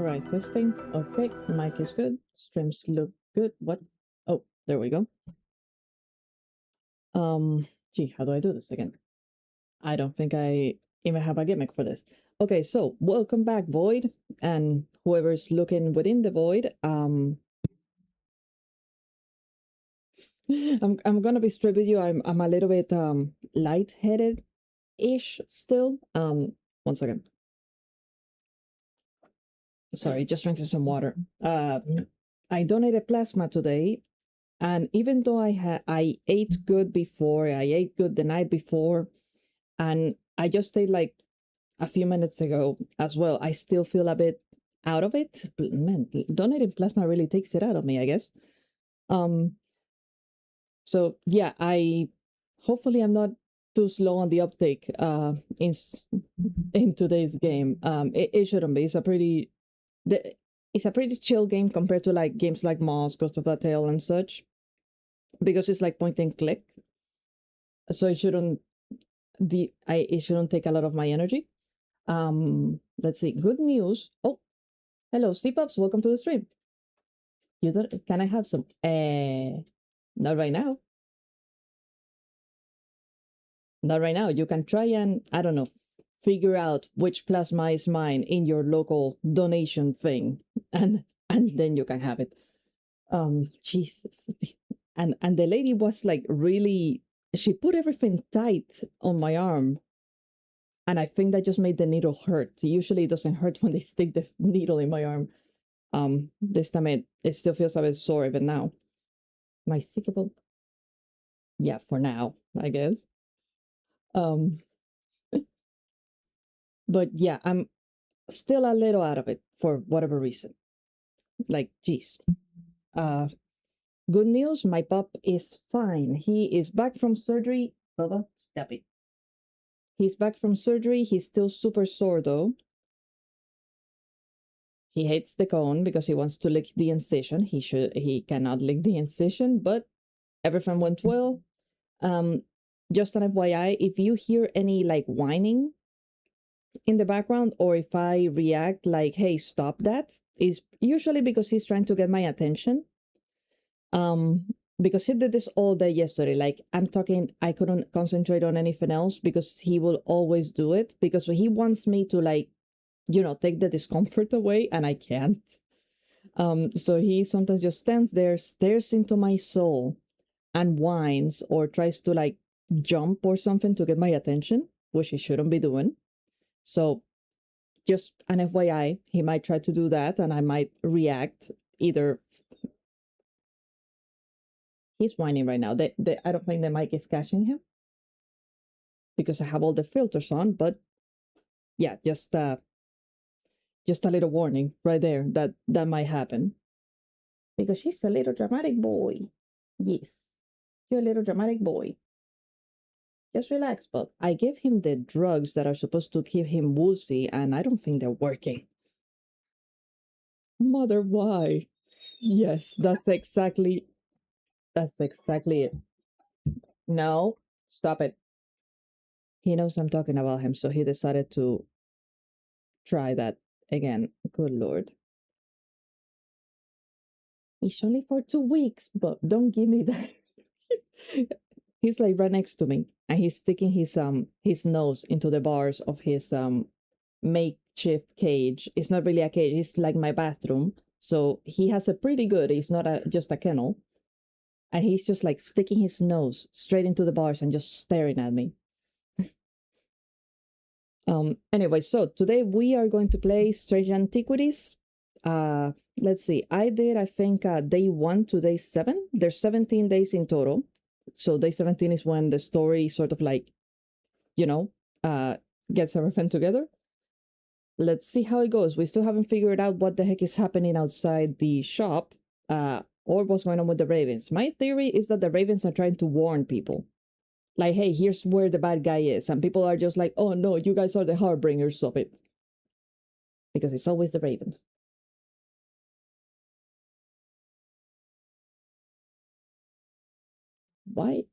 right, testing. Okay, mic is good. Streams look good. What? Oh, there we go. Gee, how do I do this again? I don't think I even have a gimmick for this. Okay, so welcome back, Void, and whoever's looking within the void. I'm gonna be straight with you. I'm a little bit lightheaded ish still. One second. Sorry, just drinking some water. I donated plasma today, and even though I ate good before, I ate good the night before, and I just ate like a few minutes ago as well, I still feel a bit out of it. Man, donating plasma really takes it out of me, I guess. So yeah, hopefully I'm not too slow on the uptake in today's game. It shouldn't be. It's a pretty chill game compared to like games like Moss, Ghost of a Tale, and such, because it's like point and click. So it shouldn't take a lot of my energy. Let's see. Good news. Oh, hello, C-Pops. Welcome to the stream. Can I have some? Not right now. Not right now. You can try and, I don't know, figure out which plasma is mine in your local donation thing, and then you can have it. Jesus. And the lady was like really, she put everything tight on my arm, and I think that just made the needle hurt. Usually it doesn't hurt when they stick the needle in my arm. This time it still feels a bit sore even now. My sickable. Yeah, for now, I guess. But yeah, I'm still a little out of it for whatever reason. Like, geez. Good news, my pup is fine. He is back from surgery. Bubba, stop it. He's back from surgery. He's still super sore though. He hates the cone because he wants to lick the incision. He cannot lick the incision, but everything went well. Just an FYI, if you hear any like whining in the background, or if I react like, hey, stop that, is usually because he's trying to get my attention. Because he did this all day yesterday. Like, I'm talking, I couldn't concentrate on anything else because he will always do it, because he wants me to, like, you know, take the discomfort away, and I can't. So he sometimes just stands there, stares into my soul, and whines or tries to like jump or something to get my attention, which he shouldn't be doing. So just an FYI, he might try to do that, and I might react either. He's whining right now. I don't think the mic is catching him because I have all the filters on, but yeah, just a little warning right there that might happen. Because he's a little dramatic boy. Yes, you're a little dramatic boy. Just relax, but I gave him the drugs that are supposed to keep him woozy, and I don't think they're working. Mother, why? Yes, that's exactly it. No, stop it. He knows I'm talking about him, so he decided to try that again. Good Lord. It's only for 2 weeks, but don't give me that. He's like right next to me, and he's sticking his nose into the bars of his makeshift cage. It's not really a cage, it's like my bathroom. So he has a pretty good, it's not just a kennel. And he's just like sticking his nose straight into the bars and just staring at me. Anyway, so today we are going to play Strange Antiquities. Let's see, I think day 1 to day 7. There's 17 days in total. So day 17 is when the story sort of like, you know, gets everything together. Let's see how it goes. We still haven't figured out what the heck is happening outside the shop, or what's going on with the ravens. My theory is that the ravens are trying to warn people. Like, hey, here's where the bad guy is. And people are just like, oh no, you guys are the harbingers of it. Because it's always the ravens. Why?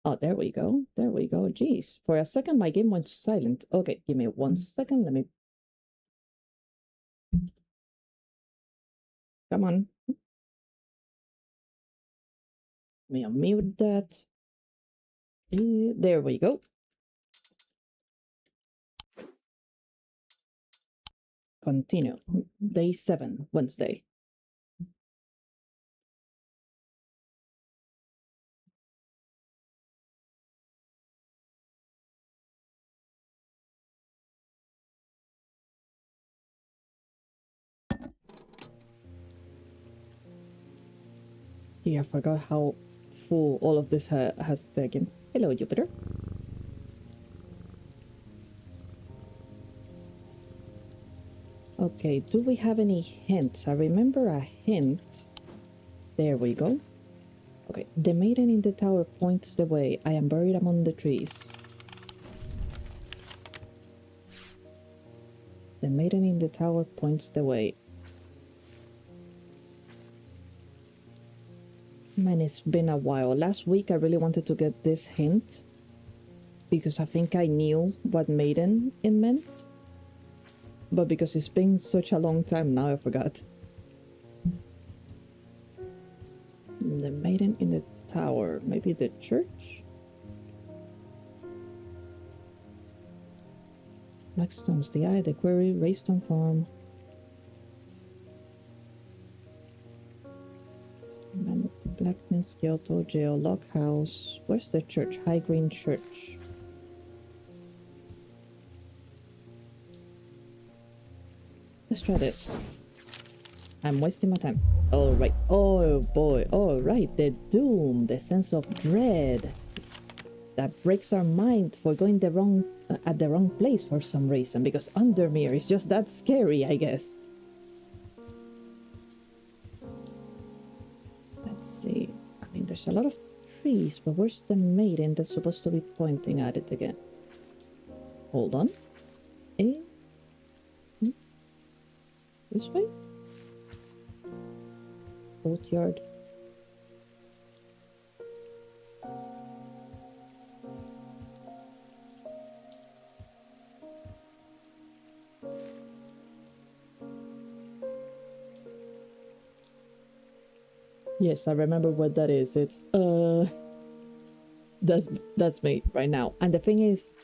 Oh, there we go. There we go. Jeez. For a second, my game went silent. Okay, give me 1 second. Let me... Come on. Let me unmute that. There we go. Continue. Day 7, Wednesday. Yeah, I forgot how full all of this has taken. Hello, Jupiter. Okay, do we have any hints? I remember a hint. There we go. Okay, the maiden in the tower points the way. I am buried among the trees. The maiden in the tower points the way. Man, it's been a while. Last week I really wanted to get this hint because I think I knew what maiden it meant. But because it's been such a long time now, I forgot. The maiden in the tower. Maybe the church? Blackstone's the Eye, the Quarry, Raystone Farm. Blacksmith, Kyoto, Jail, Lock House. Where's the church? High Green Church. Let's try this. I'm wasting my time. Alright. Oh boy. Alright. The doom. The sense of dread. That breaks our mind for going at the wrong place for some reason. Because Undermere is just that scary, I guess. Let's see. I mean, there's a lot of trees, but where's the maiden that's supposed to be pointing at it again? Hold on. This way? Boatyard. Yes, I remember what that is. It's that's me right now. And the thing is,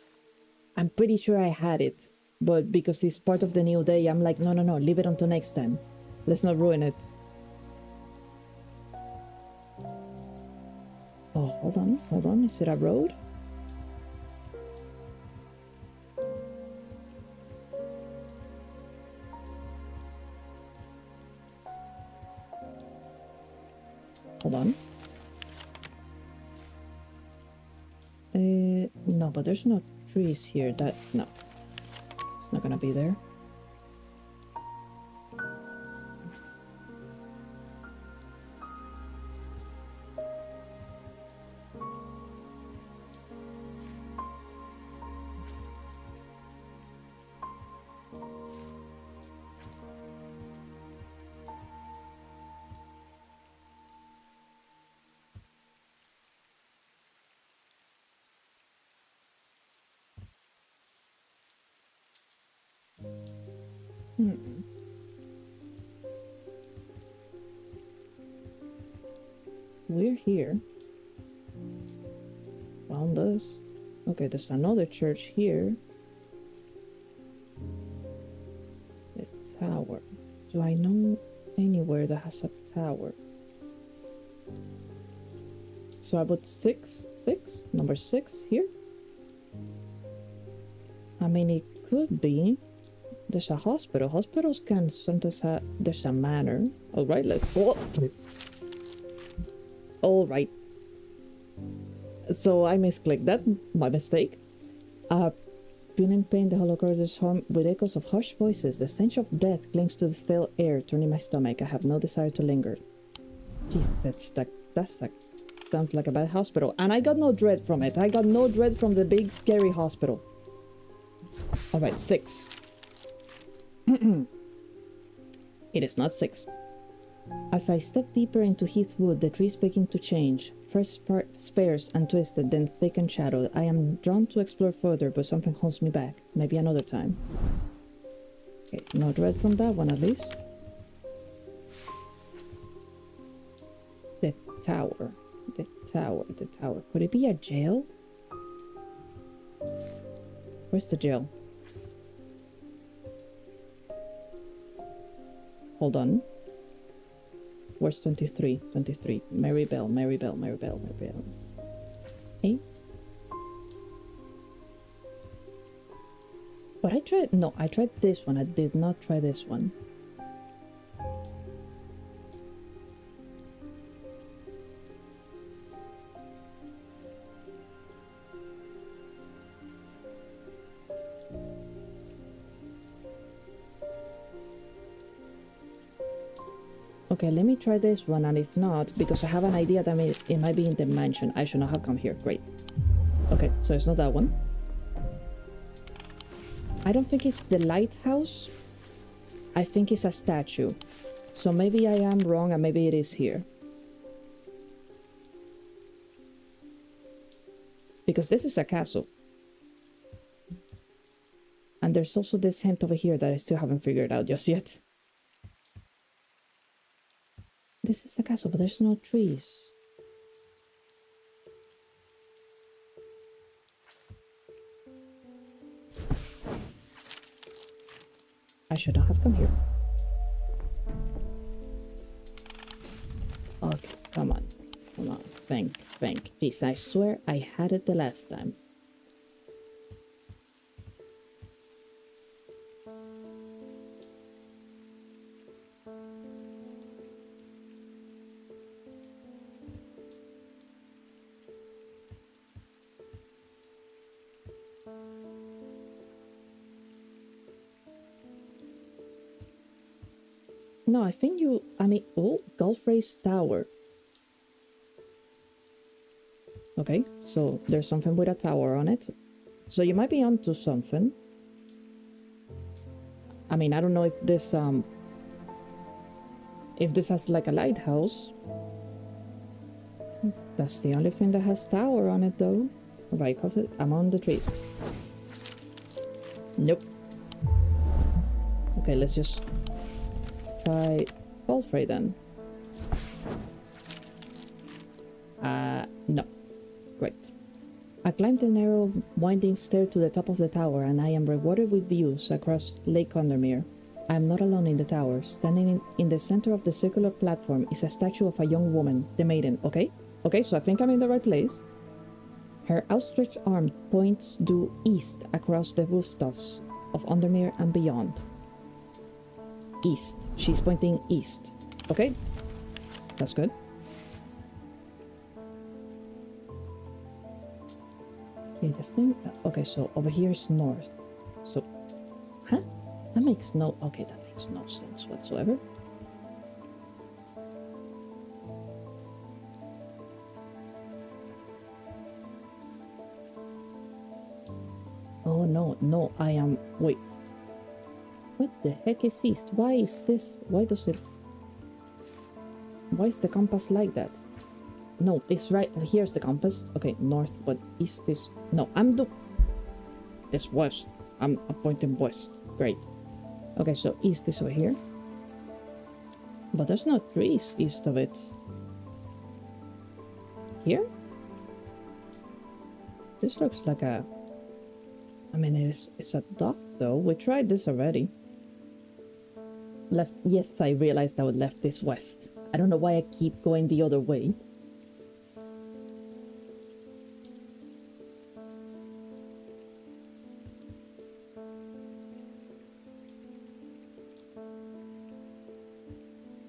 I'm pretty sure I had it, but because it's part of the new day, I'm like, no, leave it until next time. Let's not ruin it. Oh, hold on. Is it a road? Hold on. No, but there's no trees here. No. It's not gonna be there. We're here. Found us. Okay, there's another church here. The tower. Do I know anywhere that has a tower? So I put number 6 here. I mean, it could be. There's a hospital. Hospitals can sometimes have. There's a manor. All right, let's go. All right. So I misclicked that. My mistake. Feeling pain, the hollow corridors hum with echoes of harsh voices. The stench of death clings to the stale air, turning my stomach. I have no desire to linger. Jeez, that's that sounds like a bad hospital. And I got no dread from it. I got no dread from the big scary hospital. All right, 6. It is not 6. As I step deeper into Heathwood, the trees begin to change. First sparse and twisted, then thick and shadowed. I am drawn to explore further, but something holds me back. Maybe another time. Okay, no dread from that one at least. tower. The tower, the tower. Could it be a jail? Where's the jail? Hold on. Where's 23? 23. Mary Bell, Mary Bell, Mary Bell, Mary Bell. Hey? But I tried... No, I tried this one. I did not try this one. Okay, let me try this one, and if not, because I have an idea that it might be in the mansion. I should not have come here. Great. Okay, so it's not that one. I don't think it's the lighthouse. I think it's a statue. So maybe I am wrong, and maybe it is here. Because this is a castle. And there's also this hint over here that I still haven't figured out just yet. This is a castle, but there's no trees. I should not have come here. Okay, come on. Come on. Think. Jeez, I swear I had it the last time. No, I think oh, Golf Race Tower. Okay, so there's something with a tower on it. So you might be onto something. I mean, I don't know if this has like a lighthouse. That's the only thing that has tower on it though. Right, I'm on the trees. Nope. Okay, let's just try Golfray then. No. Great. I climbed the narrow, winding stair to the top of the tower, and I am rewarded with views across Lake Condormere. I am not alone in the tower. Standing in the center of the circular platform is a statue of a young woman, the maiden. Okay? Okay, so I think I'm in the right place. Her outstretched arm points due east across the rooftops of Ondermere and beyond. East. She's pointing east. Okay. That's good. Okay, the thing... Okay, so over here is north. So... Huh? That makes no... Okay, that makes no sense whatsoever. Oh, no, I am... Wait. What the heck is east? Why is this... Why does it... Why is the compass like that? No, it's right... Here's the compass. Okay, north, but east is... No, it's west. I'm pointing west. Great. Okay, so east is over here. But there's no trees east of it. Here? This looks like a... I mean, it's a dock, though. We tried this already. Left... Yes, I realized I would left this west. I don't know why I keep going the other way.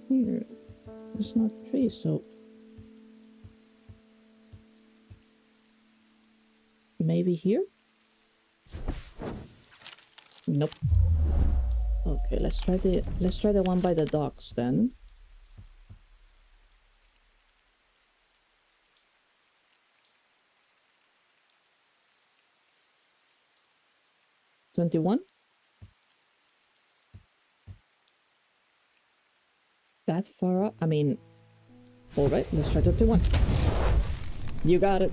Here, there's no trees, so... Maybe here? Nope. Okay, let's try the one by the docks then. $21? That's far up. I mean, alright, let's try 21. You got it.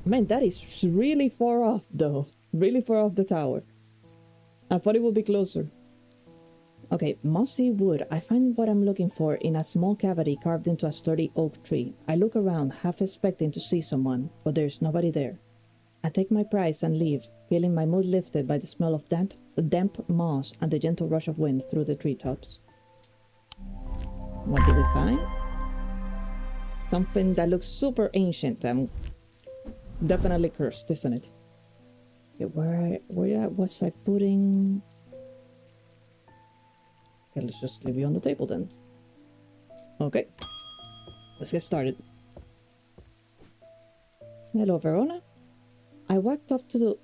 Man, that is really far off though. Really far off the tower. I thought it would be closer. Okay, mossy wood. I find what I'm looking for in a small cavity carved into a sturdy oak tree. I look around, half expecting to see someone, but there's nobody there. I take my prize and leave, feeling my mood lifted by the smell of damp moss and the gentle rush of wind through the treetops. What did we find? Something that looks super ancient and definitely cursed, isn't it? Okay, where was I putting? Okay, let's just leave you on the table then. Okay, let's get started. Hello, Verona. I walked up the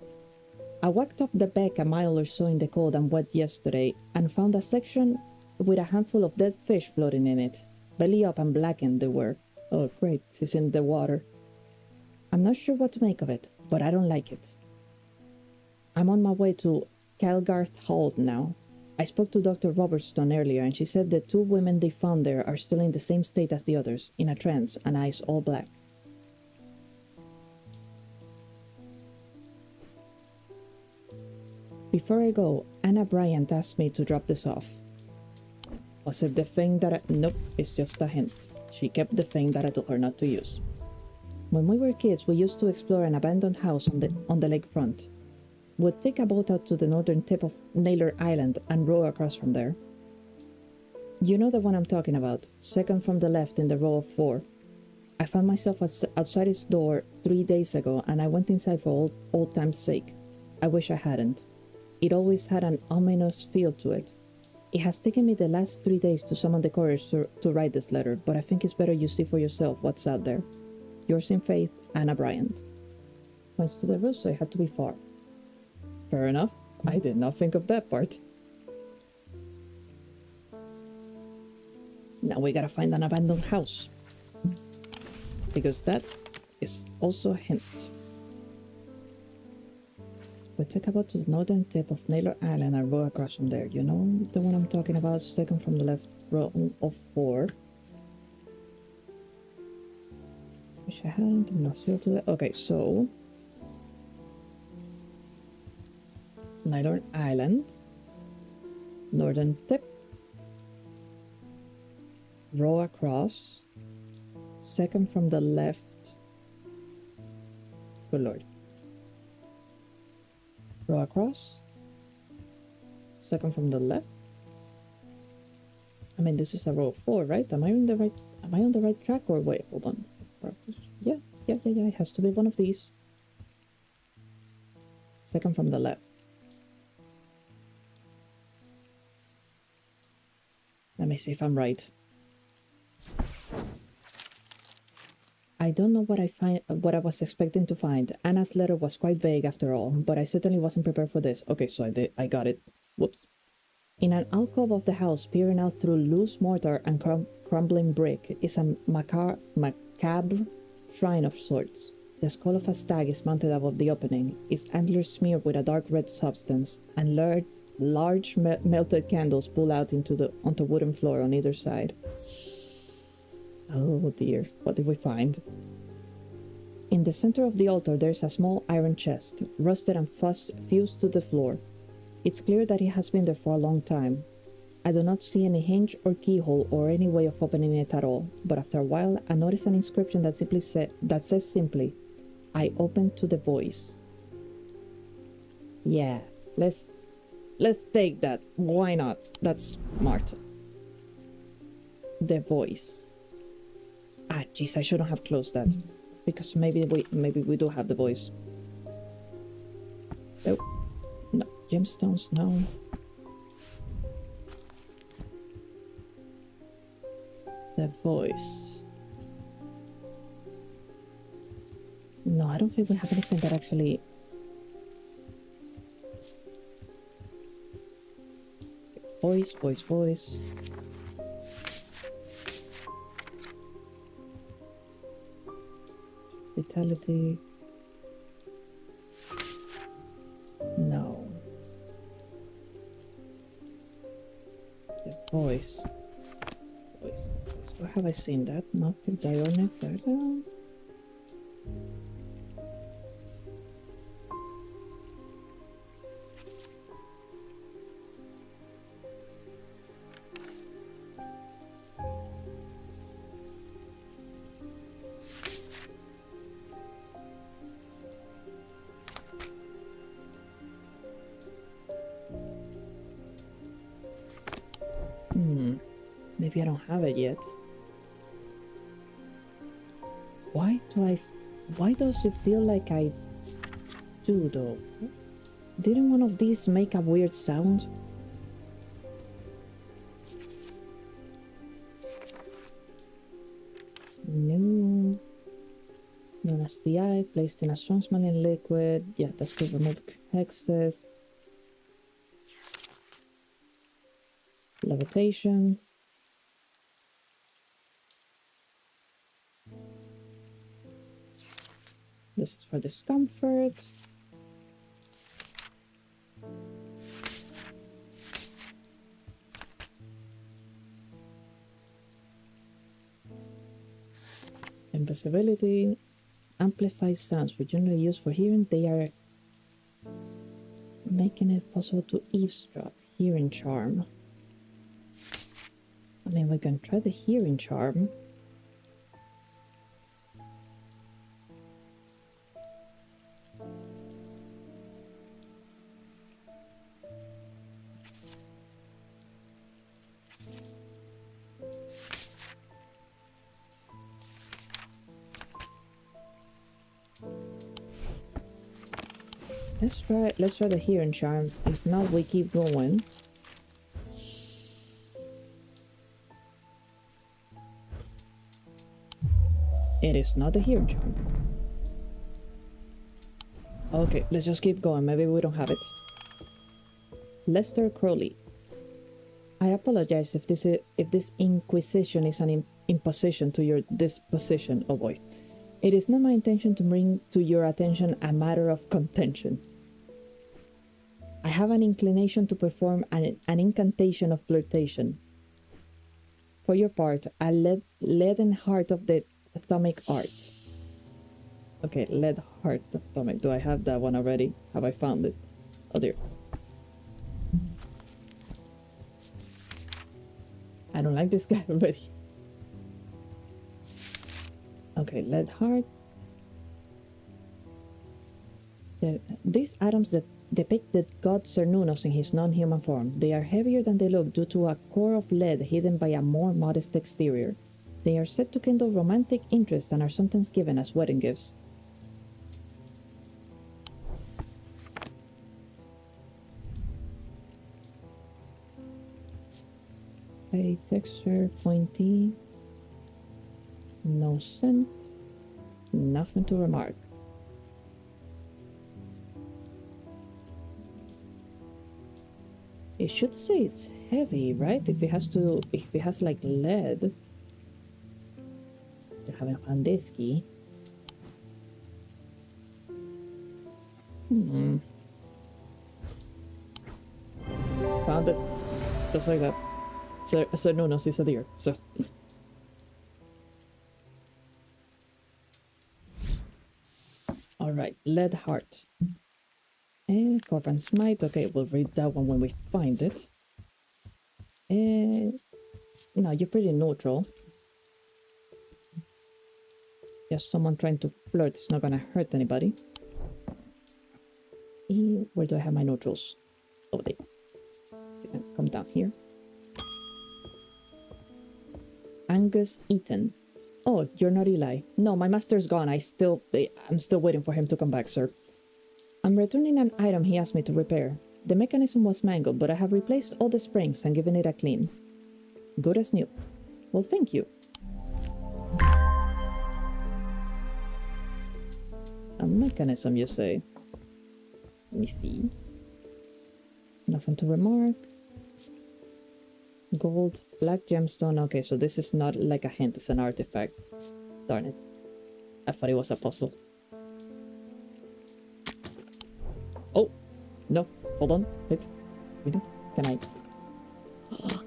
beck a mile or so in the cold and wet yesterday and found a section with a handful of dead fish floating in it. Belly up and blackened they were. Oh great, it's in the water. I'm not sure what to make of it, but I don't like it. I'm on my way to Calgarth Hall now. I spoke to Dr. Robertson earlier and she said the 2 women they found there are still in the same state as the others, in a trance and eyes all black. Before I go, Anna Bryant asked me to drop this off. Was it the thing that Nope, it's just a hint. She kept the thing that I told her not to use. When we were kids, we used to explore an abandoned house on the lakefront. We'd take a boat out to the northern tip of Naylor Island and row across from there. You know the one I'm talking about, second from the left in the row of 4. I found myself outside its door 3 days ago and I went inside for old time's sake. I wish I hadn't. It always had an ominous feel to it. It has taken me the last 3 days to summon the courage to write this letter, but I think it's better you see for yourself what's out there. Yours in faith, Anna Bryant. Points to the roof, so it had to be far. Fair enough. I did not think of that part. Now we gotta find an abandoned house. Because that is also a hint. We take a boat to the northern tip of Naylor Island and row across from there. You know the one I'm talking about, second from the left row of 4. Wish I hadn't, I'm not sure to that. Okay, so Naylor Island, northern tip, row across, second from the left. Good lord. Row across, second from the left. I mean, this is a row of 4, right? Am I on the right track or wait, hold on. Yeah, it has to be one of these. Second from the left. Let me see if I'm right. I don't know what I was expecting to find. Anna's letter was quite vague after all, but I certainly wasn't prepared for this. Okay, so I got it. Whoops. In an alcove of the house, peering out through loose mortar and crumbling brick, is a macabre shrine of sorts. The skull of a stag is mounted above the opening, its antlers smeared with a dark red substance, and large melted candles pull out onto wooden floor on either side. Oh dear, what did we find? In the center of the altar there's a small iron chest, rusted and fused to the floor. It's clear that it has been there for a long time. I do not see any hinge or keyhole or any way of opening it at all, but after a while I notice an inscription that says simply, I open to the voice. Yeah, let's take that. Why not? That's smart. The voice. Ah, jeez, I shouldn't have closed that. Because maybe we do have the voice. Nope. No. Gemstones, no. The voice. No, I don't think we have anything that actually... Voice. Vitality. No. The voice. Where have I seen that? Nothing. Dionic. Maybe I don't have it yet. Why does it feel like I do though? Didn't one of these make a weird sound? No. Known as the eye, placed in a strong smelling liquid. Yeah, that's to remove hexes. Levitation. This is for discomfort. Invisibility. Amplifies sounds. We're generally used for hearing. They are making it possible to eavesdrop. Hearing charm. I mean, we can try the hearing charm. Let's try the hearing charm. If not, we keep going. It is not the hearing charm. Okay, let's just keep going. Maybe we don't have it. Lester Crowley. I apologize if this inquisition is an imposition to your disposition. Oh boy. It is not my intention to bring to your attention a matter of contention. I have an inclination to perform an incantation of flirtation. For your part, a leaden heart of the Atomic art. Okay, lead heart of Atomic. Do I have that one already? Have I found it? Oh dear. I don't like this guy already. Okay, lead heart. These atoms that depict the god Cernunnos in his non-human form. They are heavier than they look due to a core of lead hidden by a more modest exterior. They are said to kindle romantic interest and are sometimes given as wedding gifts. Okay, texture, pointy. No scent. Nothing to remark. It should say it's heavy, right? If it has like lead. I haven't found this key. Found it. Just like that. So no, it's a deer. So. Alright, lead heart. And Corban Smite. Okay, we'll read that one when we find it. No, you're pretty neutral. Just someone trying to flirt is not gonna hurt anybody. Where do I have my neutrals? Oh, there. You can come down here. Angus Eaton. Oh, you're not Eli. No, my master's gone. I'm still waiting for him to come back, sir. I'm returning an item he asked me to repair. The mechanism was mangled, but I have replaced all the springs and given it a clean. Good as new. Well, thank you. A mechanism, you say? Let me see. Nothing to remark. Gold, black gemstone. Okay, so this is not like a hint, it's an artifact. Darn it. I thought it was a puzzle. Oh! No, hold on. Wait. Can I... Oh.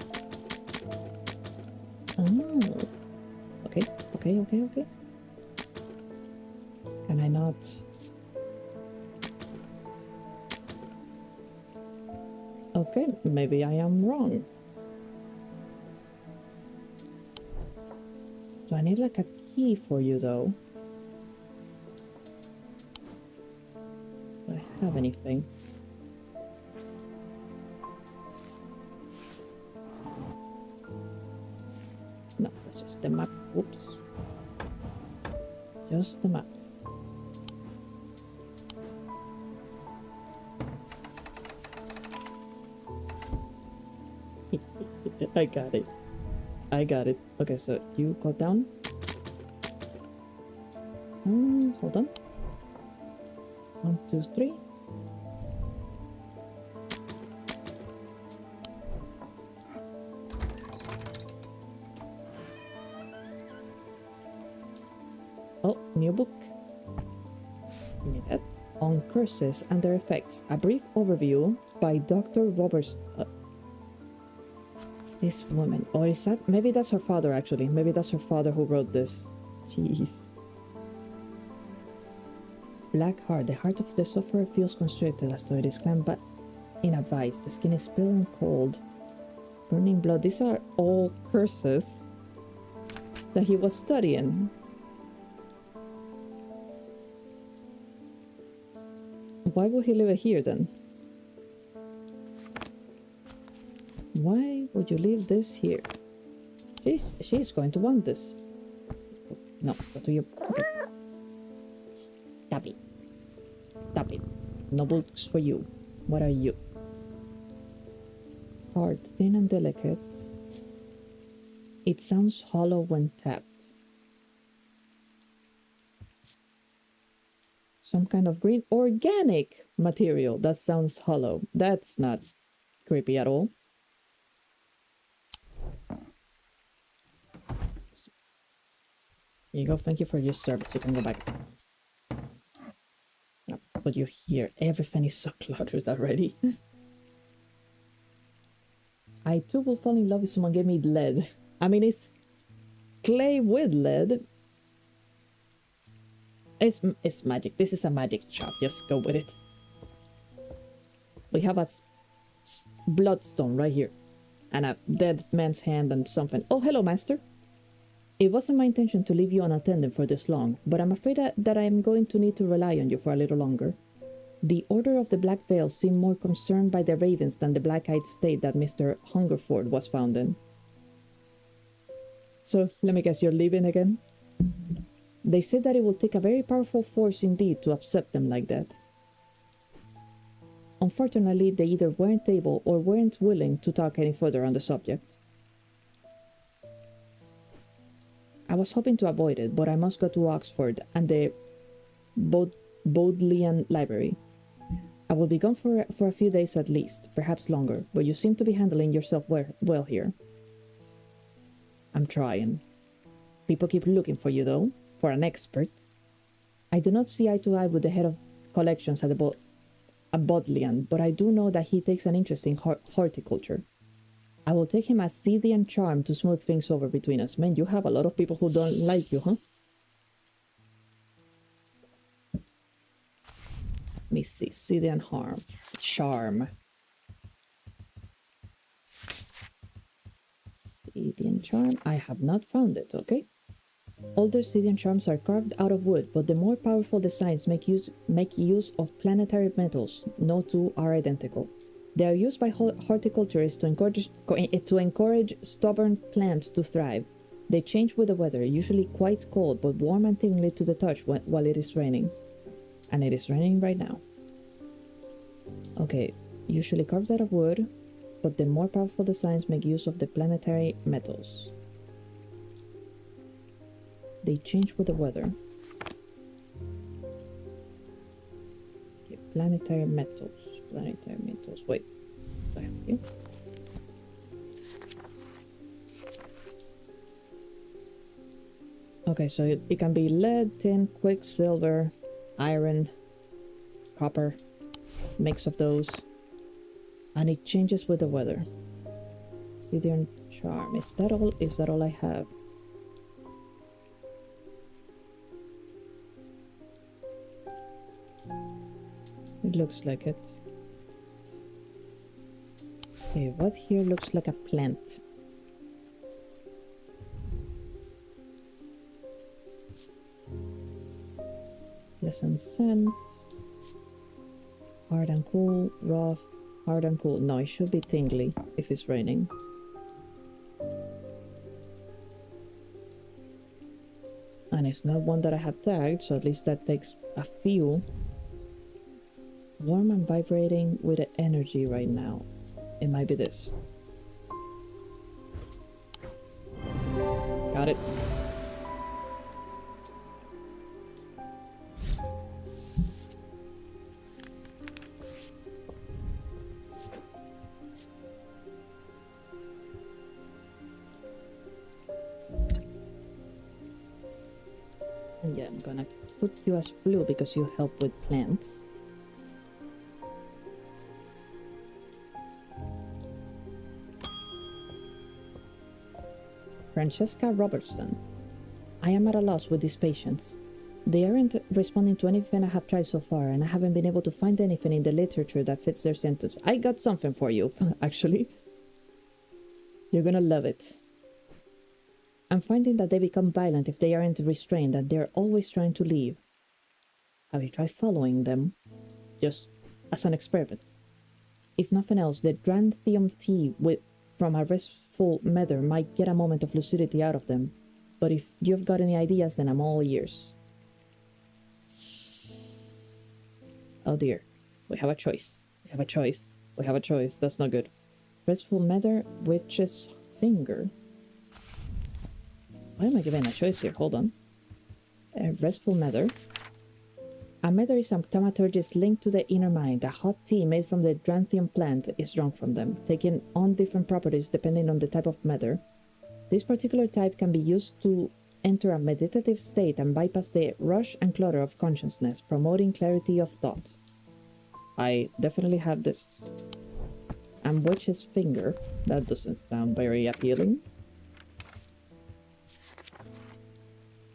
Okay. Can I not... Okay, maybe I am wrong. Do I need like a key for you though? Do I have anything? Just the map. Whoops. Just the map. I got it. I got it. Okay, so you go down. Hold on. 1, 2, 3. Oh, new book. Give me that. On curses and their effects, a brief overview by Dr. Roberts. This woman, or is that, maybe that's her father actually. Maybe that's her father who wrote this. Jeez. Black heart. The heart of the sufferer feels constricted as though it is clamped but in a vice. The skin is pale and cold. Burning blood. These are all curses that he was studying. Why would he leave it here then? Why would you leave this here? She's going to want this. No, go to your... Okay. Stop it. Stop it. No books for you. What are you? Hard, thin and delicate. It sounds hollow when tapped. Some kind of green organic material that sounds hollow. That's not creepy at all. Here you go. Thank you for your service. You can go back. No, but you hear everything is so cluttered already. I too will fall in love if someone gave me lead. I mean, it's clay with lead. It's magic. This is a magic shop. Just go with it. We have a bloodstone right here. And a dead man's hand and something. Oh, hello, master. It wasn't my intention to leave you unattended for this long, but I'm afraid that I am going to need to rely on you for a little longer. The Order of the Black Veil seemed more concerned by the ravens than the black-eyed state that Mr. Hungerford was found in. So, let me guess, you're leaving again? They said that it will take a very powerful force indeed to upset them like that. Unfortunately, they either weren't able or weren't willing to talk any further on the subject. I was hoping to avoid it, but I must go to Oxford and the Bodleian Library. I will be gone for a few days at least, perhaps longer, but you seem to be handling yourself well here. I'm trying. People keep looking for you, though, for an expert. I do not see eye to eye with the head of collections at Bodleian, but I do know that he takes an interest in horticulture. I will take him as Scythian charm to smooth things over between us. Man, you have a lot of people who don't like you, huh? Let me see. Scythian charm. Scythian charm. I have not found it, okay? Older Scythian charms are carved out of wood, but the more powerful designs make use of planetary metals. No two are identical. They are used by horticulturists to encourage stubborn plants to thrive. They change with the weather, usually quite cold, but warm and tingly to the touch while it is raining. And it is raining right now. Okay, usually carved out of wood, but the more powerful designs make use of the planetary metals. They change with the weather. Okay, planetary metals. Planetary metals. Wait. I have you. Okay, so it can be lead, tin, quicksilver, iron, copper, mix of those. And it changes with the weather. Scythian charm. Is that all? Is that all I have? It looks like it. Okay, what here looks like a plant? Pleasant scent. Hard and cool, rough, hard and cool. No, it should be tingly if it's raining. And it's not one that I have tagged, so at least that takes a few. Warm and vibrating with the energy right now. It might be this. Got it. And yeah, I'm gonna put you as blue because you help with plants. Francesca Robertson. I am at a loss with these patients. They aren't responding to anything I have tried so far, and I haven't been able to find anything in the literature that fits their symptoms. I got something for you, actually. You're gonna love it. I'm finding that they become violent if they aren't restrained, and they're always trying to leave. Have you tried following them? Just as an experiment. If nothing else, the Dranthium tea from a restful meadow might get a moment of lucidity out of them. But if you've got any ideas, then I'm all ears. Oh dear. We have a choice. We have a choice. We have a choice. That's not good. Restful meadow, witch's finger. Why am I giving a choice here? Hold on. Restful meadow. A meadow is a thaumaturgist linked to the inner mind. A hot tea made from the Dranthium plant is drawn from them, taking on different properties depending on the type of meadow. This particular type can be used to enter a meditative state and bypass the rush and clutter of consciousness, promoting clarity of thought. I definitely have this. And witch's finger. That doesn't sound very appealing.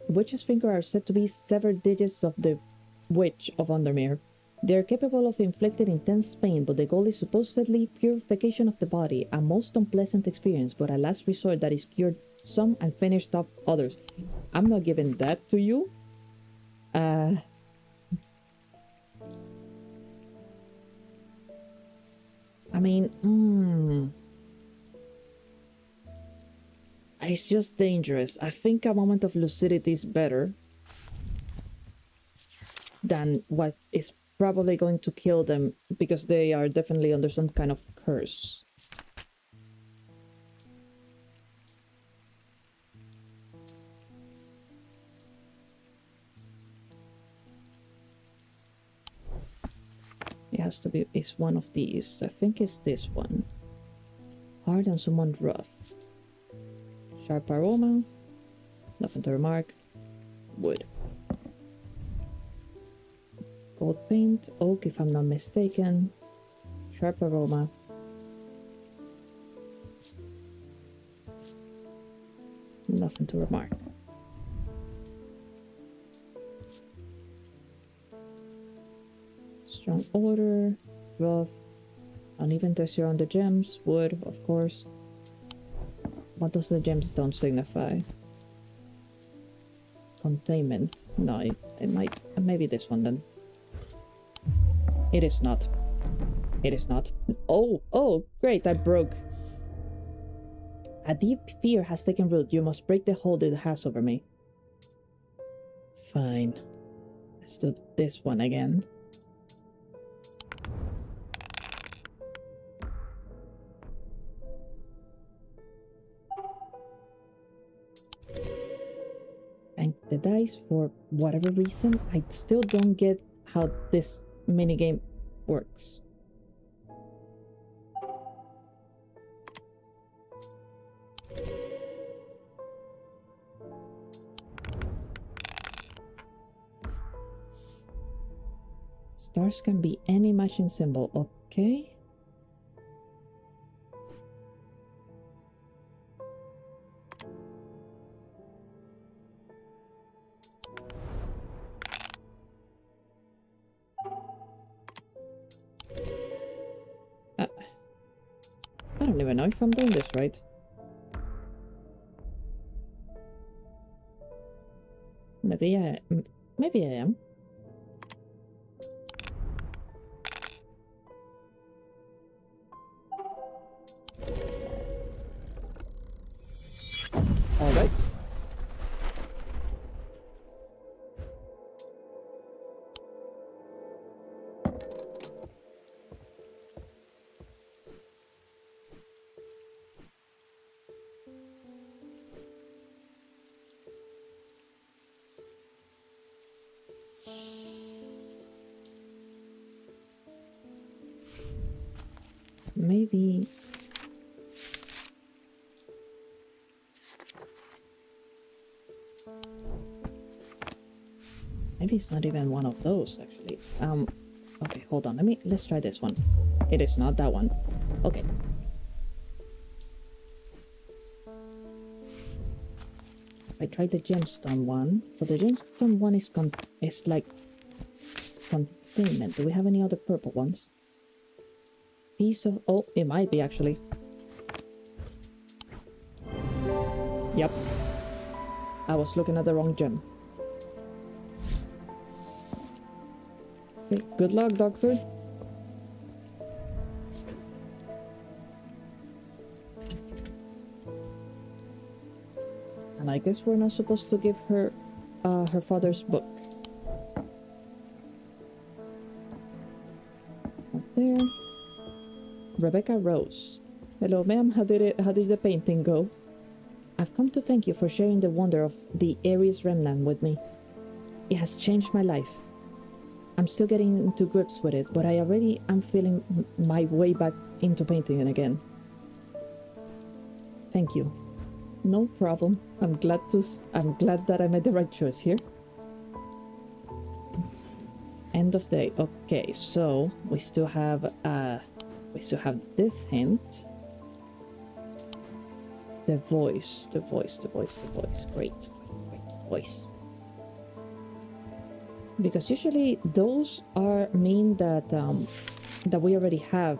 Witch's finger are said to be severed digits of the Witch of Undermere. They are capable of inflicting intense pain, but the goal is supposedly purification of the body, a most unpleasant experience, but a last resort that is cured some and finished off others. I'm not giving that to you. I mean, it's just dangerous. I think a moment of lucidity is better than what is probably going to kill them, because they are definitely under some kind of curse. It has to be, it's one of these. I think it's this one. Hard and somewhat rough. Sharp aroma. Nothing to remark. Wood. Gold paint. Oak, if I'm not mistaken. Sharp aroma. Nothing to remark. Strong odor. Rough. Uneven texture on the gems. Wood, of course. What does the gemstone signify? Containment. No, it might... Maybe this one then. It is not. It is not. Oh, great, I broke. A deep fear has taken root. You must break the hold it has over me. Fine. Let's do this one again. Thank the dice for whatever reason. I still don't get how this minigame works. Stars can be any matching symbol, okay? I don't even know if I'm doing this right. Maybe I am. All right. Maybe... Maybe it's not even one of those, actually. Okay, hold on. Let's try this one. It is not that one. Okay. I tried the gemstone one, but the gemstone one is like containment. Do we have any other purple ones? Piece of... Oh, it might be, actually. Yep. I was looking at the wrong gem. Okay, good luck, doctor. And I guess we're not supposed to give her her father's book. Up there. Rebecca Rose. Hello, ma'am. How did the painting go? I've come to thank you for sharing the wonder of the Aries remnant with me. It has changed my life. I'm still getting into grips with it, but I already am feeling my way back into painting it again. Thank you. No problem. I'm glad that I made the right choice here. End of day. Okay, so we still have this hint. The voice. Great voice. Because usually those mean that that we already have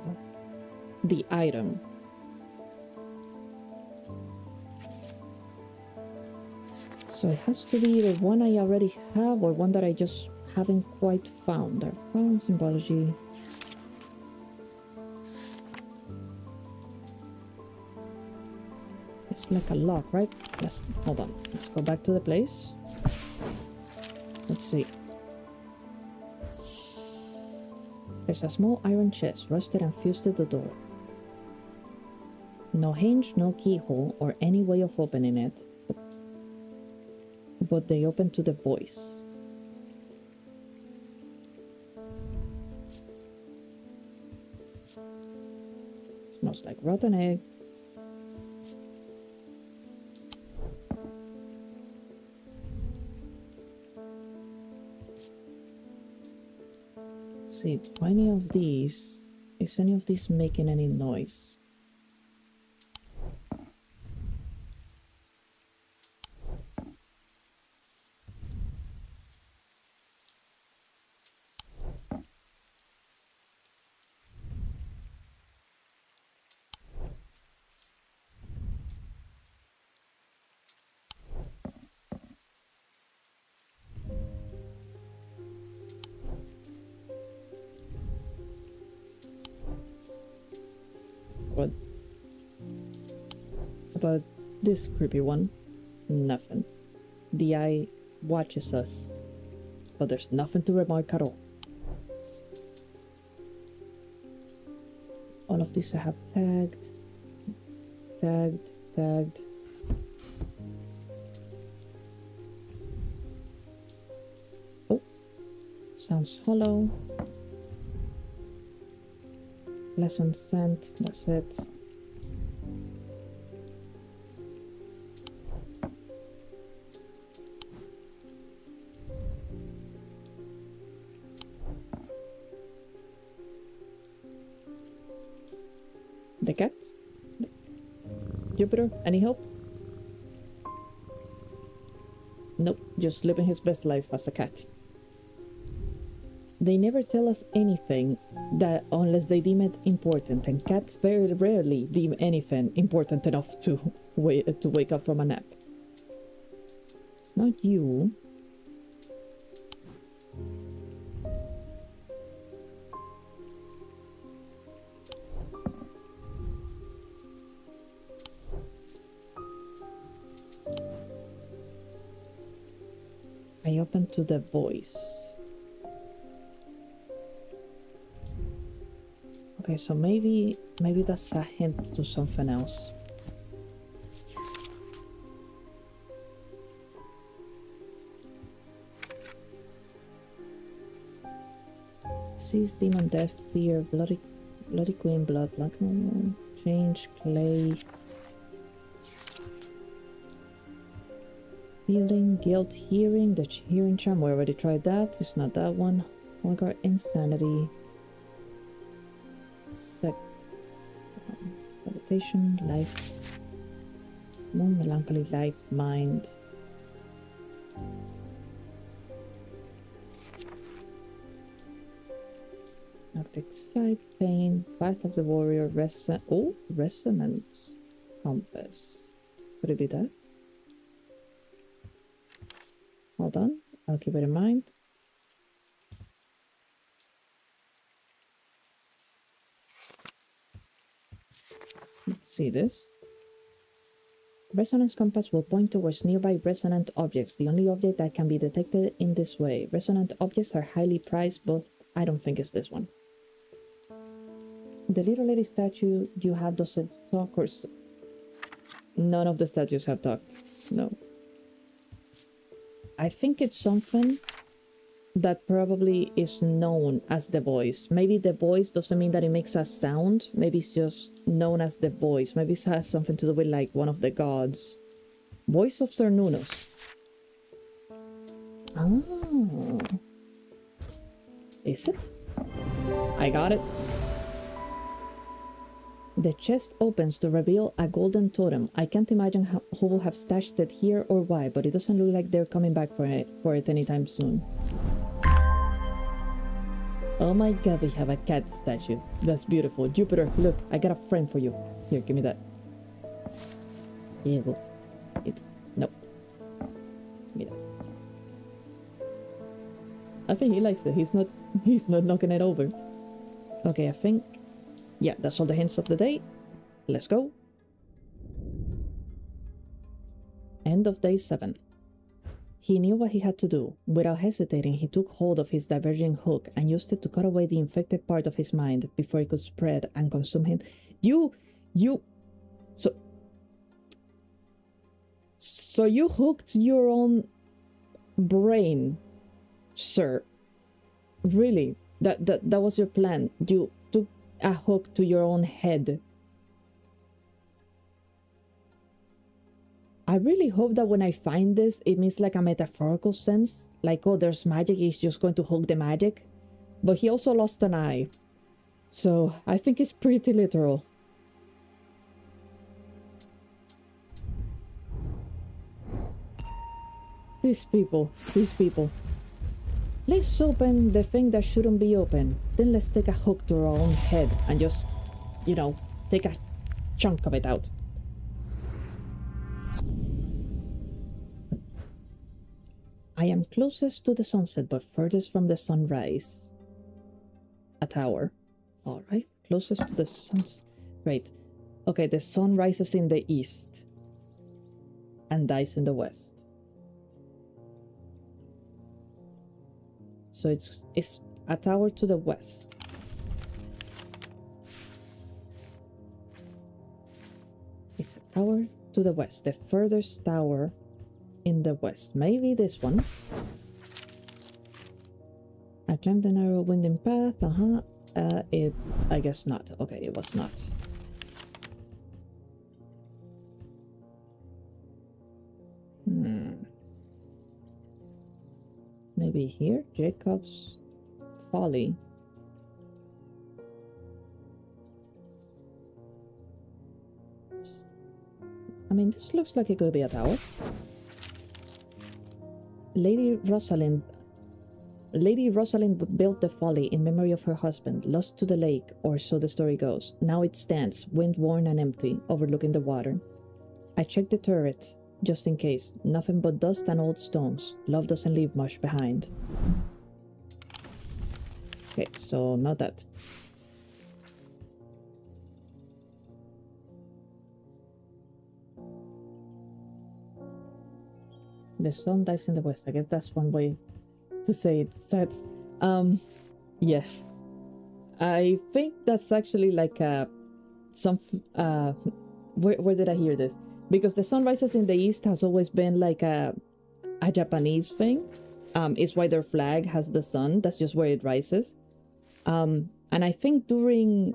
the item. So it has to be the one I already have or one that I just haven't quite found. Our found symbology. It's like a lock, right? Hold on. Let's go back to the place. Let's see. There's a small iron chest rusted and fused to the door. No hinge, no keyhole, or any way of opening it. But they open to the voice. Smells like rotten egg. Let's see, do any of these... Is any of these making any noise? What about this creepy one? Nothing. The eye watches us, but there's nothing to remark at all. All of these I have tagged. Oh, sounds hollow. Pleasant scent, that's it. The cat? Jupiter, any help? Nope, just living his best life as a cat. They never tell us anything that unless they deem it important, and cats very rarely deem anything important enough to wake up from a nap. It's not you. I open to the voice. Okay, so maybe that's a hint to something else. Disease, demon, death, fear, bloody queen, blood, black normal, change, clay. Feeling, guilt, hearing, the hearing charm, we already tried that, it's not that one. Vulgar, insanity. Meditation, life. Moon, melancholy, life, mind. Arctic side, pain, path of the warrior, resonance, compass. Could it be that? Hold on, I'll keep it in mind. Let's see this. Resonance compass will point towards nearby resonant objects, the only object that can be detected in this way. Resonant objects are highly prized, both... I don't think it's this one. The little lady statue you have doesn't talk, or... None of the statues have talked. No. I think it's something that probably is known as the voice. Maybe the voice doesn't mean that it makes a sound. Maybe it's just known as the voice. Maybe it has something to do with like one of the gods. Voice of Cernunnos. Oh. Is it? I got it. The chest opens to reveal a golden totem. I can't imagine who will have stashed it here or why, but it doesn't look like they're coming back for it anytime soon. Oh my god, we have a cat statue. That's beautiful. Jupiter, look, I got a friend for you. Here, give me that. Yeah, nope. Give me that. I think he likes it. He's not knocking it over. Okay, I think... Yeah, that's all the hints of the day. Let's go. End of day 7. He knew what he had to do. Without hesitating, he took hold of his diverging hook and used it to cut away the infected part of his mind before it could spread and consume him. So you hooked your own brain, sir. Really? That was your plan. You took a hook to your own head. I really hope that when I find this, it means like a metaphorical sense. Like, oh, there's magic, he's just going to hook the magic. But he also lost an eye. So, I think it's pretty literal. These people. Let's open the thing that shouldn't be open. Then let's take a hook to our own head and just, you know, take a chunk of it out. I am closest to the sunset, but furthest from the sunrise. A tower. Alright, closest to the sunset. Great. Okay, the sun rises in the east and dies in the west. So it's a tower to the west. It's a tower to the west. The furthest tower in the west. Maybe this one. I climbed the narrow winding path. I guess not. Okay, it was not. Maybe here? Jacob's Folly. I mean, this looks like it could be a tower. Lady Rosalind built the Folly in memory of her husband, lost to the lake, or so the story goes. Now it stands, wind-worn and empty, overlooking the water. I checked the turret, just in case. Nothing but dust and old stones. Love doesn't leave much behind. Okay, so not that. The sun dies in the west. I guess that's one way to say it. Sets. Yes. I think that's actually like where did I hear this? Because the sun rises in the east has always been like a Japanese thing. It's why their flag has the sun. That's just where it rises. And I think during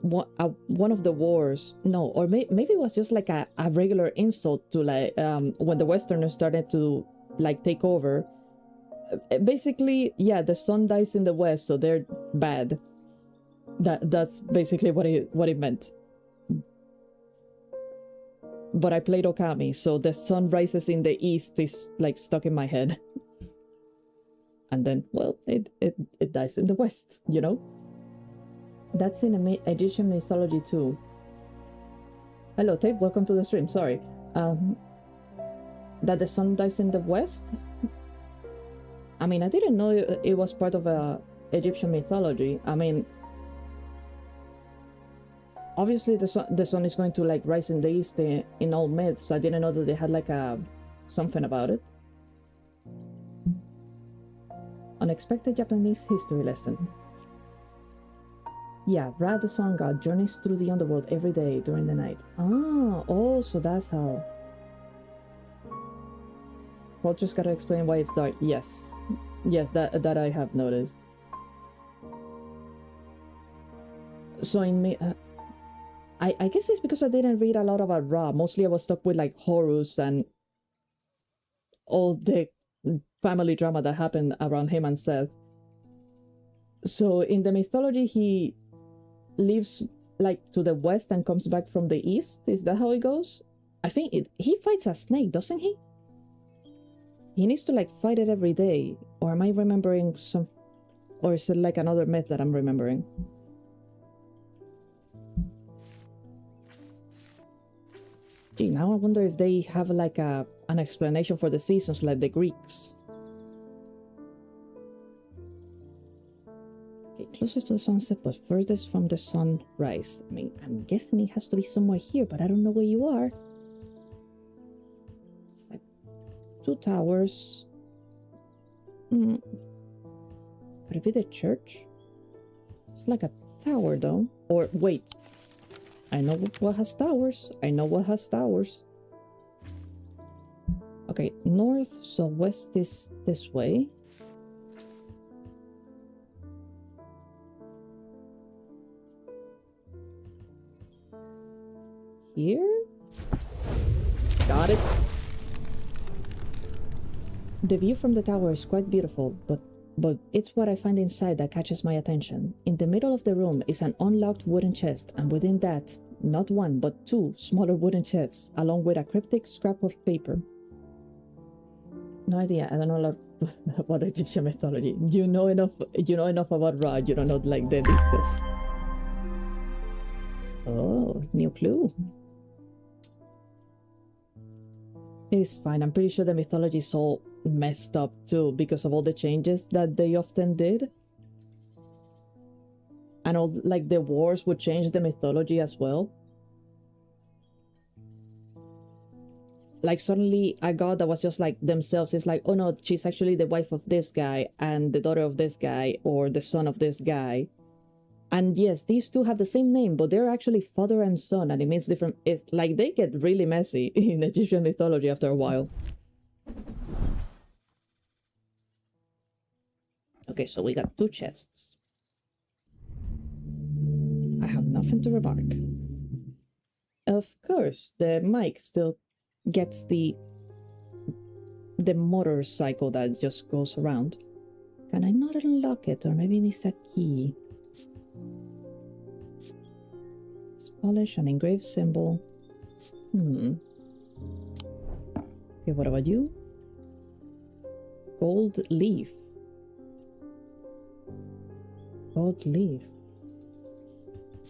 one of the wars, no, or maybe it was just like a regular insult to like when the Westerners started to like take over. Basically, yeah, the sun dies in the west, so they're bad. That's basically what it meant. But I played Okami, so the sun rises in the east is like stuck in my head. And then, well, it dies in the west, you know? That's in Egyptian mythology too. Hello, Tape, welcome to the stream, sorry. That the sun dies in the west? I mean, I didn't know it was part of Egyptian mythology. I mean, obviously the sun is going to like rise in the east in all myths. I didn't know that they had like something about it. Unexpected Japanese history lesson. Yeah, Ra the sun god journeys through the underworld every day during the night. Oh, so that's how. Well, just gotta explain why it's dark. Yes, that I have noticed. So in me, I guess it's because I didn't read a lot about Ra. Mostly I was stuck with like Horus and all the family drama that happened around him and Seth. So in the mythology, he leaves like to the west and comes back from the east. Is that how it goes? I think he fights a snake, doesn't he? He needs to like fight it every day. Or am I remembering some, or is it like another myth that I'm remembering? Gee, now I wonder if they have like an explanation for the seasons like the Greeks. Closest to the sunset, but furthest from the sunrise. I mean, I'm guessing it has to be somewhere here, but I don't know where you are. It's like 2 towers. Could it be the church? It's like a tower, though. Or, wait. I know what has towers. I know what has towers. Okay, north, so west is this way. Here? Got it. The view from the tower is quite beautiful, but it's what I find inside that catches my attention. In the middle of the room is an unlocked wooden chest, and within that, not 1 but 2 smaller wooden chests, along with a cryptic scrap of paper. No idea, I don't know a lot about Egyptian mythology. You know enough about Ra, you don't know like the details. Oh, new clue. It's fine. I'm pretty sure the mythology is all messed up too because of all the changes that they often did. And all like the wars would change the mythology as well. Like suddenly a god that was just like themselves is like, oh no, she's actually the wife of this guy and the daughter of this guy or the son of this guy. And yes, these two have the same name, but they're actually father and son, and it means different. It's like they get really messy in Egyptian mythology after a while. Okay, so we got 2 chests. I have nothing to remark. Of course, the mic still gets the motorcycle that just goes around. Can I not unlock it, or maybe it's a key? Polish an engraved symbol. Okay, what about you? Gold leaf. Gold leaf.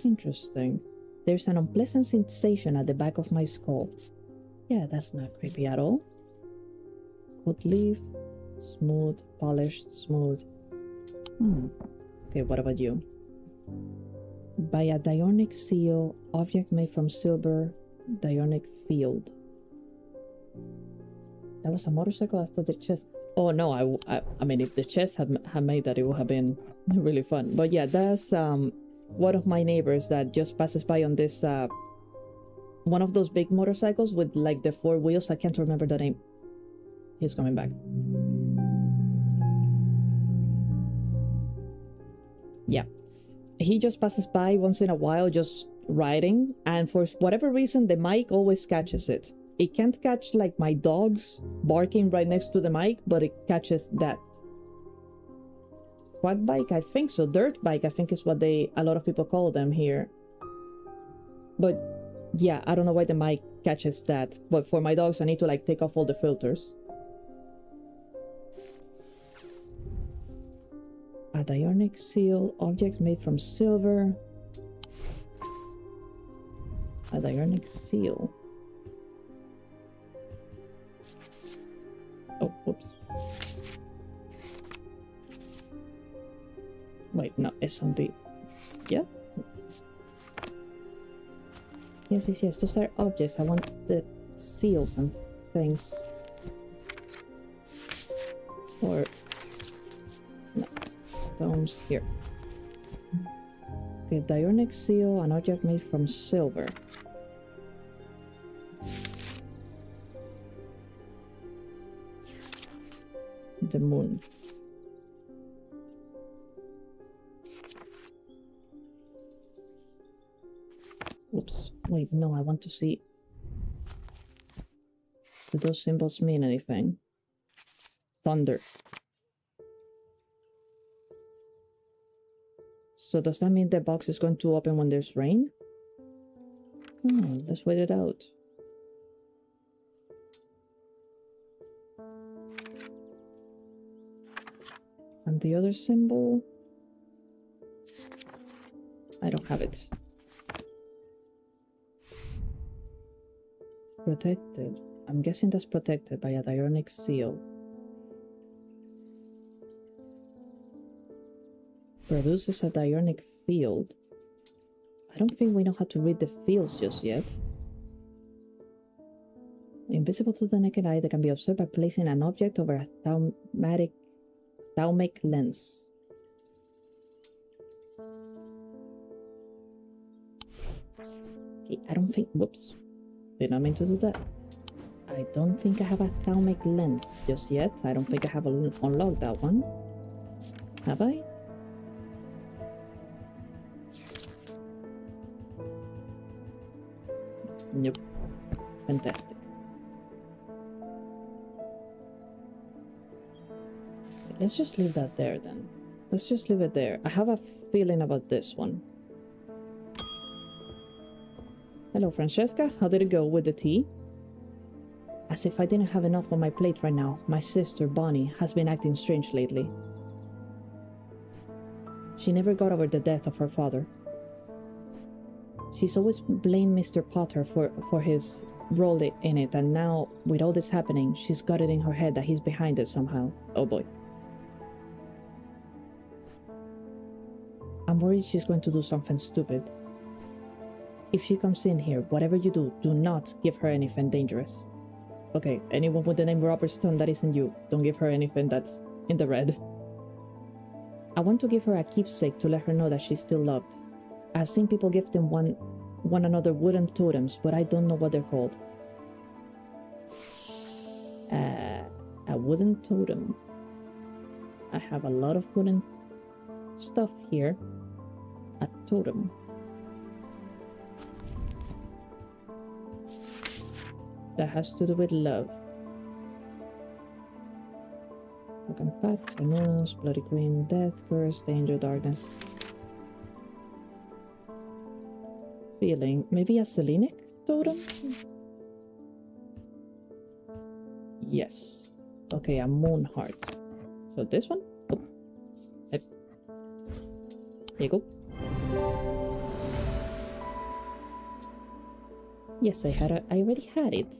Interesting. There's an unpleasant sensation at the back of my skull. Yeah, that's not creepy at all. Gold leaf. Smooth, polished, smooth. Okay, what about you? By a diornic seal, object made from silver, diornic field. That was a motorcycle? I thought the chest... Oh no, I mean, if the chest had made that, it would have been really fun. But yeah, that's one of my neighbors that just passes by on this, one of those big motorcycles with like the 4 wheels. I can't remember the name. He's coming back. Yeah. He just passes by once in a while, just riding, and for whatever reason, the mic always catches it. It can't catch, like, my dogs barking right next to the mic, but it catches that. Quad bike? I think so. Dirt bike, I think is what a lot of people call them here. But yeah, I don't know why the mic catches that. But for my dogs, I need to, like, take off all the filters. A diornic seal, objects made from silver. A diornic seal. Oh, whoops. Wait, no, it's on the... Yeah? Yes, yes, yes, those are objects. I want the seals and things. Or... no, stones here. Okay, diornic seal, an object made from silver. The moon. Oops. Wait, no, I want to see. Do those symbols mean anything? Thunder. So does that mean the box is going to open when there's rain? Oh, let's wait it out. And the other symbol? I don't have it. Protected. I'm guessing that's protected by a diornic seal. Produces a diornic field. I don't think we know how to read the fields just yet. Invisible to the naked eye, that can be observed by placing an object over a thaumic lens. Okay, I don't think... whoops. Did not mean to do that. I don't think I have a thaumic lens just yet. I don't think I have unlocked that one. Have I? Nope. Fantastic. Let's just leave that there then. Let's just leave it there. I have a feeling about this one. Hello, Francesca. How did it go with the tea? As if I didn't have enough on my plate right now, my sister, Bonnie, has been acting strange lately. She never got over the death of her father. She's always blamed Mr. Potter for his role in it, and now, with all this happening, she's got it in her head that he's behind it somehow. Oh boy. I'm worried she's going to do something stupid. If she comes in here, whatever you do, do not give her anything dangerous. Okay, anyone with the name Robert Stone that isn't you, don't give her anything that's in the red. I want to give her a keepsake to let her know that she's still loved. I've seen people give them one another wooden totems, but I don't know what they're called. A wooden totem. I have a lot of wooden stuff here. A totem. That has to do with love. Broken Paths, Venus, Bloody Queen, Death, Curse, Danger, Darkness. Feeling. Maybe a Selenic totem? Yes. Okay, a moon heart. So this one? Oh. Here you go. Yes, I already had it.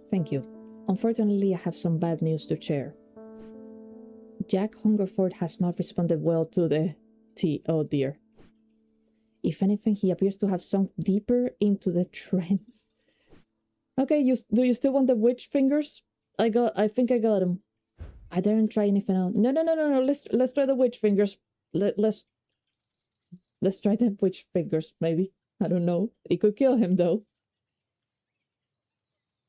Thank you. Unfortunately, I have some bad news to share. Jack Hungerford has not responded well to the tea. Oh dear. If anything, he appears to have sunk deeper into the trance. Okay, do you still want the witch fingers? I think I got them. I didn't try anything else. No. Let's try the witch fingers. Let's try the witch fingers, maybe. I don't know. It could kill him though.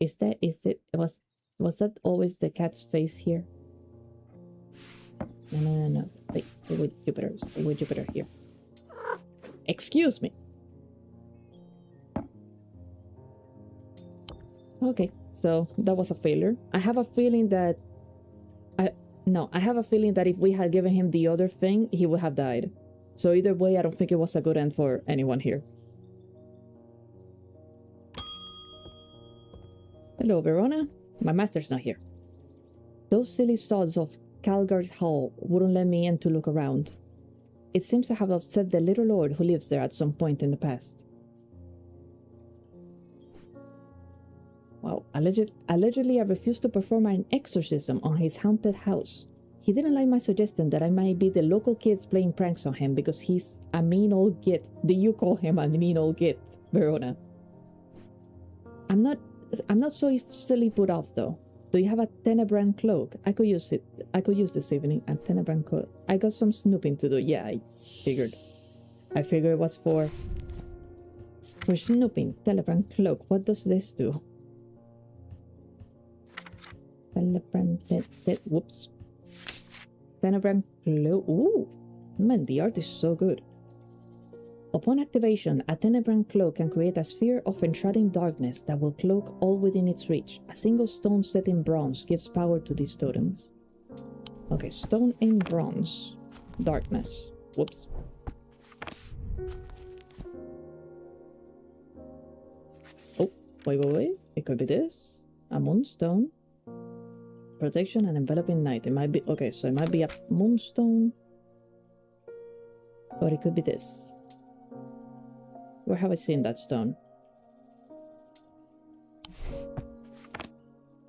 Was that always the cat's face here? No. Stay with Jupiter. Stay with Jupiter here. Excuse me. Okay, so that was a failure. I have a feeling that I have a feeling that if we had given him the other thing, he would have died. So either way, I don't think it was a good end for anyone here. Hello, Verona. My master's not here. Those silly sods of Calgard Hall wouldn't let me in to look around. It seems to have upset the little lord who lives there at some point in the past. Wow, allegedly I refused to perform an exorcism on his haunted house. He didn't like my suggestion that I might be the local kids playing pranks on him because he's a mean old git. Did you call him a mean old git, Verona? I'm not so silly put off though. Do you have a Tenebran cloak? I could use it. I could use this evening a Tenebran cloak. I got some snooping to do. Yeah, I figured it was for snooping. Tenebran cloak. What does this do? Whoops. Tenebran cloak. Ooh, man, the art is so good. Upon activation, a Tenebran cloak can create a sphere of enshrouding darkness that will cloak all within its reach. A single stone set in bronze gives power to these totems. Okay, stone in bronze. Darkness. Whoops. Oh, wait. It could be this. A moonstone. Protection and enveloping night. It might be... Okay, so it might be a moonstone. Or it could be this. Where have I seen that stone?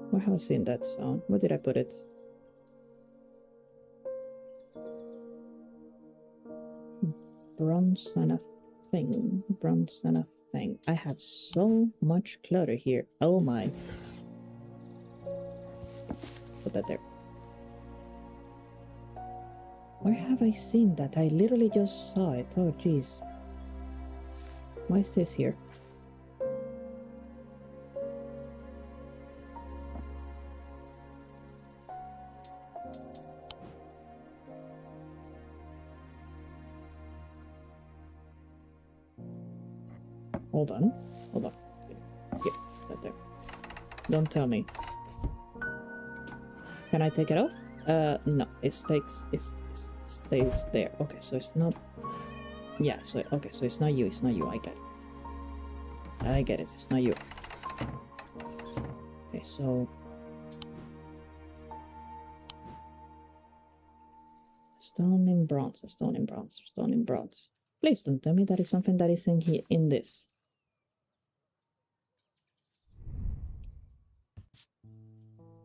Where have I seen that stone? Where did I put it? Bronze and a thing. Bronze and a thing. I have so much clutter here. Oh my. Put that there. Where have I seen that? I literally just saw it. Oh jeez. Why is this here? Hold on. Here, that there. Don't tell me. Can I take it off? No. It stays there. Okay, so it's not... Yeah, so okay, so it's not you, I get it, it's not you. Okay, so stone in bronze. Please don't tell me that is something that is in here in this.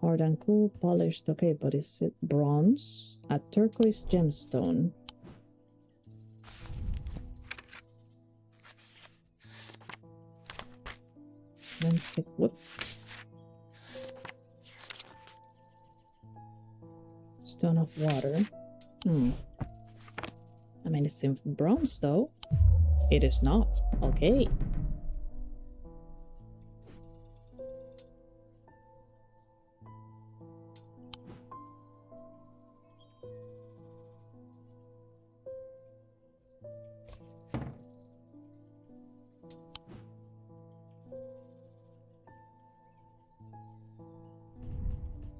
Hard and cool, polished, okay, but is it bronze? A turquoise gemstone. What? Stone of water. I mean, it's in bronze though. It is not. Okay.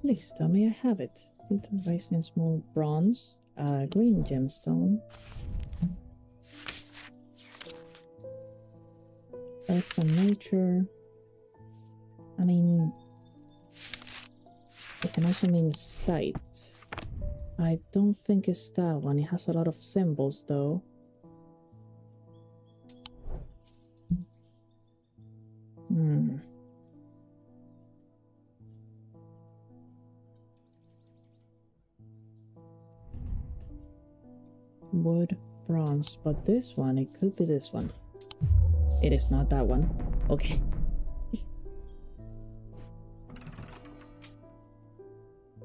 Please tell me I have it. Little rising small bronze, green gemstone, earth and nature. I mean, it can also mean sight. I don't think it's that one. It has a lot of symbols though. Wood, bronze, but this one, it could be this one. It is not that one. Okay.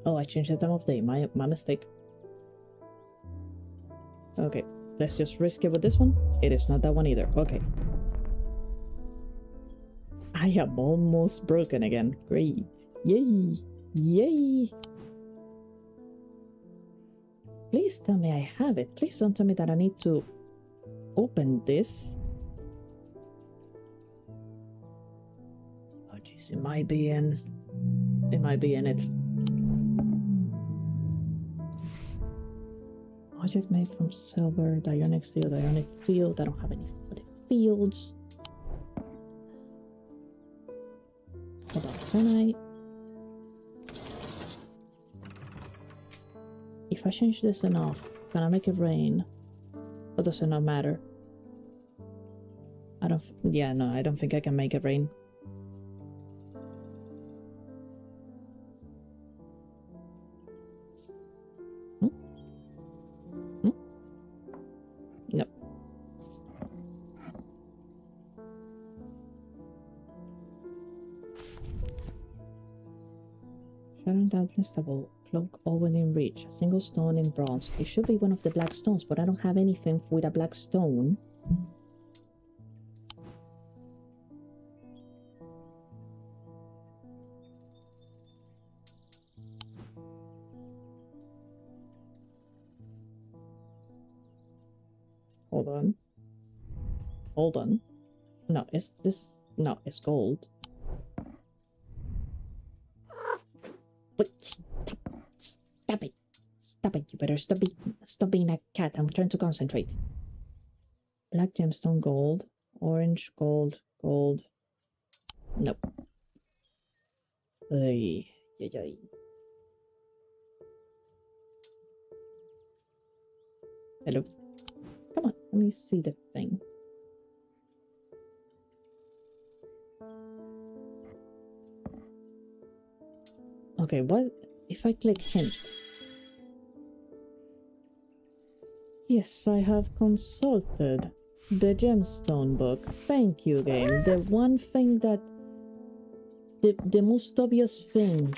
Oh, I changed the time of day. My mistake. Okay, let's just risk it with this one. It is not that one either. Okay. I am almost broken again. Great. Yay. Yay. Please tell me I have it. Please don't tell me that I need to open this. Oh jeez, it might be in it. Object made from silver, dionic steel, dionic field. I don't have any for the fields. Hold on, can I? If I change this enough, can I make it rain? Or does it not matter? I don't think I can make it rain. Nope. Shadow darkness double. Cloak all within reach. A single stone in bronze. It should be one of the black stones, but I don't have anything with a black stone. Hold on. Hold on. No, it's this. No, it's gold. Wait, stop it. Stop it. You better stop being a cat. I'm trying to concentrate. Black gemstone, gold. Orange, gold, gold. Nope. Ay. Hello. Come on, let me see the thing. Okay, what if I click hint? Yes, I have consulted the gemstone book. Thank you, game. The one thing that... The most obvious thing.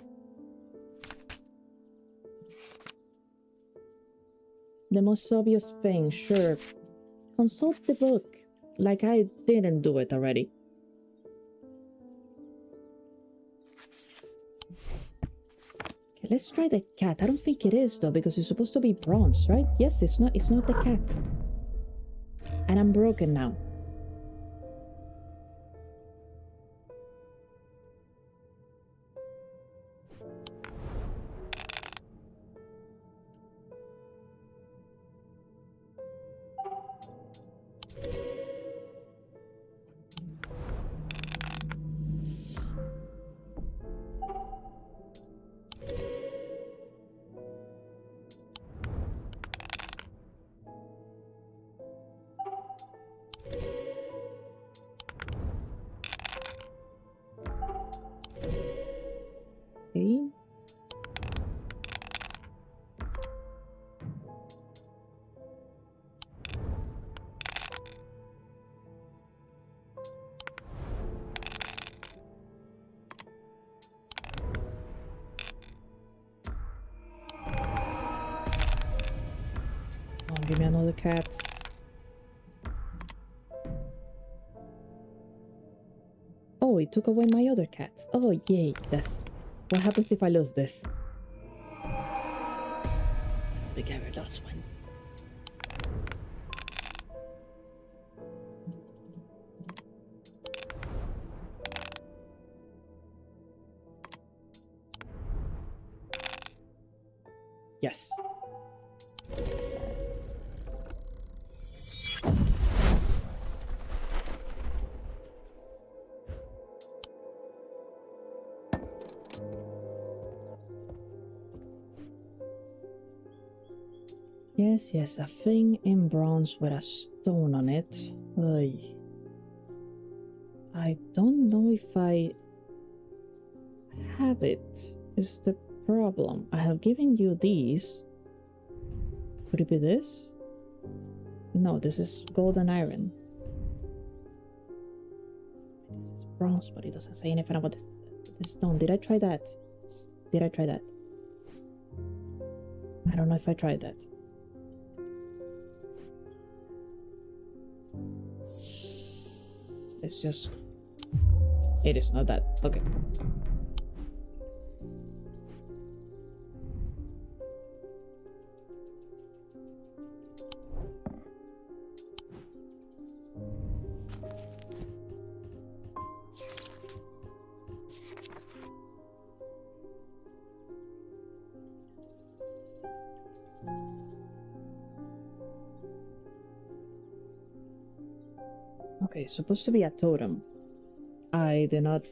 The most obvious thing, sure. Consult the book. Like I didn't do it already. Okay, let's try the cat. I don't think it is though, because it's supposed to be bronze, right? Yes, it's not the cat. And I'm broken now. Okay. Oh, give me another cat. Oh, it took away my other cats. Oh, yay, yes. What happens if I lose this? We get rid of this one. Yes. Yes, a thing in bronze with a stone on it. Oy. I don't know if I have it, is the problem. I have given you these. Could it be this? No, this is gold and iron. This is bronze, but it doesn't say anything about this stone. Did I try that? Did I try that? I don't know if I tried that. It's just... It is not that. Okay. Okay, supposed to be a totem. I did not...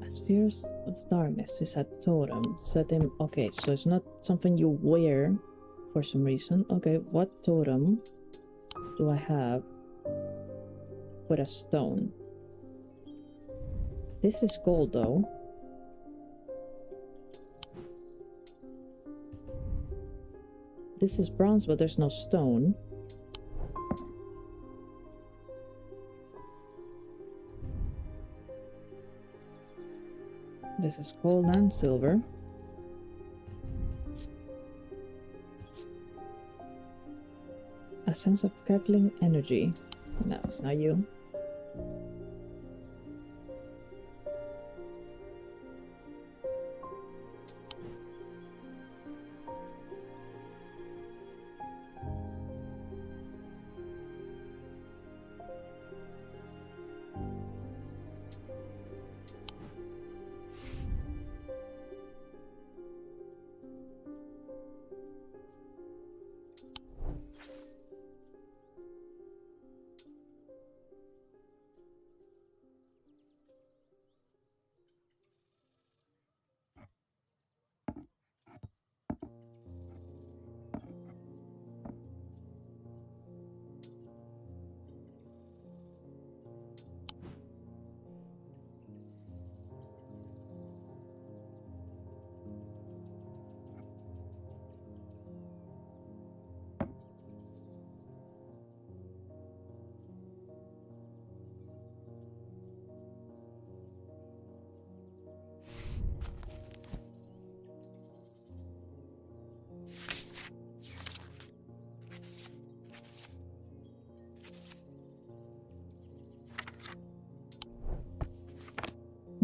Spheres of Darkness is a totem. Setting... Okay, so it's not something you wear for some reason. Okay, what totem do I have with a stone? This is gold though. This is bronze, but there's no stone. This is gold and silver. A sense of crackling energy. No, it's not you.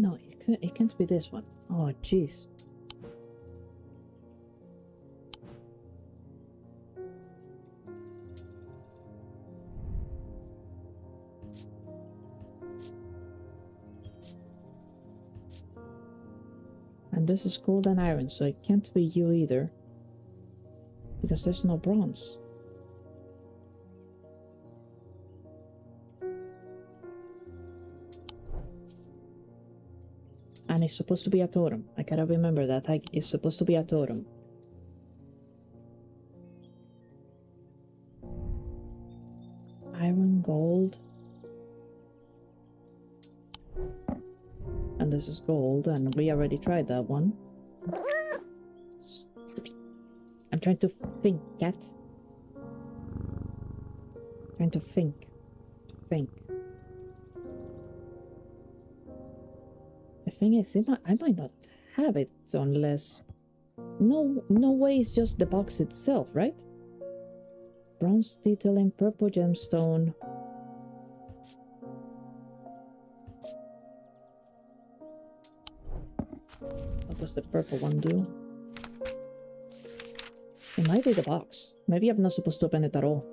No, it can't be this one. Oh, jeez. And this is gold and iron, so it can't be you either. Because there's no bronze. And it's supposed to be a totem. I gotta remember that. It's supposed to be a totem. Iron, gold. And this is gold, and we already tried that one. I'm trying to think, cat. Trying to think. The thing is, I might not have it unless... No way it's just the box itself, right? Bronze detailing, purple gemstone. What does the purple one do? It might be the box. Maybe I'm not supposed to open it at all.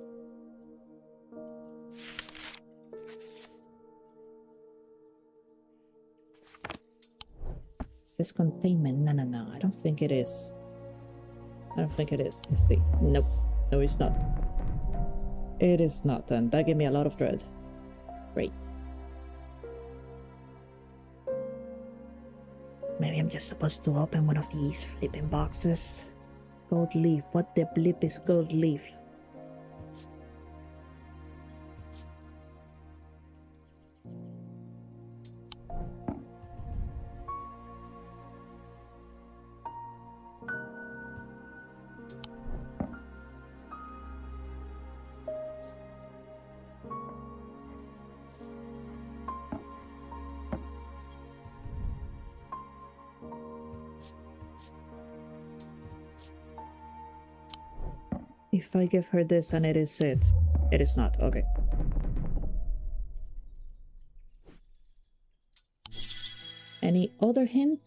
It says containment. No. I don't think it is. Let's see. Nope. No, it's not. It is not, and that gave me a lot of dread. Great. Maybe I'm just supposed to open one of these flipping boxes. Gold leaf. What the blip is gold leaf? If I give her this and it is it. It is not. Okay. Any other hint?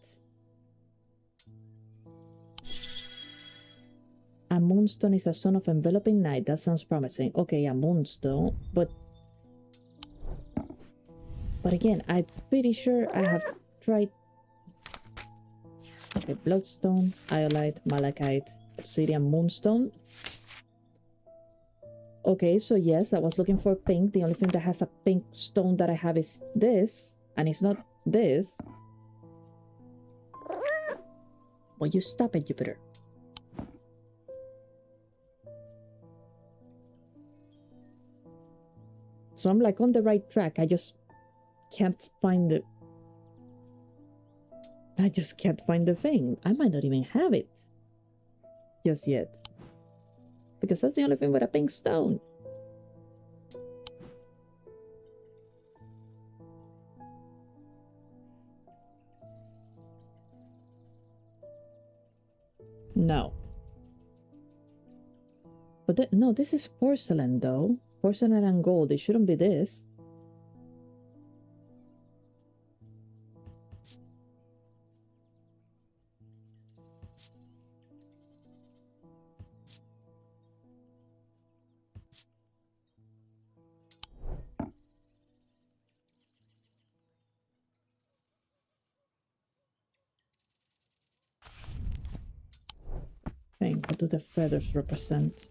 A moonstone is a son of enveloping night. That sounds promising. Okay, a moonstone. But again, I'm pretty sure I have tried... Okay, bloodstone, iolite, malachite, obsidian, moonstone. Okay, so yes, I was looking for pink. The only thing that has a pink stone that I have is this, and it's not this. Will you stop it, Jupiter? So I'm like on the right track. I just can't find the... I just can't find the thing. I might not even have it just yet. Because that's the only thing with a pink stone. No. But no, this is porcelain though. Porcelain and gold. It shouldn't be this. What do the feathers represent?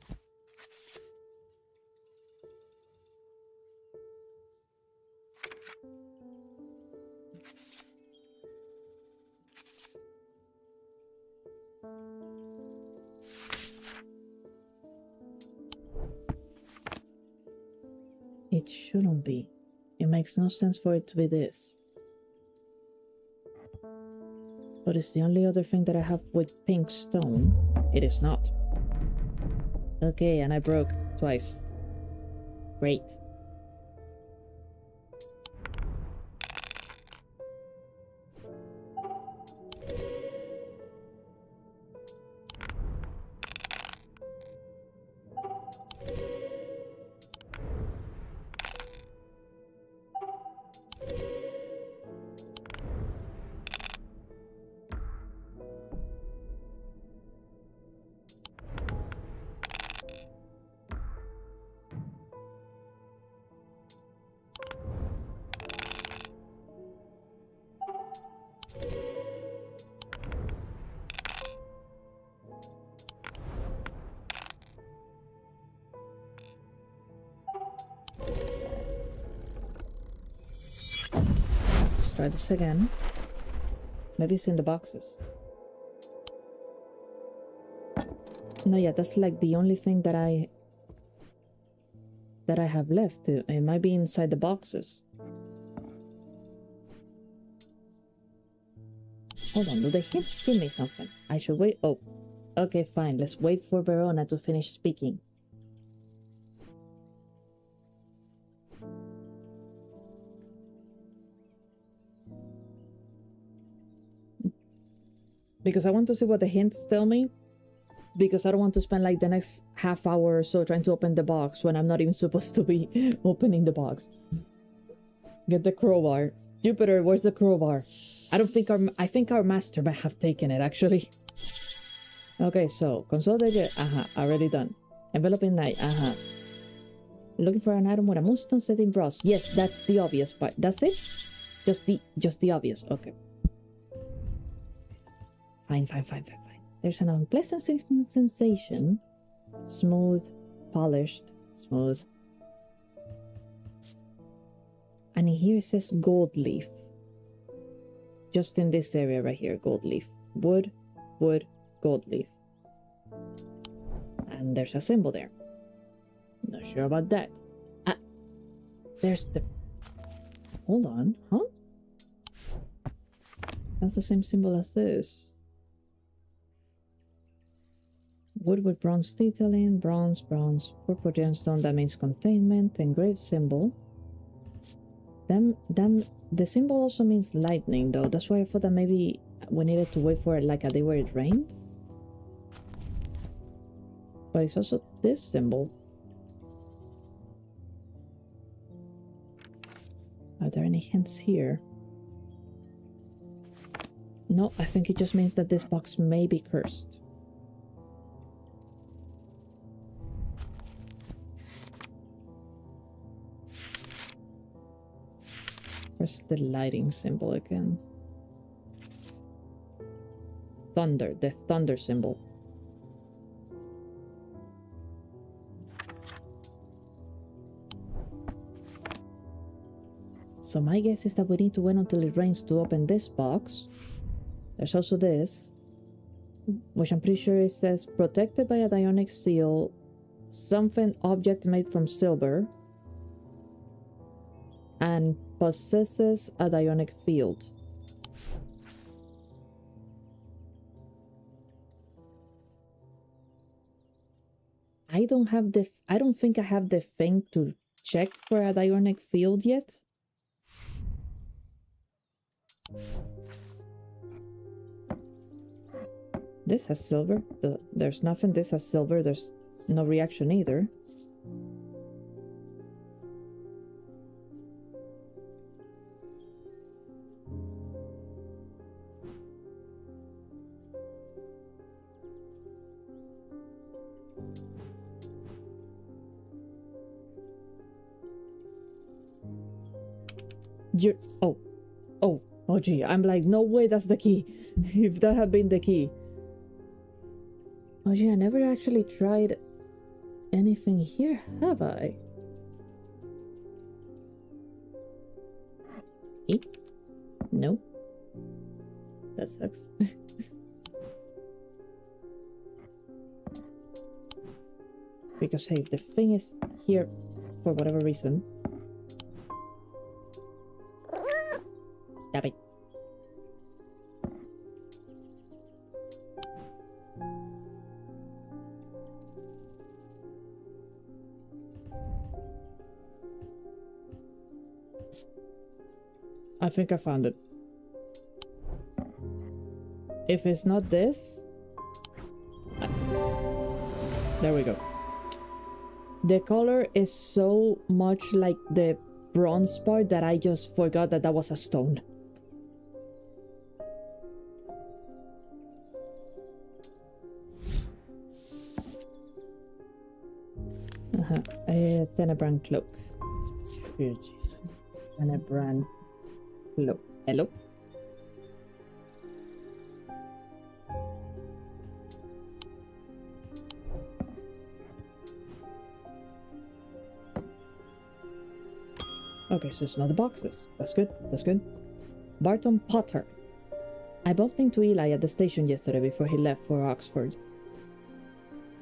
It shouldn't be. It makes no sense for it to be this. But it's the only other thing that I have with pink stone. It is not. Okay, and I broke twice. Great. Let's try this again. Maybe it's in the boxes. No, yeah, that's like the only thing that I have left. It might be inside the boxes. Hold on, do the hints give me something? I should wait. Oh, okay, fine. Let's wait for Verona to finish speaking. Because I want to see what the hints tell me. Because I don't want to spend like the next half hour or so trying to open the box when I'm not even supposed to be opening the box. Get the crowbar. Jupiter, where's the crowbar? I think our master might have taken it, actually. Okay, so consolidate. Already done. Enveloping night. Looking for an item with a moonstone setting brass. Yes, that's the obvious part. That's it? Just the obvious. Okay. Fine. There's an unpleasant sensation. Smooth, polished, smooth. And here it says gold leaf. Just in this area right here, gold leaf. Wood, gold leaf. And there's a symbol there. Not sure about that. There's the... Hold on, huh? That's the same symbol as this. Wood with bronze detailing, bronze, purple gemstone, that means containment, engraved symbol. Then the symbol also means lightning though. That's why I thought that maybe we needed to wait for like a day where it rained. But it's also this symbol. Are there any hints here? No, I think it just means that this box may be cursed. Where's the lighting symbol again? Thunder, the thunder symbol. So my guess is that we need to wait until it rains to open this box. There's also this, which I'm pretty sure it says protected by a dionic seal, something object made from silver, and possesses a dionic field. I don't think I have the thing to check for a dionic field yet. This has silver. There's nothing. This has silver. There's no reaction either. Oh gee, I'm like, no way that's the key. If that had been the key. Oh gee, I never actually tried anything here, have I? No. That sucks. Because hey, if the thing is here for whatever reason. Stop it. I think I found it. If it's not this... There we go. The color is so much like the bronze part that I just forgot that that was a stone. A Tenebran cloak. Oh, Jesus. Tenebran cloak. Hello? Okay, so it's not the boxes. That's good. That's good. Barton Potter. I bumped into Eli at the station yesterday before he left for Oxford.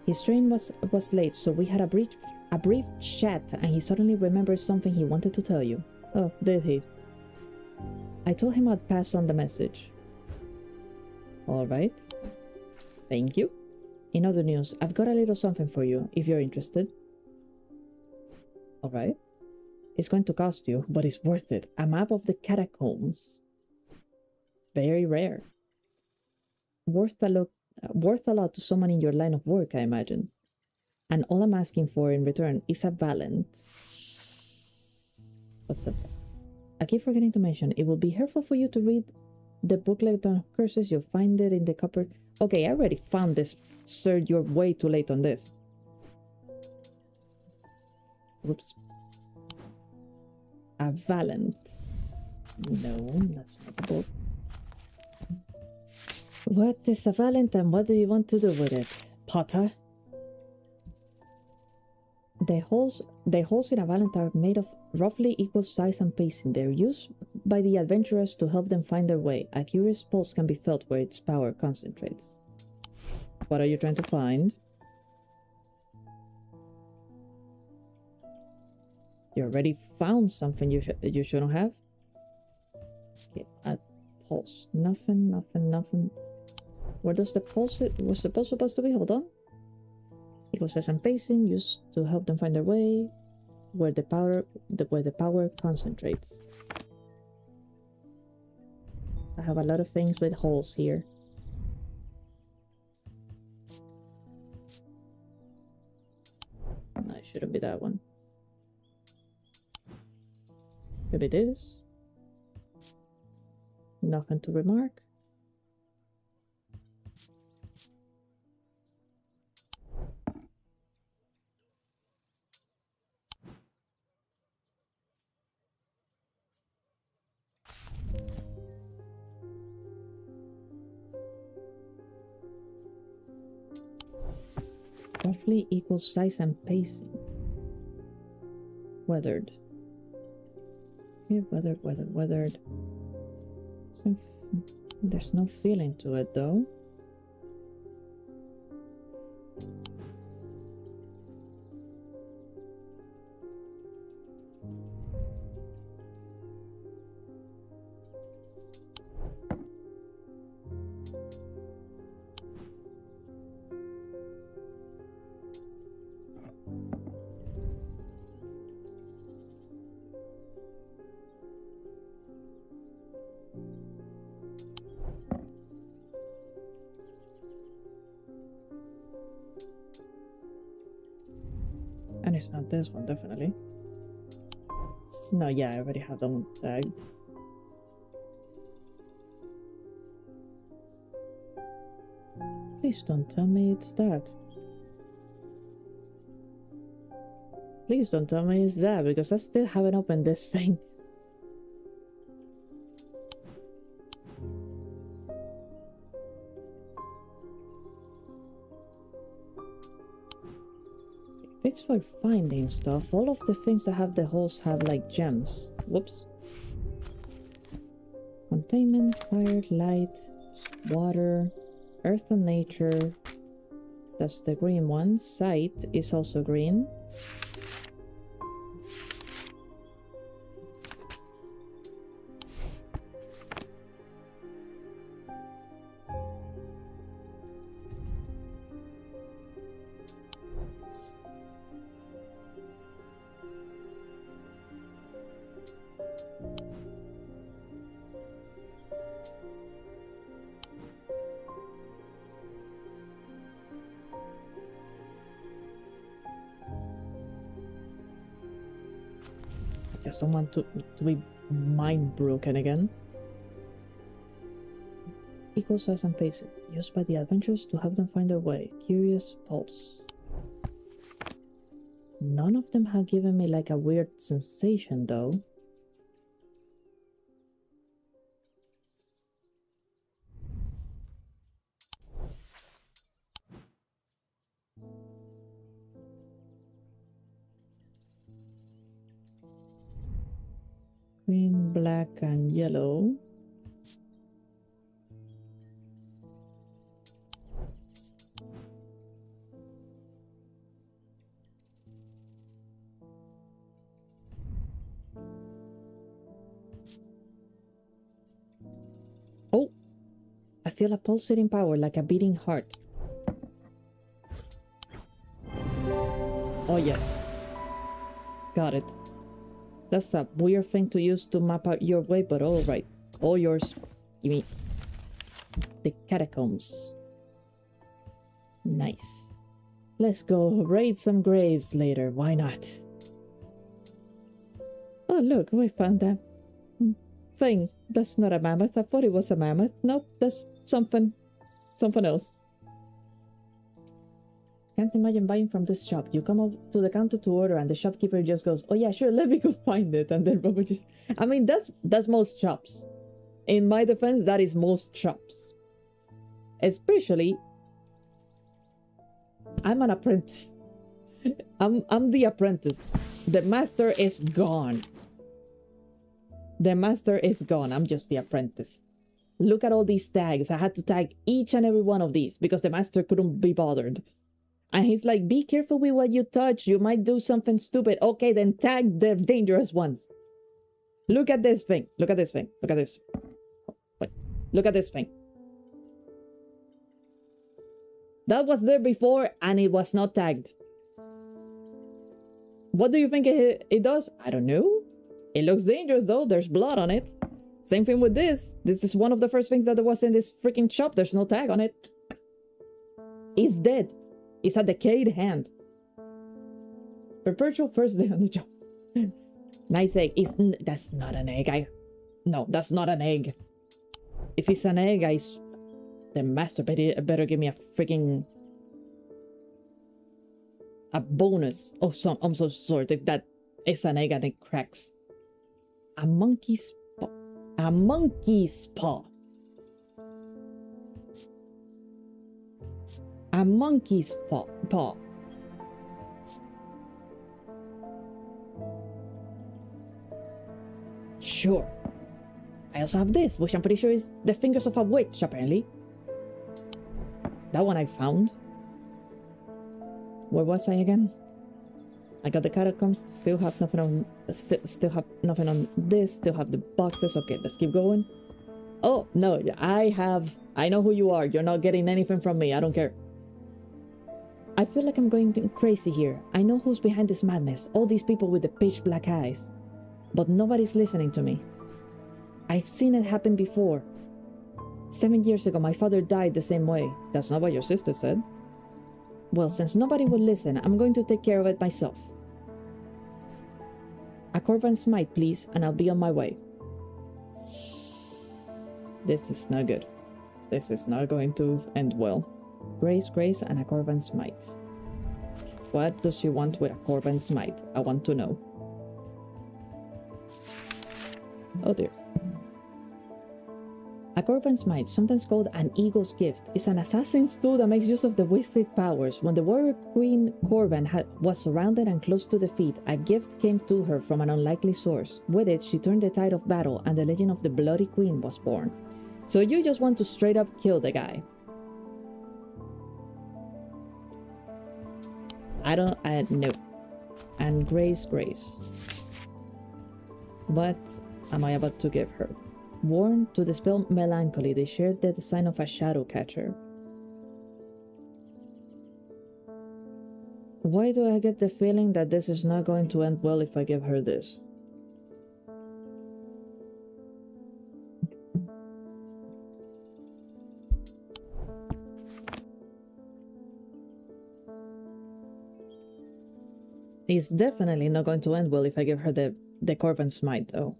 His train was late, so we had a brief chat, and he suddenly remembered something he wanted to tell you. Oh, did he? I told him I'd pass on the message. Alright. Thank you. In other news, I've got a little something for you, if you're interested. Alright. It's going to cost you, but it's worth it. A map of the catacombs. Very rare. Worth a lot to someone in your line of work, I imagine. And all I'm asking for in return is a valent. What's up? I keep forgetting to mention, it will be helpful for you to read the booklet on curses. You'll find it in the cupboard. Okay, I already found this. Sir, you're way too late on this. Whoops. A valent. No, that's not a book. What is a valent and what do you want to do with it, Potter? The holes in a valent are made of roughly equal size and pacing. They're used by the adventurers to help them find their way. A curious pulse can be felt where its power concentrates. What are you trying to find? You already found something you shouldn't have. Okay, a pulse. Nothing. Where does the pulse? Was the pulse supposed to be? Hold on. Equal size and pacing used to help them find their way. Where the power concentrates. I have a lot of things with holes here. No, it shouldn't be that one. Could be this. Nothing to remark. Roughly equal size and pacing. Weathered. Okay, weathered. There's no feeling to it though. And it's not this one, definitely. No, yeah, I already have that one tagged. Please don't tell me it's that. Please don't tell me it's that, because I still haven't opened this thing. If it's for finding stuff, all of the things that have the holes have like gems. Whoops. Containment, fire, light, water, earth and nature. That's the green one. Sight is also green. Just don't want to be mind broken again. Equal size and pace used by the adventurers to help them find their way. Curious pulse. None of them have given me like a weird sensation though. Green, black, and yellow. Oh! I feel a pulsating power like a beating heart. Oh yes. Got it. That's a weird thing to use to map out your way, but alright. All yours. Give me the catacombs. Nice. Let's go raid some graves later. Why not? Oh look, we found that thing. That's not a mammoth. I thought it was a mammoth. Nope, that's something else. Can't imagine buying from this shop. You come up to the counter to order and the shopkeeper just goes, oh yeah, sure, let me go find it. And then Robert just... I mean, that's most shops. In my defense, that is most shops. Especially... I'm an apprentice. I'm the apprentice. The master is gone. The master is gone. I'm just the apprentice. Look at all these tags. I had to tag each and every one of these because the master couldn't be bothered. And he's like, be careful with what you touch. You might do something stupid. Okay, then tag the dangerous ones. Look at this thing. Look at this thing. Look at this. Wait. Look at this thing. That was there before and it was not tagged. What do you think it does? I don't know. It looks dangerous though. There's blood on it. Same thing with this. This is one of the first things that was in this freaking shop. There's no tag on it. It's dead. It's a decayed hand. Perpetual first day on the job. Nice egg. That's not an egg. No, that's not an egg. If it's an egg, the master better give me a freaking... a bonus of some sort if that is an egg and it cracks. A monkey's paw. A monkey's paw. A monkey's paw. Sure. I also have this, which I'm pretty sure is the fingers of a witch, apparently. That one I found. Where was I again? I got the catacombs. Still have nothing on. Still have nothing on this. Still have the boxes. Okay, let's keep going. Oh no, I know who you are. You're not getting anything from me. I don't care. I feel like I'm going crazy here. I know who's behind this madness. All these people with the pitch black eyes. But nobody's listening to me. I've seen it happen before. 7 years ago, my father died the same way. That's not what your sister said. Well, since nobody will listen, I'm going to take care of it myself. A Corvan Smite, please, and I'll be on my way. This is not good. This is not going to end well. Grace, Grace, and a Corvan Smite. What does she want with a Corvan Smite? I want to know. Oh dear. A Corvan Smite, sometimes called an Eagle's Gift, is an assassin's tool that makes use of the Wistic powers. When the warrior queen Corvan was surrounded and close to defeat, a gift came to her from an unlikely source. With it, she turned the tide of battle, and the legend of the Bloody Queen was born. So you just want to straight up kill the guy. No. And Grace. What am I about to give her? Worn to dispel melancholy, they shared the design of a shadow catcher. Why do I get the feeling that this is not going to end well if I give her this? It's definitely not going to end well if I give her the Corvan Smite, though.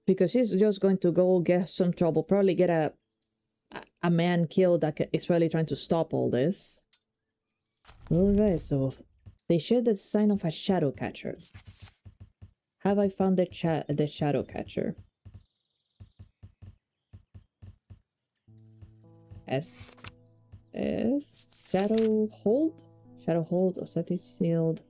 Because she's just going to go get some trouble, probably get a man killed that is really trying to stop all this. Alright, so they share the sign of a shadow catcher. Have I found the shadow catcher? S Shadow Hold? Shadow Hold, Ossetic Shield.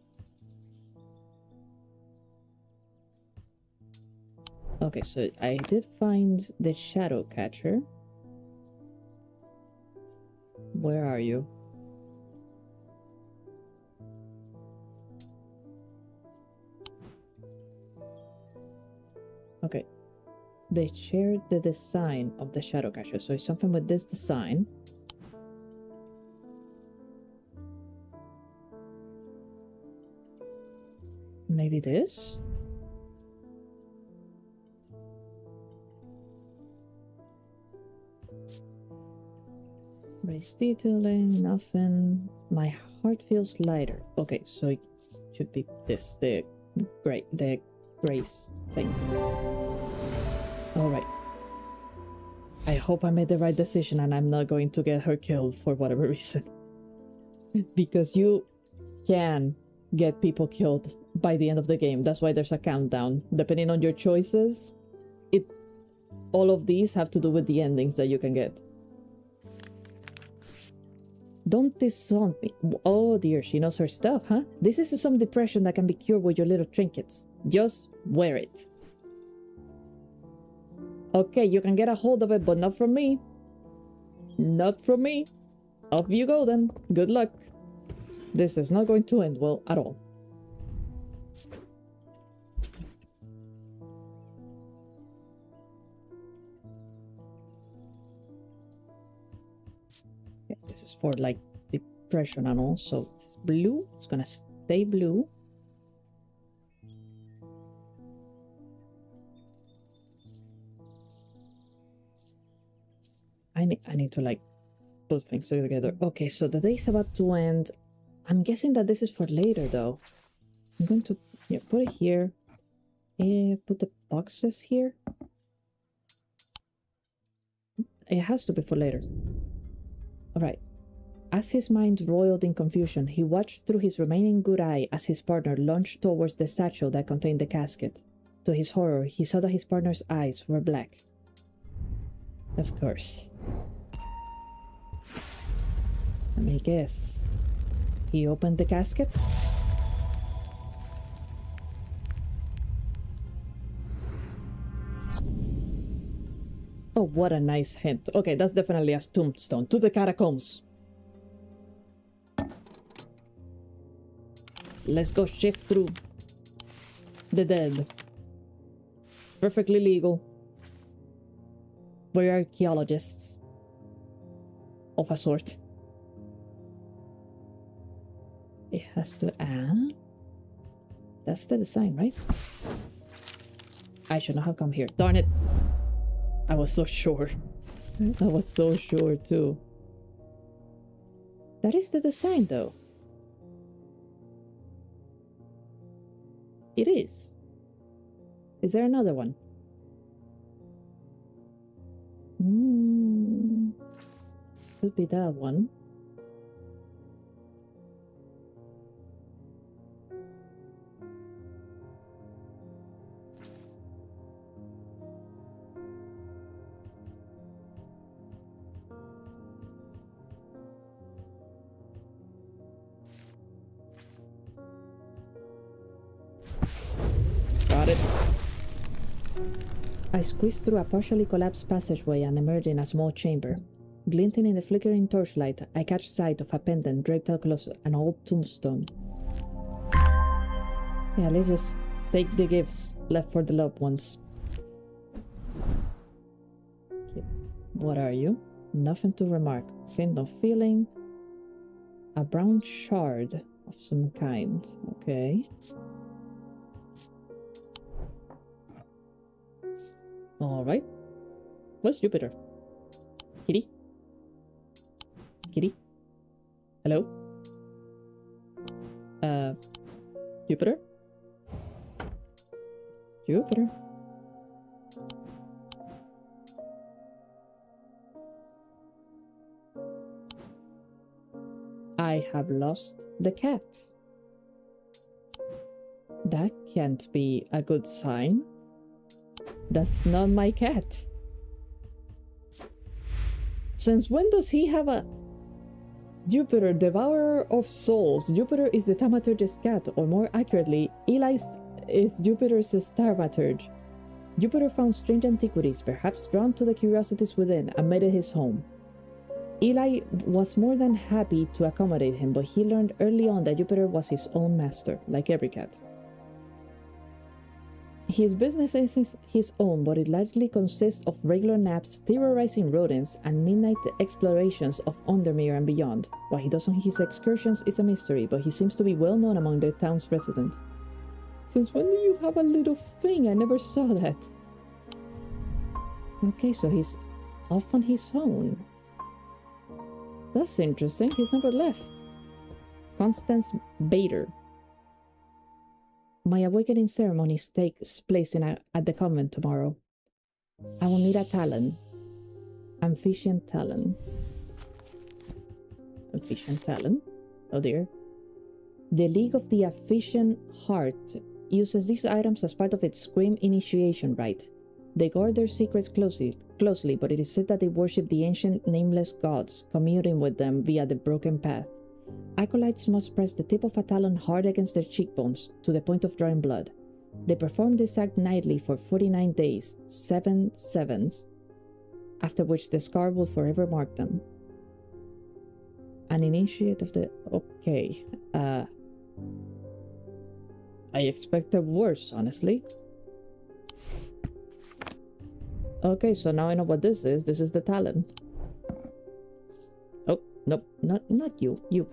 Okay, so I did find the shadow catcher. Where are you? Okay. They shared the design of the shadow catcher, so it's something with this design. Maybe this? Base detailing, nothing. My heart feels lighter. Okay, so it should be this, the grace thing. Alright. I hope I made the right decision and I'm not going to get her killed for whatever reason. Because you can get people killed by the end of the game. That's why there's a countdown. Depending on your choices, all of these have to do with the endings that you can get. Don't disown me. Oh dear, she knows her stuff, huh? This is some depression that can be cured with your little trinkets. Just wear it. Okay, you can get a hold of it, but not from me. Not from me. Off you go then. Good luck. This is not going to end well at all. Okay, this is for like depression and all. So it's blue. It's gonna stay blue. I need to like put things together. Okay, so the day's about to end. I'm guessing that this is for later though. I'm going to put it here. Put the boxes here. It has to be for later. Alright. As his mind roiled in confusion, he watched through his remaining good eye as his partner lunged towards the satchel that contained the casket. To his horror, he saw that his partner's eyes were black. Of course. Let me guess. He opened the casket? Oh, what a nice hint. Okay, that's definitely a tombstone. To the catacombs. Let's go shift through the dead. Perfectly legal. We're archaeologists. Of a sort. It has to... that's the design, right? I should not have come here. Darn it. I was so sure. I was so sure too. That is the design though. It is. Is there another one? Could be that one. Got it. I squeezed through a partially collapsed passageway and emerged in a small chamber. Glinting in the flickering torchlight, I catch sight of a pendant draped across an old tombstone. Yeah, let's just take the gifts left for the loved ones. Okay. What are you? Nothing to remark. Faint of feeling. A brown shard of some kind. Okay. Alright. Where's Jupiter? Kitty? Kitty? Hello? Jupiter? Jupiter? I have lost the cat. That can't be a good sign. That's not my cat. Since when does he have a... Jupiter, devourer of souls. Jupiter is the thaumaturge's cat, or more accurately, Eli is Jupiter's thaumaturge. Jupiter found strange antiquities, perhaps drawn to the curiosities within, and made it his home. Eli was more than happy to accommodate him, but he learned early on that Jupiter was his own master, like every cat. His business is his own, but it largely consists of regular naps, terrorizing rodents, and midnight explorations of Undermere and beyond. What he does on his excursions is a mystery, but he seems to be well known among the town's residents. Since when do you have a little thing? I never saw that. Okay, so he's off on his own. That's interesting. He's never left. Constance Bader. My awakening ceremony takes place at the convent tomorrow. I will need a talon. Amphibian talon. Amphibian talon? Oh dear. The League of the Amphibian Heart uses these items as part of its Scream initiation rite. They guard their secrets closely, but it is said that they worship the ancient nameless gods, communing with them via the broken path. Acolytes must press the tip of a talon hard against their cheekbones, to the point of drawing blood. They perform this act nightly for 49 days, 7 sevens, after which the scar will forever mark them. An initiate of the... Okay. I expected worse, honestly. Okay, so now I know what this is. This is the talon. Oh, nope, not you. You.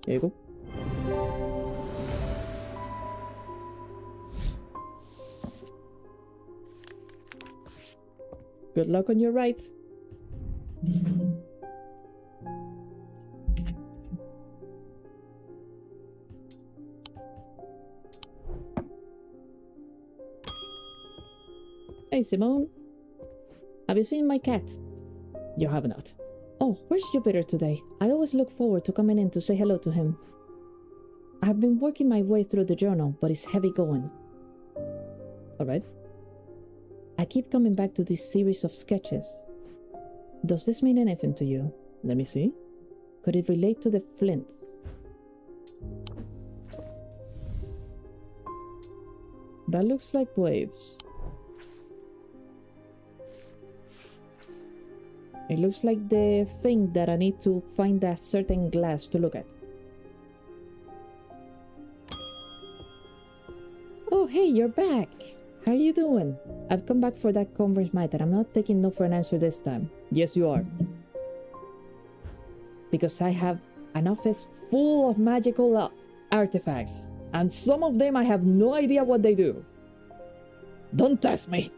There you go. Good luck on your right. Hey, Simone. Have you seen my cat? You have not. Oh, where's Jupiter today? I always look forward to coming in to say hello to him. I have been working my way through the journal, but it's heavy going. Alright. I keep coming back to this series of sketches. Does this mean anything to you? Let me see. Could it relate to the flints? That looks like waves. It looks like the thing that I need to find a certain glass to look at. Oh, hey, you're back. How you doing? I've come back for that conference might, and I'm not taking no for an answer this time. Yes, you are. Because I have an office full of magical artifacts, and some of them I have no idea what they do. Don't test me.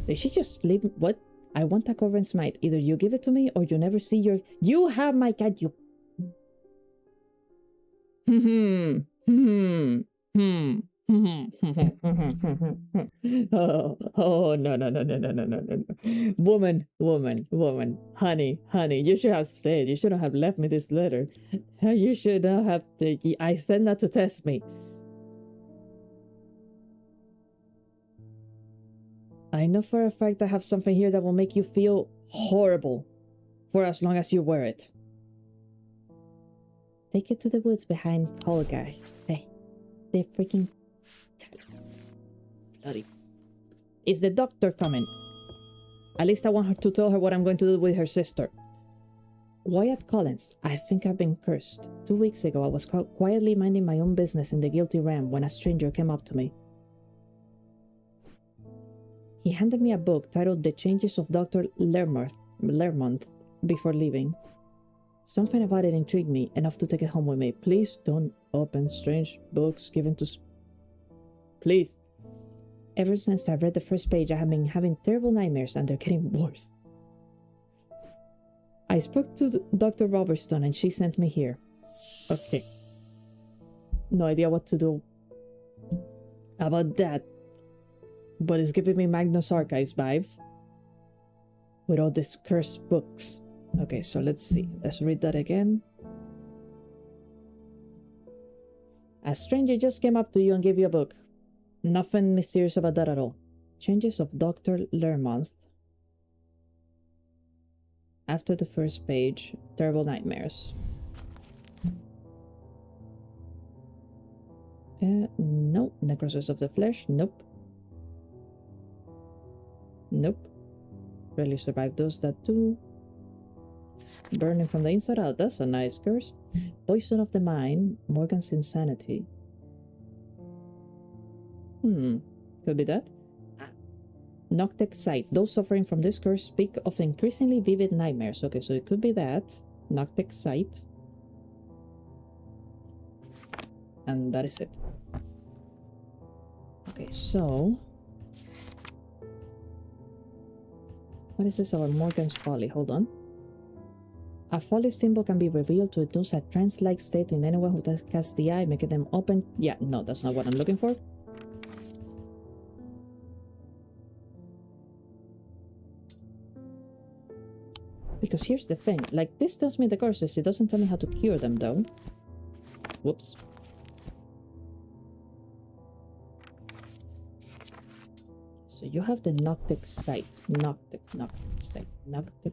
Did she just leave? What? I want a conference smite. Either you give it to me or you never see your... You have my cat, you... Oh, no, no, no, no, no, no, no, no. Woman. Honey, you should have stayed. You shouldn't have left me this letter. You should not have... I said not to test me. I know for a fact I have something here that will make you feel horrible for as long as you wear it. Take it to the woods behind Colgar. Hey, they freaking... Bloody... Is the doctor coming? At least I want her to tell her what I'm going to do with her sister. Wyatt Collins, I think I've been cursed. 2 weeks ago, I was quietly minding my own business in the guilty realm when a stranger came up to me. He handed me a book titled The Changes of Dr. Lermont before leaving. Something about it intrigued me enough to take it home with me. Please don't open strange books given to... Please. Ever since I read the first page, I have been having terrible nightmares and they're getting worse. I spoke to Dr. Robertson and she sent me here. Okay. No idea what to do about that. But it's giving me Magnus Archives vibes. With all these cursed books. Okay, so let's see. Let's read that again. A stranger just came up to you and gave you a book. Nothing mysterious about that at all. Changes of Dr. Lermont. After the first page, terrible nightmares. No. Necrosis of the flesh. Nope. Nope. Barely survived those that do. Burning from the inside out. That's a nice curse. Poison of the mind. Morgan's insanity. Could be that. Noctic sight. Those suffering from this curse speak of increasingly vivid nightmares. Okay, so it could be that. Noctic sight. And that is it. Okay, so... What is this about Morgan's folly? Hold on. A folly symbol can be revealed to induce a trance-like state in anyone who casts the eye, making them open... Yeah, no, that's not what I'm looking for. Because here's the thing, like, this tells me the curses, it doesn't tell me how to cure them, though. Whoops. So you have the Noctic sight. Noctic sight. Noctic.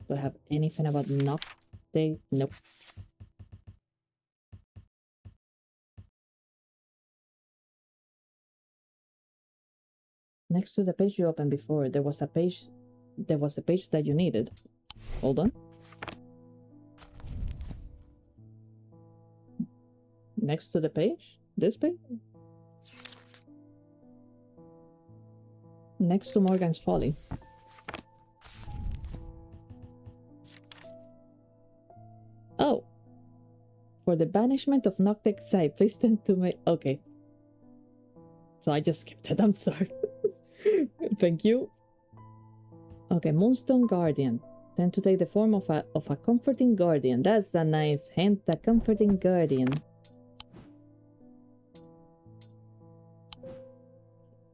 Do I have anything about Noctic? Nope. Next to the page you opened before, there was a page that you needed. Hold on. Next to the page? This page? Next to Morgan's Folly. Oh! For the banishment of Noctic sight, please tend to my... Okay. So I just skipped it, I'm sorry. Thank you. Okay, Moonstone Guardian. Tend to take the form of a comforting guardian. That's a nice hint, a comforting guardian.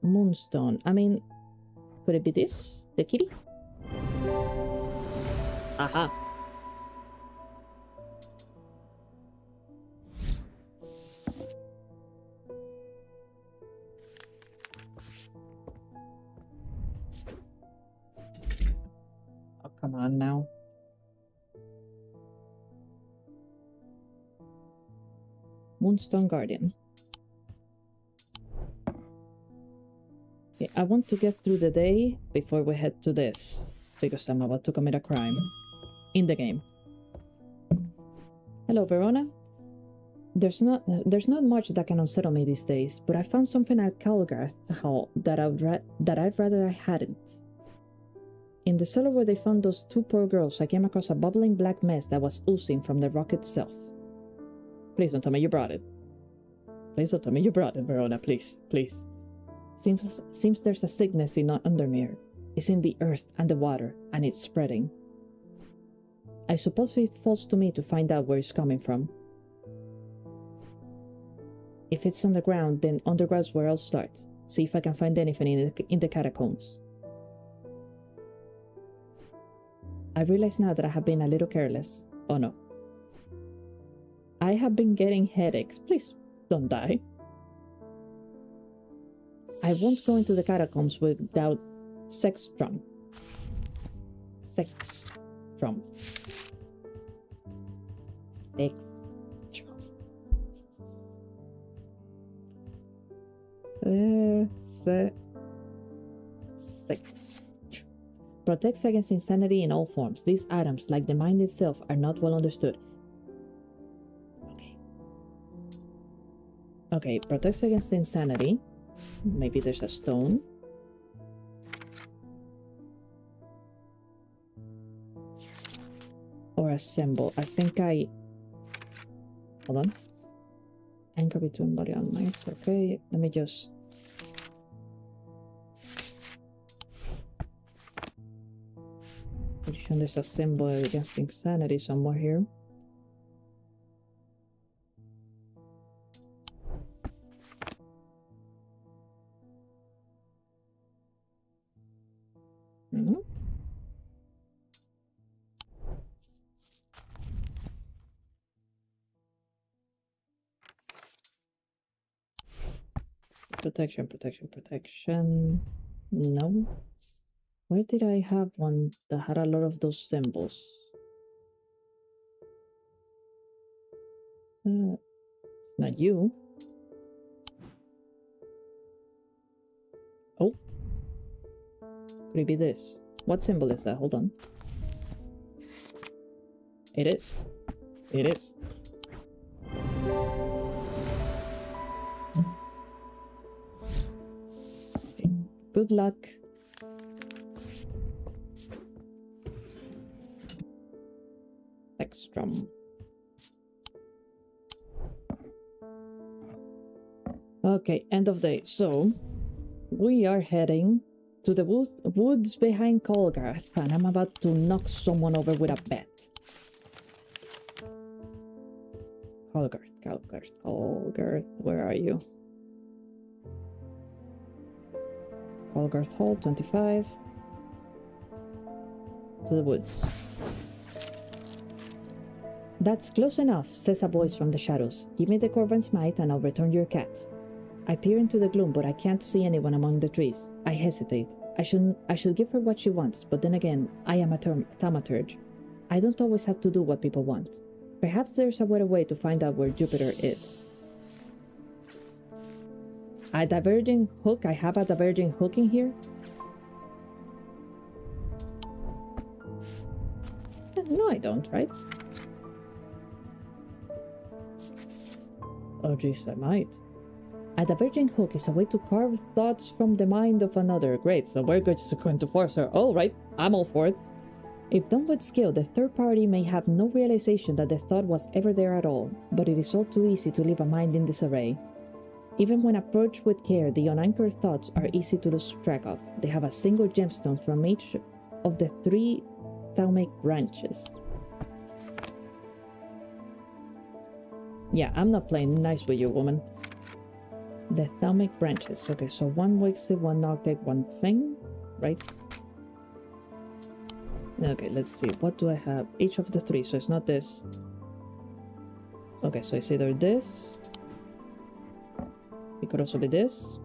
Moonstone. I mean, could it be this? The kitty? Aha. Oh, come on now. Moonstone Guardian. I want to get through the day before we head to this, because I'm about to commit a crime in the game. Hello, Verona. There's not much that can unsettle me these days, but I found something at Calgarth Hall that I'd rather I hadn't. In the cellar where they found those two poor girls, I came across a bubbling black mess that was oozing from the rock itself. Please don't tell me you brought it. Please don't tell me you brought it, Verona. Please, please. Seems there's a sickness in Undermere. It's in the earth and the water, and it's spreading. I suppose it falls to me to find out where it's coming from. If it's underground, then underground's where I'll start. See if I can find anything in the catacombs. I realize now that I have been a little careless. Oh no. I have been getting headaches. Please, don't die. I won't go into the catacombs without Sexstrom. Sexstrom. Protects against insanity in all forms. These items, like the mind itself, are not well understood. Okay, protects against insanity. Maybe there's a stone. Or a symbol. I think I... Hold on. Anchor between body and mind. Okay, let me just... Pretty sure there's a symbol against insanity somewhere here. Protection. No. Where did I have one that had a lot of those symbols? It's not you. Oh. Could it be this? What symbol is that? Hold on. It is. It is. Okay. Good luck. Ekstrom. Okay, end of day. So, we are heading to the woods behind Calgarth, and I'm about to knock someone over with a bat. Calgarth, where are you? Calgarth Hall, 25. To the woods. That's close enough, says a voice from the shadows. Give me the Corvan's Might and I'll return your cat. I peer into the gloom, but I can't see anyone among the trees. I hesitate. I should give her what she wants, but then again, I am a thaumaturge. I don't always have to do what people want. Perhaps there's a better way to find out where Jupiter is. A diverging hook? I have a diverging hook in here? No, I don't, right? Oh jeez, I might. A diverging hook is a way to carve thoughts from the mind of another. Great, so we're just going to force her. Alright, I'm all for it. If done with skill, the third party may have no realization that the thought was ever there at all, but it is all too easy to leave a mind in disarray. Even when approached with care, the unanchored thoughts are easy to lose track of. They have a single gemstone from each of the 3 thaumic branches. Yeah, I'm not playing nice with you, woman. The thaumic branches. Okay, so 1 wasted, 1 Noctic, 1 thing, right? Okay, let's see. What do I have? Each of the 3, so it's not this. Okay, so it's either this. It could also be this.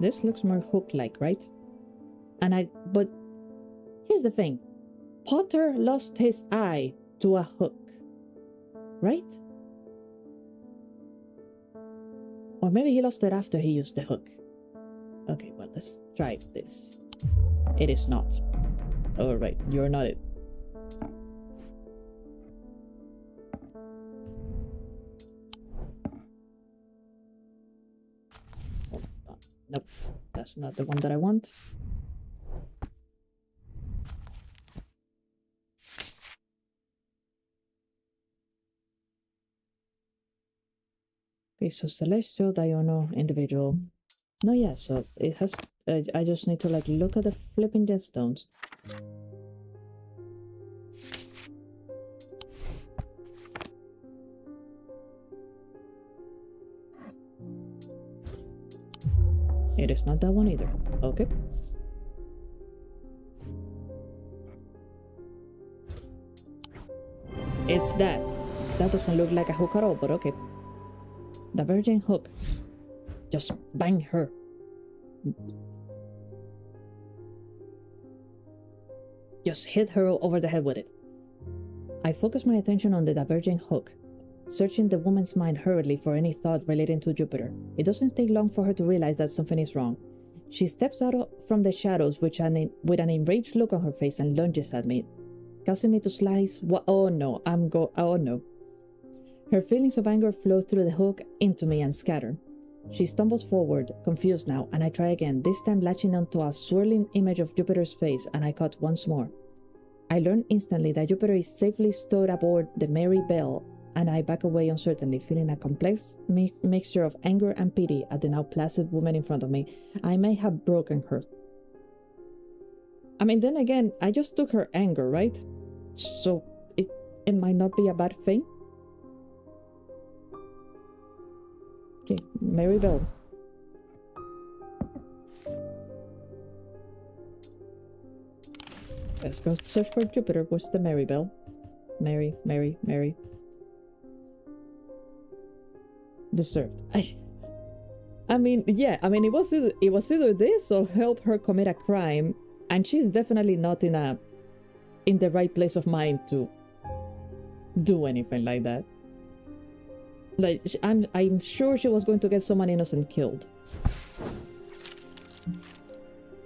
This looks more hook-like, right? But here's the thing. Potter lost his eye to a hook, right? Or maybe he lost it after he used the hook. Okay, well, let's try this. It is not. Alright, you're not it. Nope, that's not the one that I want. Okay, so celestial, diurnal, individual. No, yeah, so it has... I just need to, like, look at the flipping gemstones. It is not that one either. Okay. It's that. That doesn't look like a hook at all, but okay. The virgin hook. Just bang her. Just hit her over the head with it. I focus my attention on the diverging hook, searching the woman's mind hurriedly for any thought relating to Jupiter. It doesn't take long for her to realize that something is wrong. She steps out from the shadows with an enraged look on her face and lunges at me, causing me to slice. Oh no, oh no. Her feelings of anger flow through the hook into me and scatter. She stumbles forward, confused now, and I try again, this time latching onto a swirling image of Jupiter's face, and I cut once more. I learn instantly that Jupiter is safely stowed aboard the Mary Bell, and I back away uncertainly, feeling a complex mixture of anger and pity at the now placid woman in front of me. I may have broken her. I mean, then again, I just took her anger, right? So it might not be a bad thing. Okay, Mary Bell. Let's go search for Jupiter. What's the Mary Bell? Mary. Deserved. I mean, yeah. I mean, it was either this or help her commit a crime, and she's definitely not in the right place of mind to do anything like that. Like, I'm sure she was going to get someone innocent killed.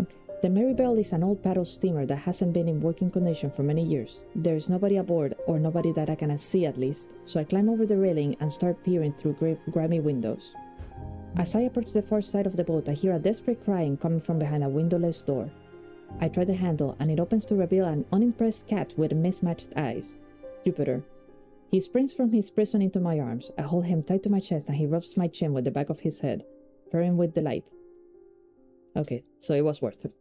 Okay. The Mary Bell is an old paddle steamer that hasn't been in working condition for many years. There is nobody aboard, or nobody that I can see at least, so I climb over the railing and start peering through grimy windows. As I approach the far side of the boat, I hear a desperate crying coming from behind a windowless door. I try the handle, and it opens to reveal an unimpressed cat with mismatched eyes. Jupiter. He springs from his prison into my arms. I hold him tight to my chest and he rubs my chin with the back of his head, purring with delight. Okay, so it was worth it.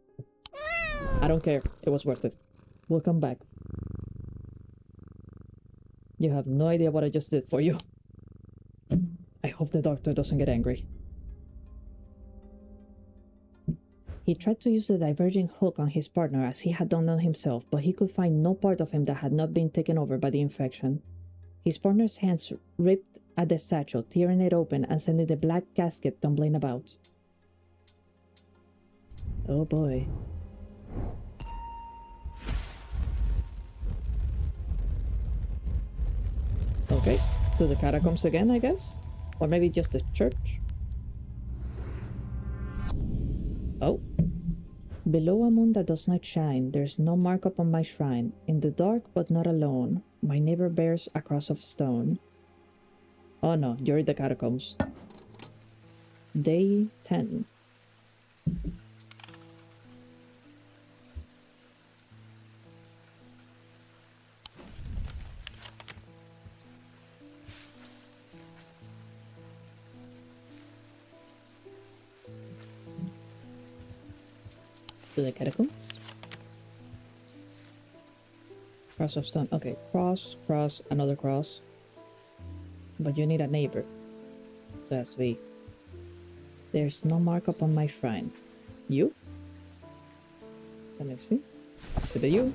I don't care. It was worth it. We'll come back. You have no idea what I just did for you. I hope the doctor doesn't get angry. He tried to use the diverging hook on his partner as he had done on himself, but he could find no part of him that had not been taken over by the infection. His partner's hands ripped at the satchel, tearing it open and sending the black casket tumbling about. Oh boy. Okay, to the catacombs again, I guess? Or maybe just a church? Oh. Below a moon that does not shine, there's no mark upon my shrine. In the dark, but not alone, my neighbor bears a cross of stone. Oh no, you're in the catacombs. Day 10. To the catacombs. Cross of stone. Okay, cross, cross, another cross. But you need a neighbor. So that's V. There's no mark upon my shrine. You? Let me see. To the you.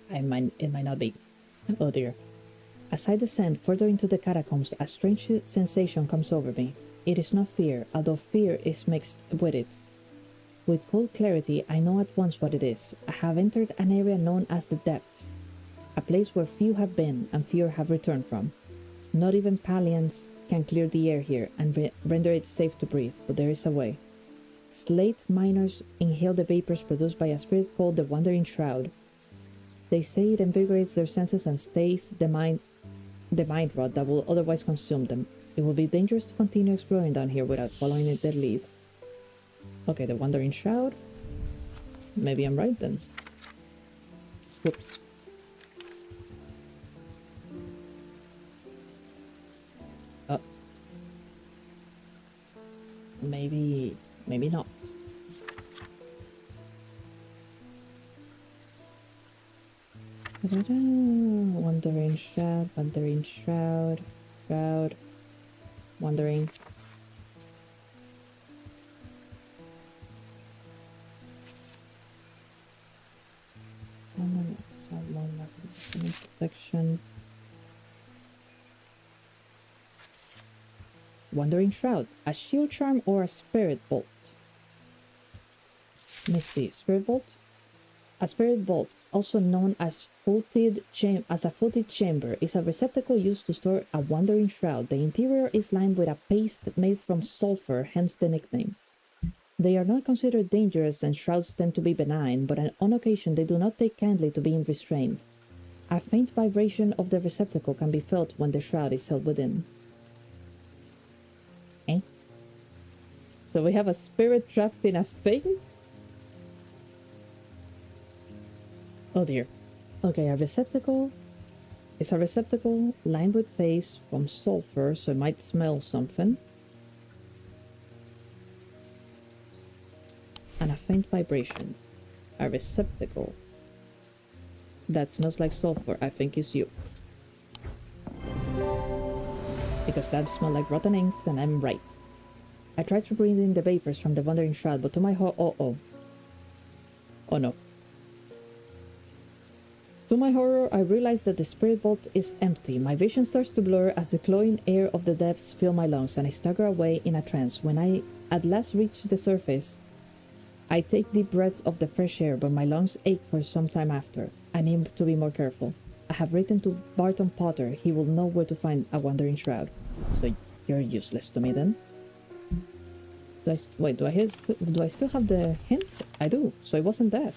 It might not be. Oh dear. As I descend further into the catacombs, a strange sensation comes over me. It is not fear, although fear is mixed with it. With cold clarity, I know at once what it is. I have entered an area known as the Depths, a place where few have been and fewer have returned from. Not even Palians can clear the air here and render it safe to breathe, but there is a way. Slate miners inhale the vapors produced by a spirit called the Wandering Shroud. They say it invigorates their senses and stays the mind rot that will otherwise consume them. It will be dangerous to continue exploring down here without following their lead. Okay, the Wandering Shroud. Maybe I'm right then. Whoops. Maybe not. Wandering Shroud, Wandering Shroud, Shroud, Wandering. Protection. Wandering Shroud, a shield charm or a spirit bolt? Let me see. Spirit bolt? A spirit bolt, also known as a footed chamber, is a receptacle used to store a wandering shroud. The interior is lined with a paste made from sulfur, hence the nickname. They are not considered dangerous and shrouds tend to be benign, but on occasion they do not take kindly to being restrained. A faint vibration of the receptacle can be felt when the shroud is held within. Eh? So we have a spirit trapped in a thing? Oh dear. Okay, a receptacle is a receptacle lined with paste from sulfur, so it might smell something. And a faint vibration. A receptacle that smells like sulfur, I think is you. Because that smells like rotten inks, and I'm right. I tried to breathe in the vapors from the wandering shroud, but to my oh no. To my horror, I realized that the spirit vault is empty. My vision starts to blur as the cloying air of the depths fill my lungs, and I stagger away in a trance. When I at last reach the surface, I take deep breaths of the fresh air, but my lungs ache for some time after. I need to be more careful. I have written to Barton Potter. He will know where to find a wandering shroud. So you're useless to me then. Wait, do I still have the hint? I do, so it wasn't that.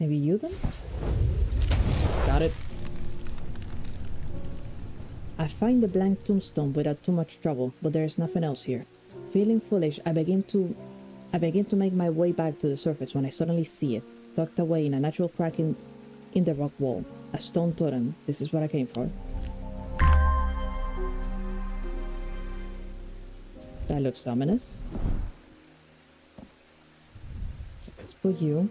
Maybe you then? Got it. I find the blank tombstone without too much trouble, but there is nothing else here. Feeling foolish, I begin to make my way back to the surface when I suddenly see it, tucked away in a natural crack in the rock wall. A stone totem. This is what I came for. That looks ominous. Let's put you.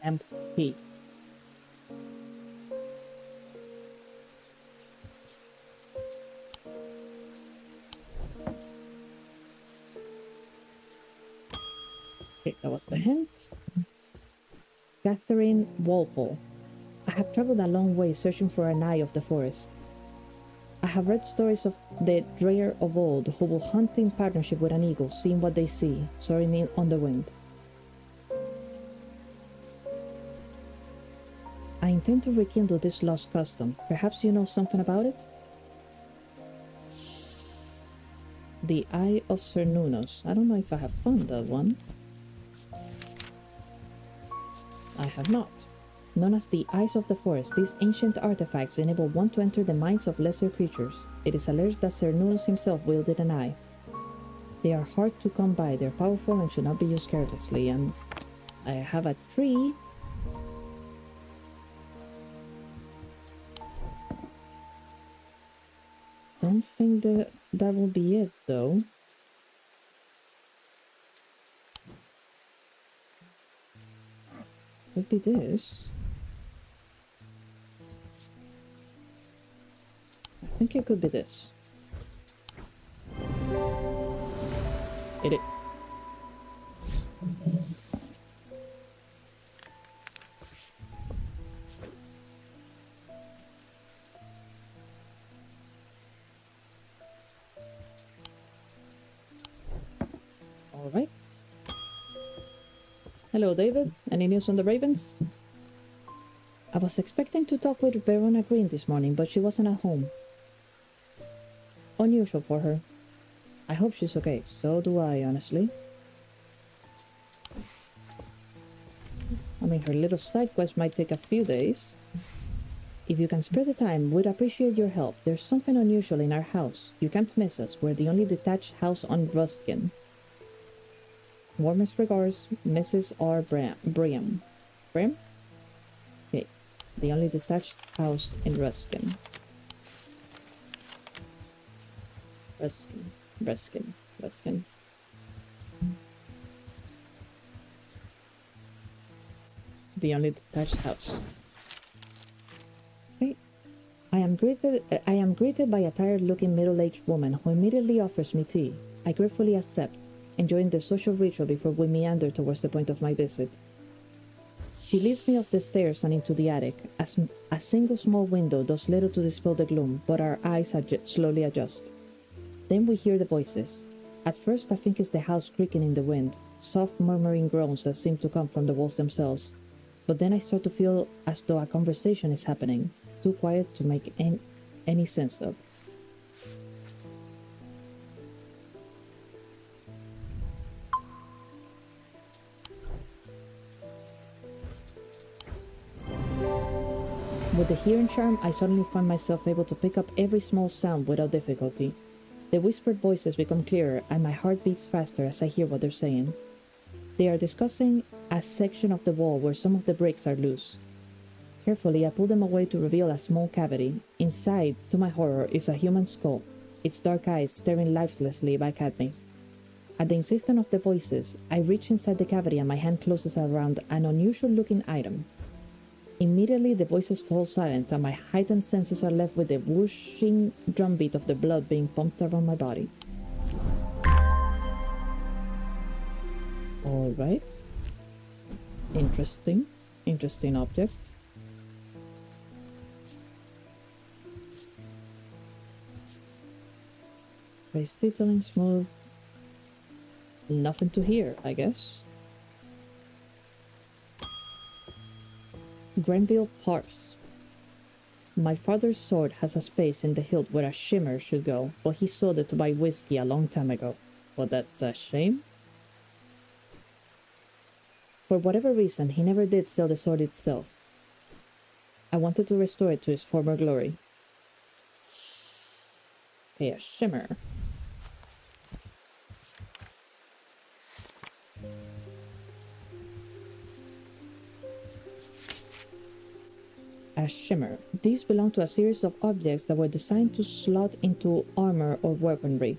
Empty. Okay, that was the hint. Catherine Walpole. I have traveled a long way searching for an eye of the forest. I have read stories of the dreyer of old who will hunt in partnership with an eagle, seeing what they see, soaring on the wind. I intend to rekindle this lost custom. Perhaps you know something about it? The Eye of Cernunnos. I don't know if I have found that one. I have not. Known as the Eyes of the Forest, these ancient artifacts enable one to enter the minds of lesser creatures. It is alleged that Cernunnos himself wielded an eye. They are hard to come by, they are powerful and should not be used carelessly, and I have a tree. Don't think that will be it, though. Could be this. I think it could be this. It is. Hello, David. Any news on the Ravens? I was expecting to talk with Verona Green this morning, but she wasn't at home. Unusual for her. I hope she's okay. So do I, honestly. I mean, her little side quest might take a few days. If you can spare the time, we'd appreciate your help. There's something unusual in our house. You can't miss us. We're the only detached house on Ruskin. Warmest regards, Mrs. R. Briam. Briam? Okay. The only detached house in Ruskin. Ruskin. The only detached house. Okay. I am greeted by a tired-looking middle-aged woman who immediately offers me tea. I gratefully accept, enjoying the social ritual before we meander towards the point of my visit. She leads me up the stairs and into the attic. A single small window does little to dispel the gloom, but our eyes slowly adjust. Then we hear the voices. At first I think it's the house creaking in the wind, soft murmuring groans that seem to come from the walls themselves. But then I start to feel as though a conversation is happening, too quiet to make any sense of. With the hearing charm, I suddenly find myself able to pick up every small sound without difficulty. The whispered voices become clearer, and my heart beats faster as I hear what they're saying. They are discussing a section of the wall where some of the bricks are loose. Carefully, I pull them away to reveal a small cavity. Inside, to my horror, is a human skull, its dark eyes staring lifelessly back at me. At the insistence of the voices, I reach inside the cavity and my hand closes around an unusual-looking item. Immediately, the voices fall silent and my heightened senses are left with the whooshing drumbeat of the blood being pumped around my body. Alright. Interesting object. Face detailing smooth. Nothing to hear, I guess. Grenville Parse. My father's sword has a space in the hilt where a shimmer should go, but he sold it to buy whiskey a long time ago. Well, that's a shame. For whatever reason, he never did sell the sword itself. I wanted to restore it to its former glory. Okay, a shimmer. A shimmer. These belong to a series of objects that were designed to slot into armor or weaponry.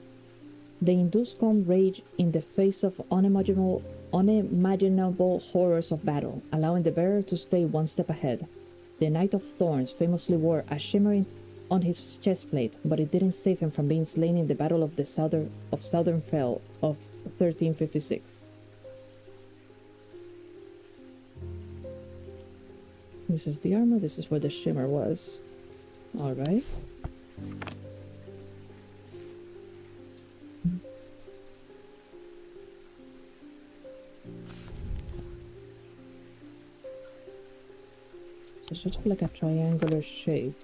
They induce calm rage in the face of unimaginable horrors of battle, allowing the bearer to stay one step ahead. The Knight of Thorns famously wore a shimmer on his chestplate, but it didn't save him from being slain in the Battle of the Southern Fell of 1356. This is the armor, this is where the shimmer was. Alright. So sort of like a triangular shape.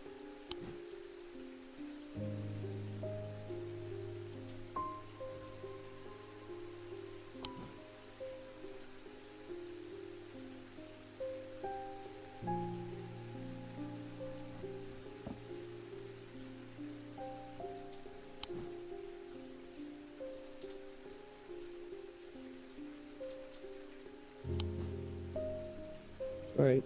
Right.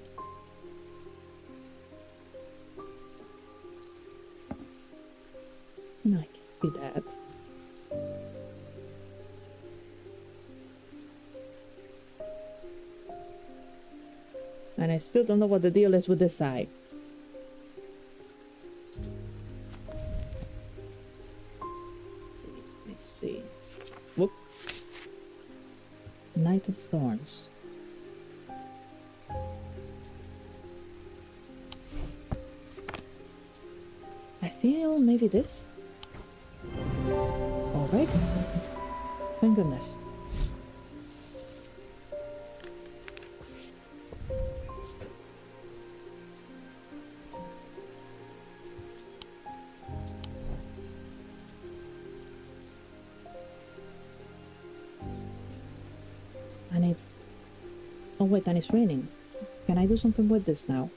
No, I can't do that. And I still don't know what the deal is with this eye. Let's see. Whoop. Knight of Thorns. I feel maybe this. Alright. Thank goodness. wait, and it's raining. Can I do something with this now?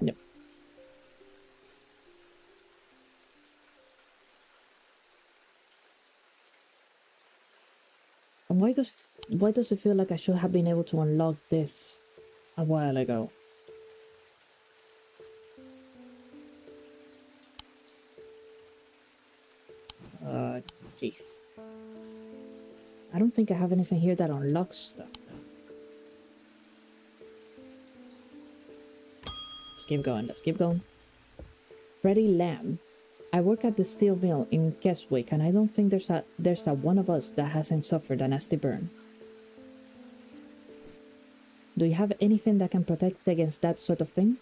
Yep. And why does it feel like I should have been able to unlock this a while ago? Jeez. I don't think I have anything here that unlocks stuff. Let's keep going, let's keep going. Freddie Lamb. I work at the steel mill in Keswick, and I don't think there's a one of us that hasn't suffered a nasty burn. Do you have anything that can protect against that sort of thing?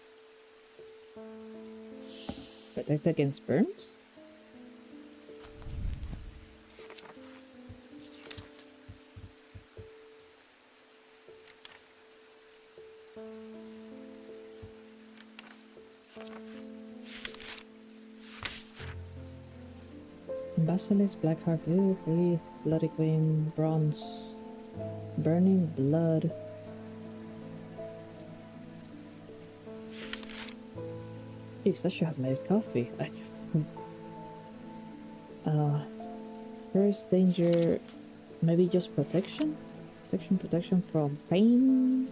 Protect against burns? Basilisk, Blackheart, Wreath, Bloody Queen, Bronze, Burning Blood. Jeez, I should have made coffee. First danger, maybe just protection? Protection from pain?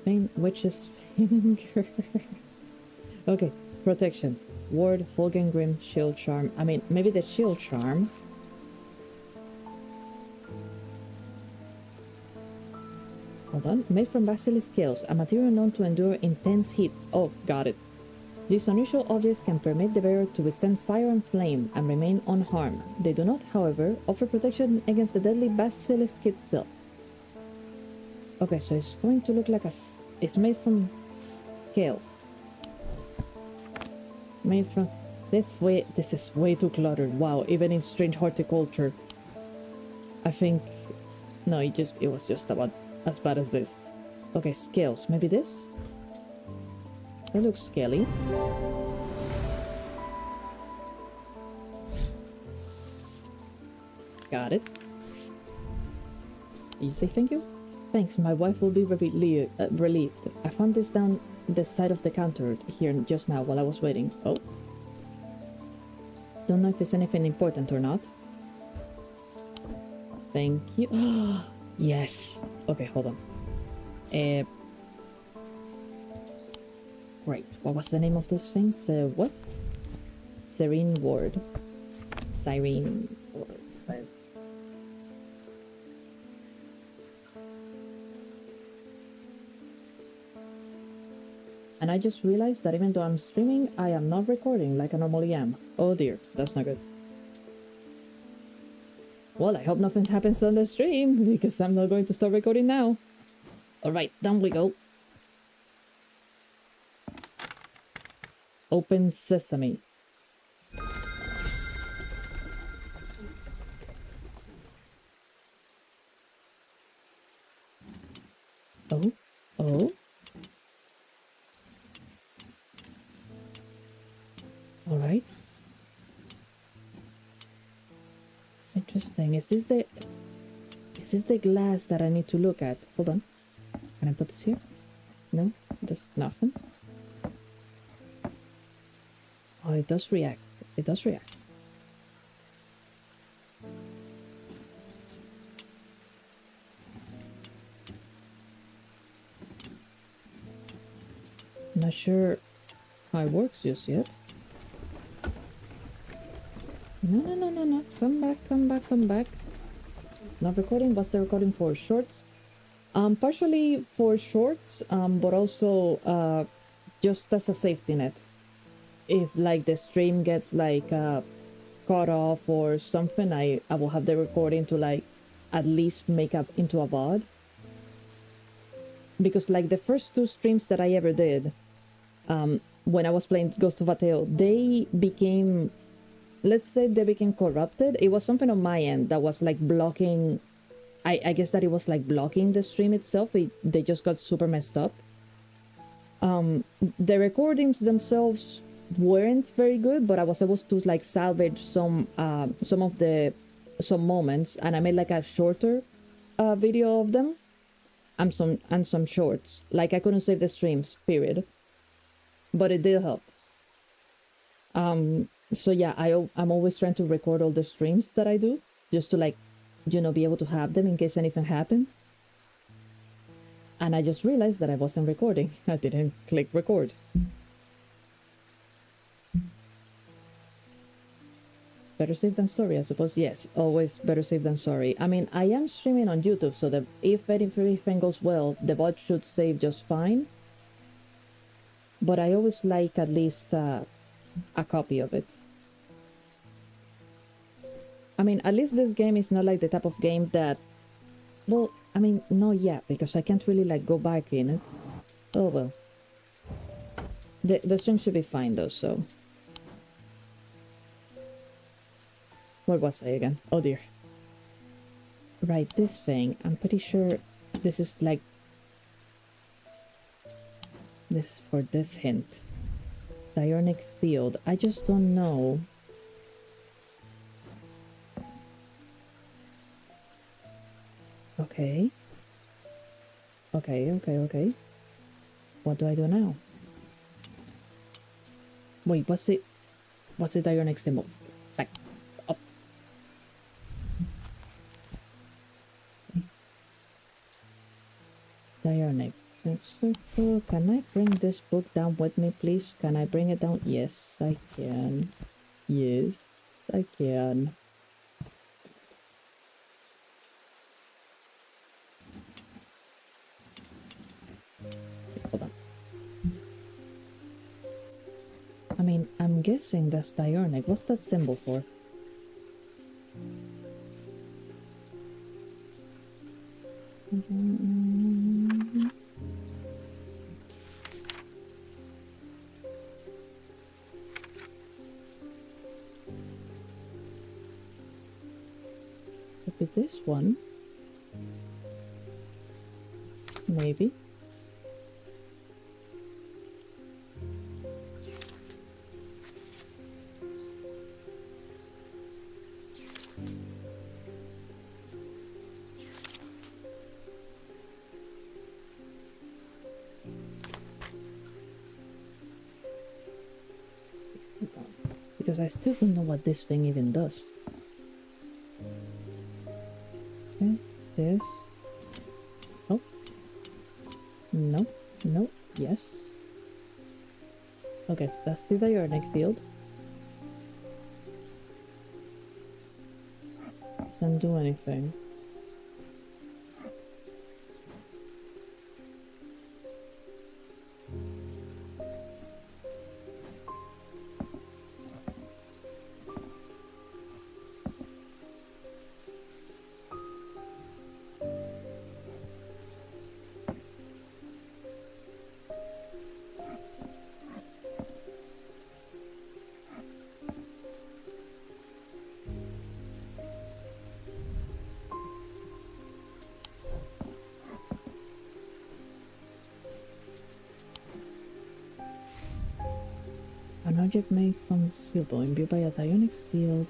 Pain, witch's finger. Okay, protection. Ward, Grim, Shield Charm. I mean, maybe the Shield Charm. Hold on. Made from basilisk scales, a material known to endure intense heat. Oh, got it. These unusual objects can permit the bearer to withstand fire and flame and remain unharmed. They do not, however, offer protection against the deadly basilisk itself. Okay, so it's going to look like it's made from scales. Made from this is way too cluttered. Wow, even in strange horticulture. I think no, it was just about as bad as this. Okay, scales. Maybe this? That looks scaly. Got it. You say thank you? Thanks, my wife will be relieved. I found this down the side of the counter here just now while I was waiting. Oh. Don't know if it's anything important or not. Thank you. Yes. Okay, hold on. Right. What was the name of this thing? What? Serene Ward. Siren Ward. And I just realized that even though I'm streaming, I am not recording like I normally am. Oh dear, that's not good. Well, I hope nothing happens on the stream, because I'm not going to start recording now. Alright, down we go. Open sesame. Oh, oh. Alright. It's interesting. Is this the glass that I need to look at? Hold on. Can I put this here? No, there's nothing. Oh, it does react. It does react. Not sure how it works just yet. No. Come back. Not recording. What's the recording for? Shorts? Partially for shorts, but also just as a safety net. If like the stream gets like cut off or something, I will have the recording to like at least make up into a VOD. Because like the first two streams that I ever did, when I was playing Ghost of Ateo, they became, let's say they became corrupted. It was something on my end that was like blocking, I guess that it was like blocking the stream itself. They just got super messed up. The recordings themselves weren't very good, but I was able to like salvage some moments, and I made like a shorter video of them and some shorts. Like I couldn't save the streams, period, but it did help. So yeah, I'm always trying to record all the streams that I do, just to like, you know, be able to have them in case anything happens. And I just realized that I wasn't recording. I didn't click record. Better safe than sorry, I suppose. Yes, always better safe than sorry. I mean, I am streaming on YouTube, so that if everything goes well, the bot should save just fine. But I always like at least a copy of it. I mean, at least this game is not like the type of game that... Well, I mean, no, yeah, because I can't really like go back in it. Oh well. The stream should be fine though, so... Where was I again? Oh dear. Right, this thing. I'm pretty sure this is like... This is for this hint. Diurnic field. I just don't know. Okay. Okay. What do I do now? Wait, what's the Diurnic symbol? Back up. Diurnic. Can I bring this book down with me, please? Can I bring it down? Yes, I can. Yes, I can. Hold on. I mean, I'm guessing that's Diurnic. What's that symbol for? Could be this one. Maybe. Because I still don't know what this thing even does. This. Oh. No. No. Yes. Okay, so that's the Diurnic field. Doesn't do anything. An object made from silver, imbued by a Diurnic shield,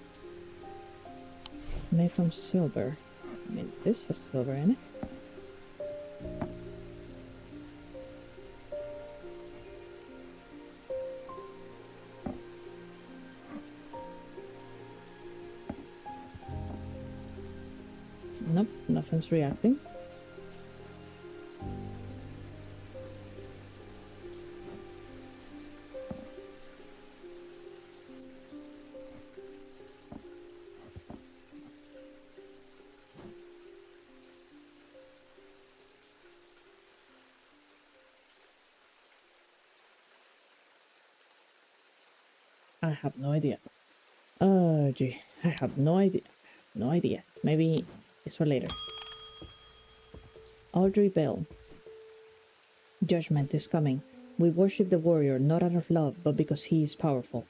made from silver. I mean, this has silver in it. Nope, nothing's reacting. I have no idea. Oh, gee. I have no idea. No idea. Maybe it's for later. Audrey Bell. Judgment is coming. We worship the warrior not out of love, but because he is powerful.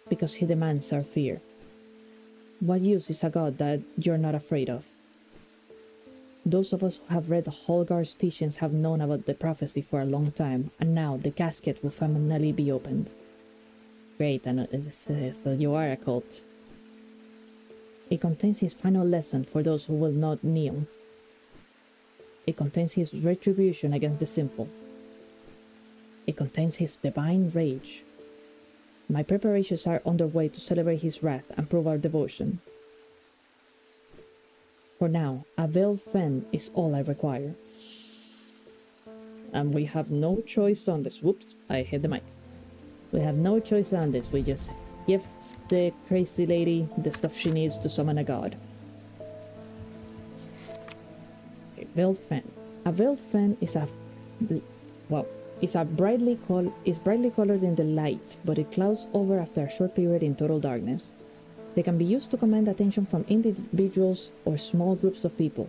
Because he demands our fear. What use is a god that you're not afraid of? Those of us who have read Holgar's teachings have known about the prophecy for a long time, and now the casket will finally be opened. Great, and so you are a cult. It contains his final lesson for those who will not kneel. It contains his retribution against the sinful. It contains his divine rage. My preparations are underway to celebrate his wrath and prove our devotion. For now, a veiled fen is all I require. And we have no choice on this. Whoops, I hit the mic. We have no choice on this. We just give the crazy lady the stuff she needs to summon a god. A veiled fen. A veiled fen is brightly colored in the light, but it clouds over after a short period in total darkness. They can be used to command attention from individuals or small groups of people.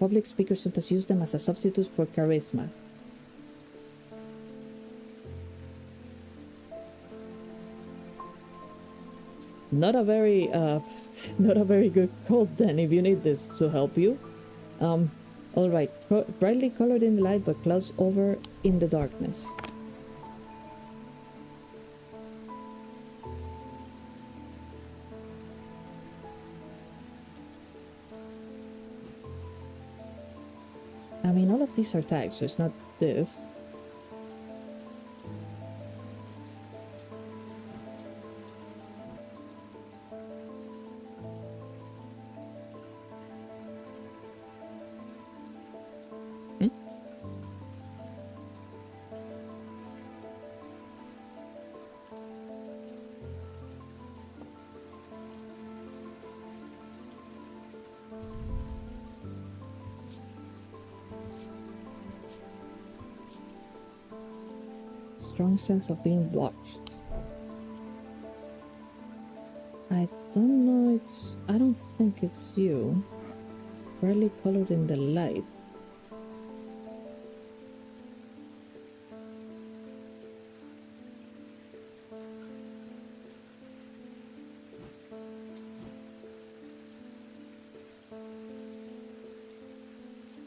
Public speakers sometimes use them as a substitute for charisma. Not a very good code then, if you need this to help you. Alright, brightly colored in the light but clouds over in the darkness. I mean, all of these are tags, so it's not this. Strong sense of being watched. I don't know, I don't think it's you. Brightly colored in the light.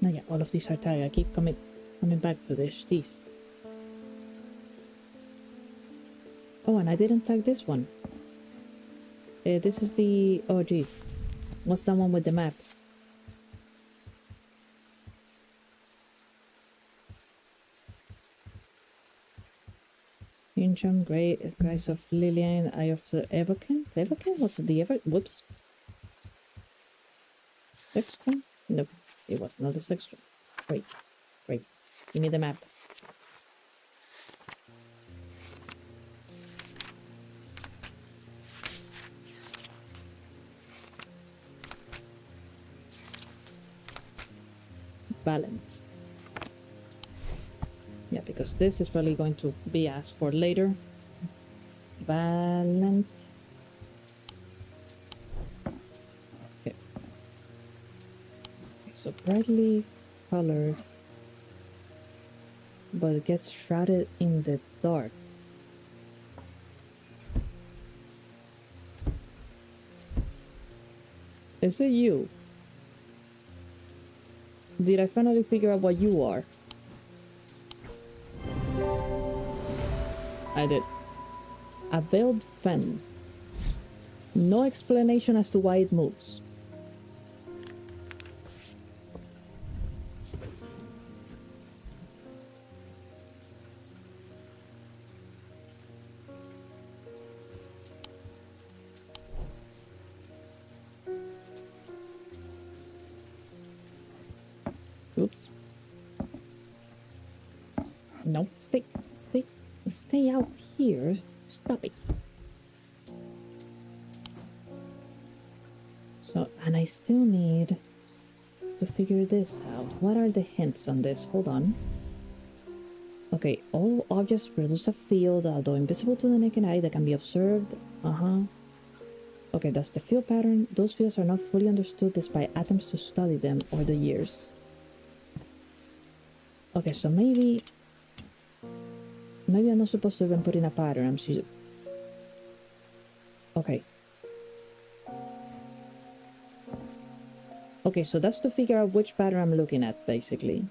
No, yeah, all of these are tagged. I keep coming back to this. Jeez. Oh, and I didn't tag this one. This is the... Oh, gee. What's that one with the map? Injum, Grace of Lillian, Eye of the Evocant? Evocant? Was it the Whoops. Sextron? Nope. It was not the Sextron. Wait. Give me the map. Balance. Yeah, because this is probably going to be asked for later. Balance. Okay. So brightly colored, but it gets shrouded in the dark. Is it you? Did I finally figure out what you are? I did. A veiled fen. No explanation as to why it moves. Oops. No, stay out here. Stop it. So, and I still need to figure this out. What are the hints on this? Hold on. Okay, all objects produce a field, although invisible to the naked eye, that can be observed. Okay, that's the field pattern. Those fields are not fully understood despite attempts to study them over the years. Okay, so maybe I'm not supposed to even put in a pattern. Okay. Okay, so that's to figure out which pattern I'm looking at, basically.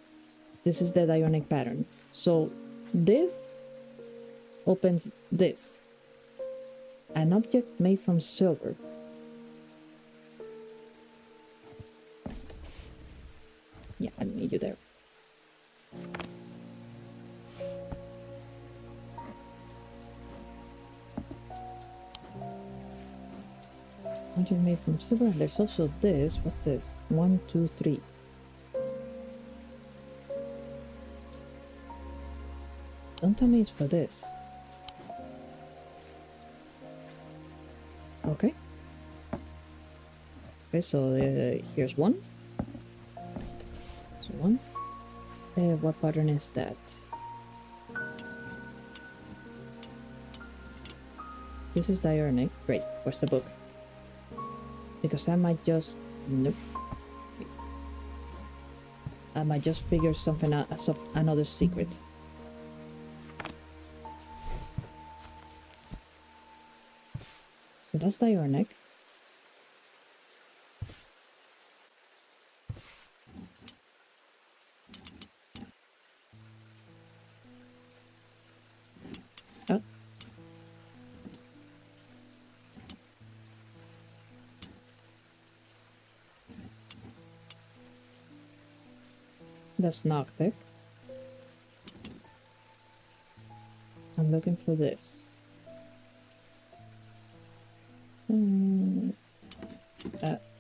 This is the dionic pattern. So this opens this. An object made from silver. Yeah, I need you there. Object made from silver. And there's also this. What's this? 1, 2, 3. Don't tell me it's for this. Okay. Okay, so here's one. So one. What pattern is that? This is diurnal. Great. Where's the book? Because I might just... Nope. I might just figure something out as of another secret. So that's diurnal. Oh. That's Noctic. I'm looking for this.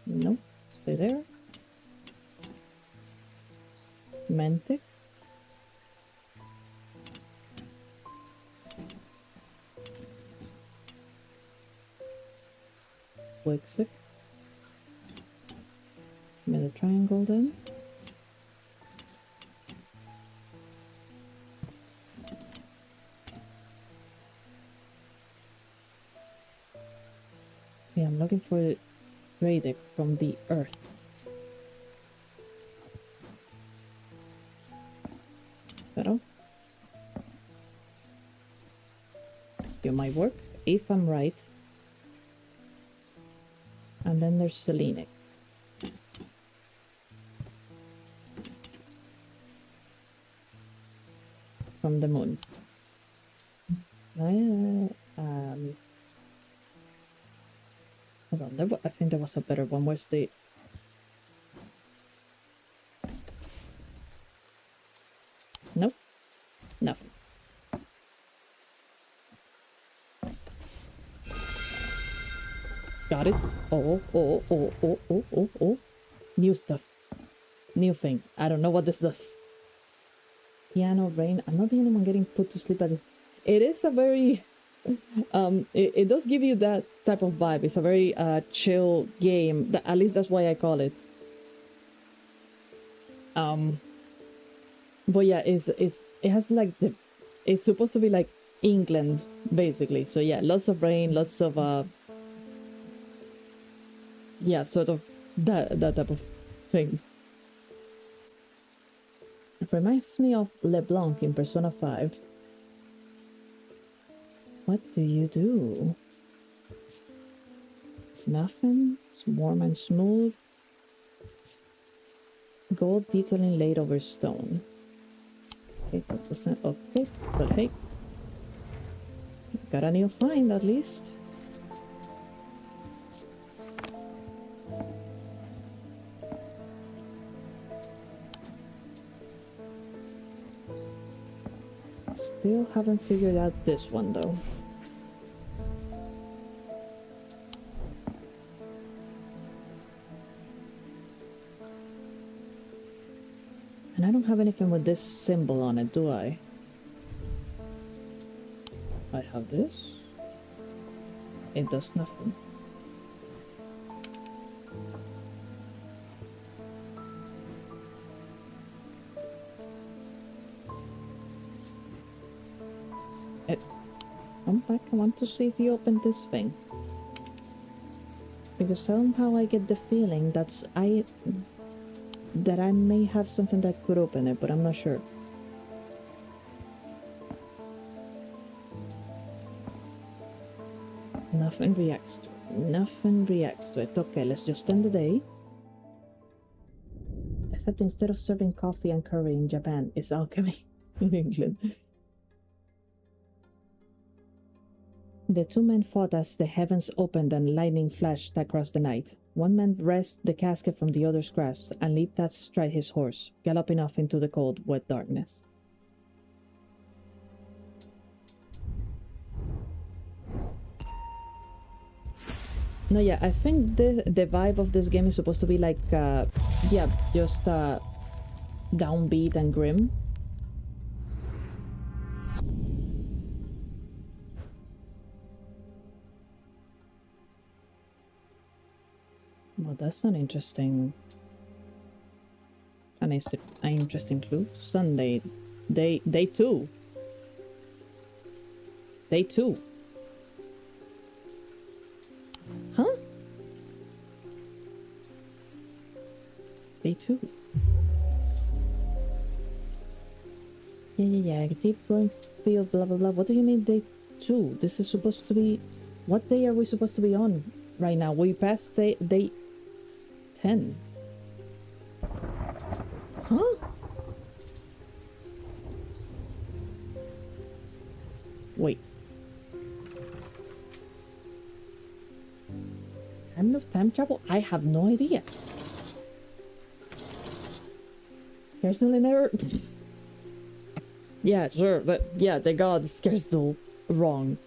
No, stay there. Mantic. Wixic. Middle triangle then. Yeah, I'm looking for the Radic from the earth. Pero you might work if I'm right. And then there's Selenic. From the moon. Hold on, I think there was a better one. Where's the... Nope. Nothing. Got it. Oh. New stuff. New thing. I don't know what this does. Piano, rain. I'm not the only one getting put to sleep at it. It is a very... it does give you that type of vibe. It's a very chill game. At least that's why I call it. But yeah, it has like the... It's supposed to be like England, basically. So yeah, lots of rain, lots of... yeah, sort of that type of thing. It reminds me of LeBlanc in Persona 5. What do you do? It's nothing. It's warm and smooth. Gold detailing laid over stone. Okay, okay, but hey. Got a new find at least. Still haven't figured out this one though. And I don't have anything with this symbol on it, do I? I have this. It does nothing. Come back, I want to see if you open this thing. Because somehow I get the feeling that I may have something that could open it, but I'm not sure. Nothing reacts to it. Nothing reacts to it. Okay, let's just end the day. Except instead of serving coffee and curry in Japan, it's alchemy in England. The two men fought as the heavens opened and lightning flashed across the night. One man wrested the casket from the other's grasp and leaped astride his horse, galloping off into the cold, wet darkness. No, yeah, I think the vibe of this game is supposed to be like, yeah, just downbeat and grim. Well, that's an interesting clue. Sunday, day 2. Day 2. Huh? Day 2. Yeah. Deep growing field, blah blah blah. What do you mean day 2? This is supposed to be... What day are we supposed to be on right now? We passed day 10. Huh? Wait. Time travel? I have no idea. Scarcely never... Yeah, sure, but yeah, the god is scarcely wrong.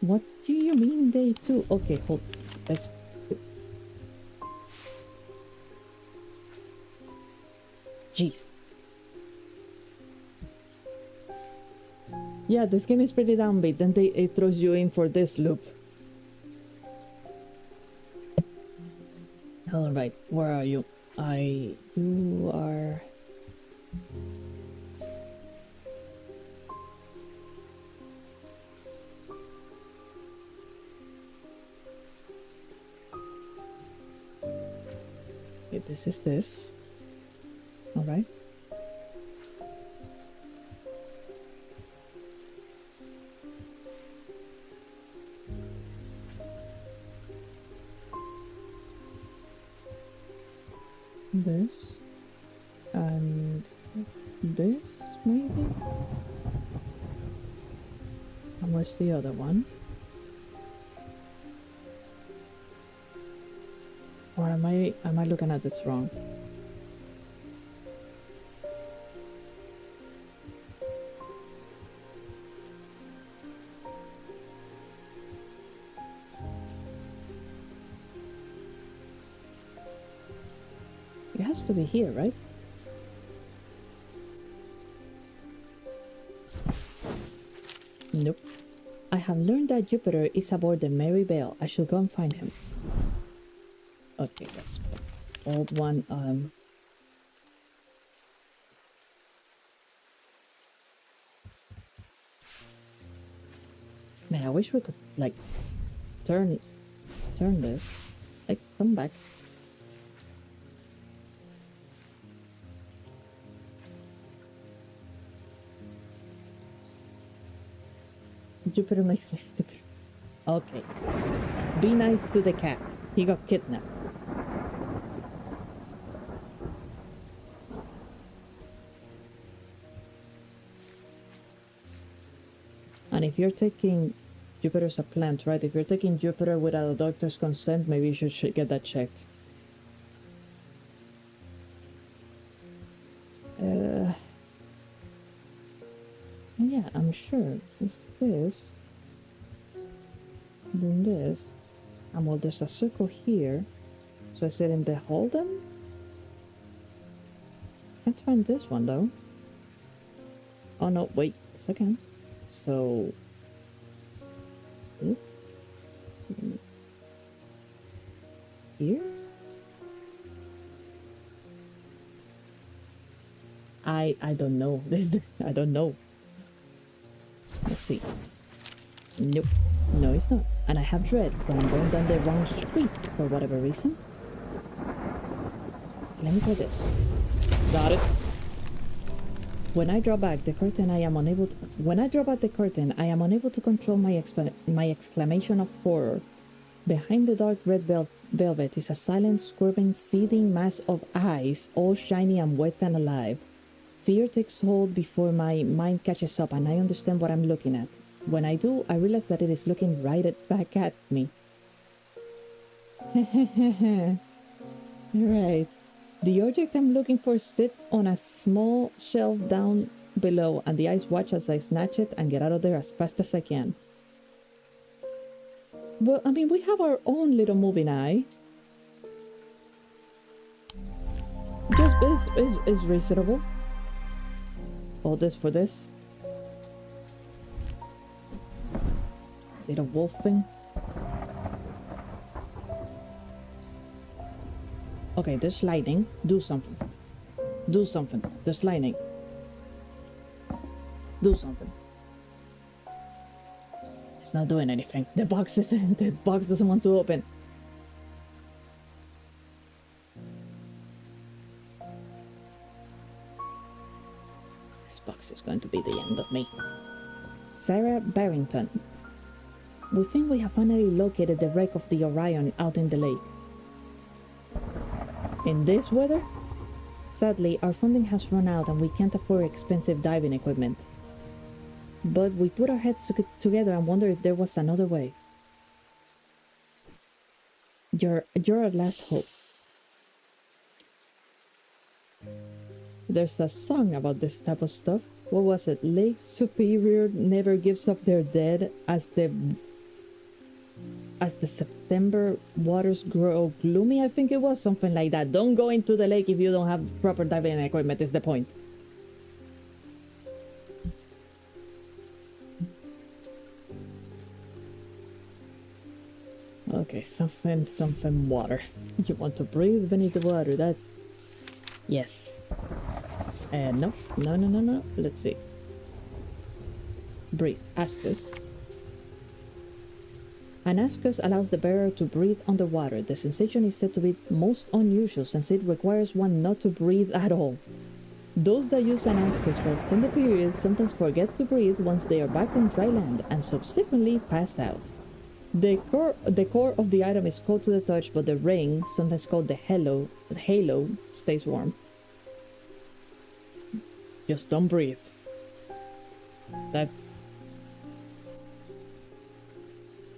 What do you mean day 2? Okay, hold. Let's... Jeez. Yeah, this game is pretty downbeat, then it throws you in for this loop. Alright, where are you? You are... Okay, this is this. Alright. This and this, maybe? And where's the other one? Or am I looking at this wrong? It has to be here, right? Nope. I have learned that Jupiter is aboard the Mary Bell. I should go and find him. Okay, that's old one. Man, I wish we could like turn this. Like, come back. Jupiter makes me stupid. Okay. Be nice to the cat. He got kidnapped. And if you're taking... Jupiter's a plant, right? If you're taking Jupiter without a doctor's consent, maybe you should get that checked. Yeah, I'm sure. It's this. Then this. And well, there's a circle here. So is it in the Holden? Can't find this one though. Oh no, wait a second. So this here? I don't know. I don't know. Let's see. Nope. No, it's not. And I have dread when I'm going down the wrong street for whatever reason. Let me try this. Got it. When I draw back the curtain, I am unable to... When I draw back the curtain, I am unable to control my exclamation of horror. Behind the dark red velvet is a silent, squirming, seething mass of eyes, all shiny and wet and alive. Fear takes hold before my mind catches up and I understand what I'm looking at. When I do, I realize that it is looking back at me. Right. The object I'm looking for sits on a small shelf down below, and the eyes watch as I snatch it and get out of there as fast as I can. Well, I mean, we have our own little moving eye. Just is reasonable. All this for this. Little wolf thing. Okay, there's lightning. Do something. Do something. There's lightning. Do something. It's not doing anything. The box doesn't want to open. This box is going to be the end of me. Sarah Barrington. We think we have finally located the wreck of the Orion out in the lake. In this weather? Sadly, our funding has run out and we can't afford expensive diving equipment. But we put our heads together and wonder if there was another way. You're our last hope. There's a song about this type of stuff. What was it? Lake Superior never gives up their dead as the September waters grow gloomy, I think it was, something like that. Don't go into the lake if you don't have proper diving equipment, is the point. Okay, something water. You want to breathe beneath the water, that's... Yes. No. Let's see. Breathe. Ascus. An ascus allows the bearer to breathe underwater. The sensation is said to be most unusual since it requires one not to breathe at all. Those that use an ascus for extended periods sometimes forget to breathe once they are back on dry land and subsequently pass out. The core of the item is cold to the touch, but the ring, sometimes called the halo, stays warm. Just don't breathe. That's...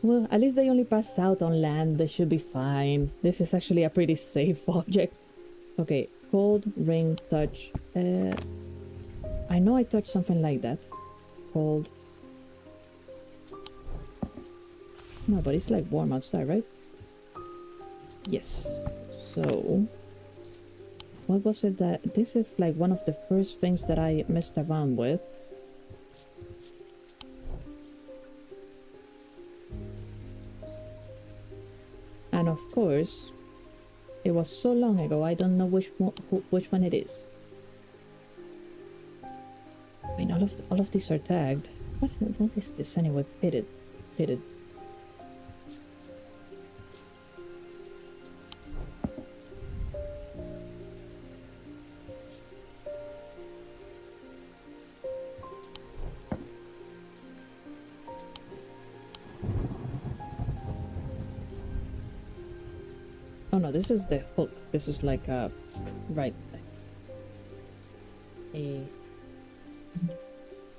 Well, at least they only pass out on land. They should be fine. This is actually a pretty safe object. Okay, cold, ring, touch. I know I touched something like that. Cold. No, but it's like warm outside, right? Yes. So... what was it that... This is like one of the first things that I messed around with. And of course, it was so long ago, I don't know which one it is. I mean, all of these are tagged. What is this anyway? Pitted. Oh no, this is the hook. This is like a... right.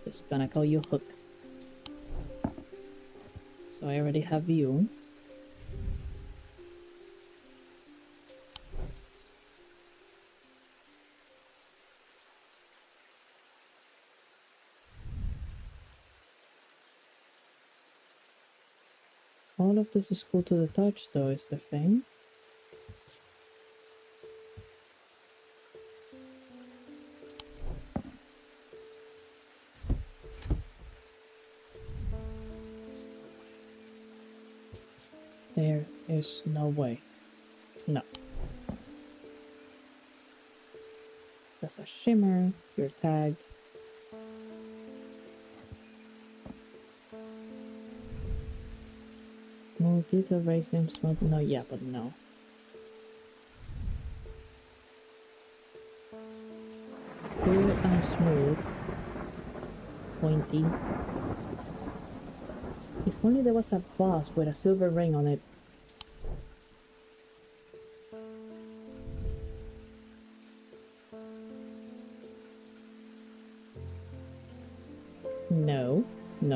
Just gonna call you Hook. So I already have you. All of this is cool to the touch though, is the thing. There is no way. No. That's a shimmer. You're tagged. Smooth detail racing, smooth. No, yeah, but no. Cool and smooth. Pointy. If only there was a boss with a silver ring on it.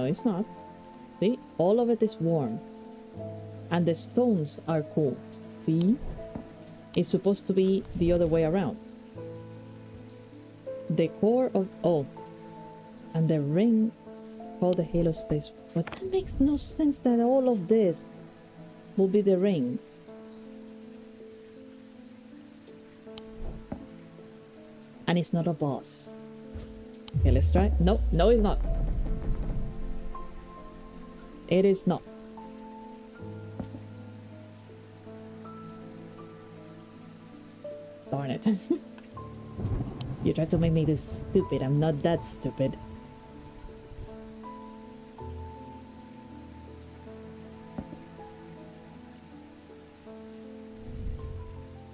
it's not. See, all of it is warm. And the stones are cool. See? It's supposed to be the other way around. The core of... Oh. And the ring called the halo stays. But that makes no sense that all of this will be the ring. And it's not a boss. Okay, let's try. No, no, it's not. It is not. Darn it. You tried to make me look stupid. I'm not that stupid.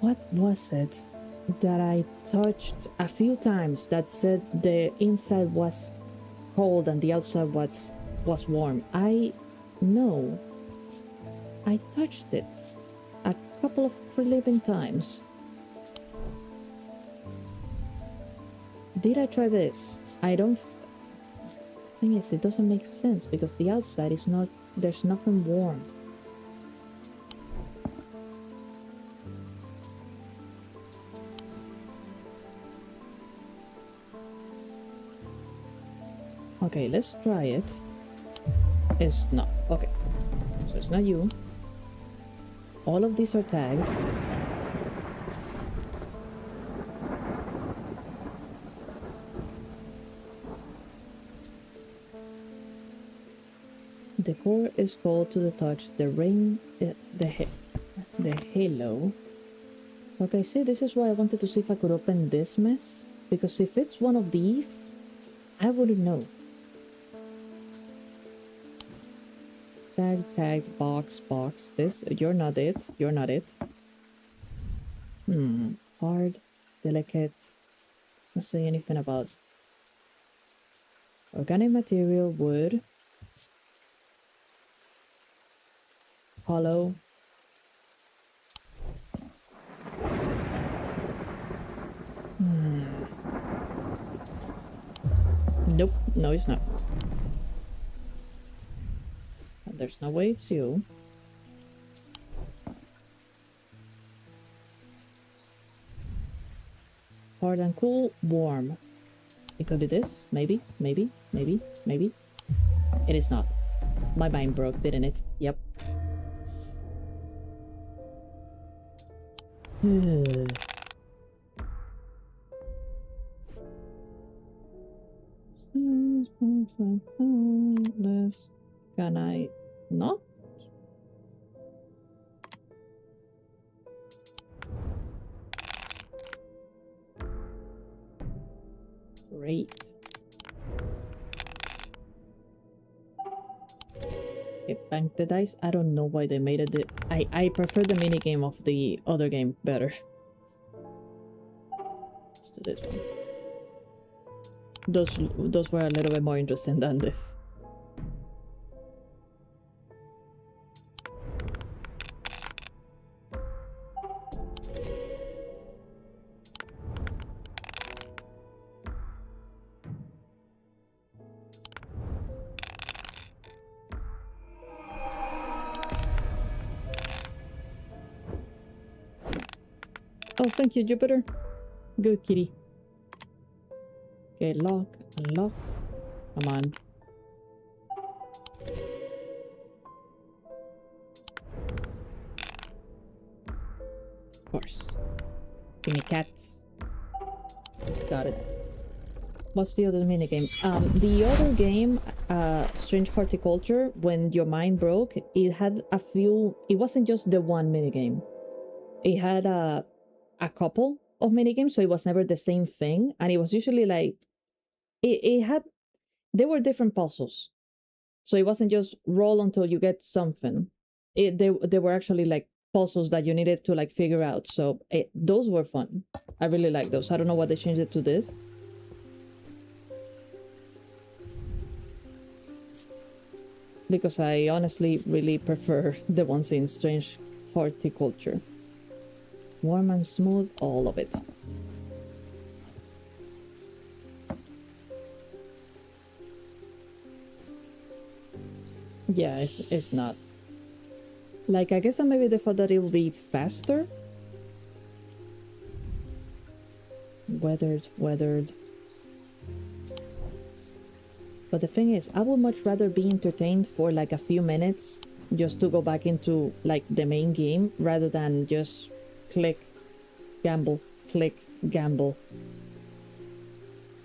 What was it that I touched a few times that said the inside was cold and the outside was warm? I know. I touched it a couple of flipping times. Did I try this? I don't... Thing is, it doesn't make sense because the outside is not... There's nothing warm. Okay, let's try it. It's not. Okay. So it's not you. All of these are tagged. The core is cold to the touch. The ring, the halo. Okay, see, this is why I wanted to see if I could open this mess. Because if it's one of these, I wouldn't know. Tagged, box. This, you're not it. You're not it. Hard, delicate. Doesn't say anything about organic material, wood. Hollow. Nope, no it's not. There's no way it's you. Hard and cool, warm. It could be this, maybe. It is not. My mind broke, didn't it? Yep. Can I not? Great. Okay, bank the dice. I don't know why they made it. I prefer the minigame of the other game better. Let's do this one. Those were a little bit more interesting than this. Oh, thank you, Jupiter. Good kitty. Okay, lock, unlock. Come on. Of course. Give me cats. Got it. What's the other minigame? The other game, Strange Horticulture, when your mind broke, it had a few... It wasn't just the one minigame. It had a couple of minigames, so it was never the same thing. And it was usually like... They were different puzzles. So it wasn't just roll until you get something. They were actually like puzzles that you needed to like figure out. So those were fun. I really like those. I don't know why they changed it to this. Because I honestly really prefer the ones in Strange Horticulture. Warm and smooth, all of it. Yeah, it's not. Like, I guess that maybe they thought that it would be faster. Weathered. But the thing is, I would much rather be entertained for like a few minutes just to go back into like the main game rather than just click, gamble, click, gamble.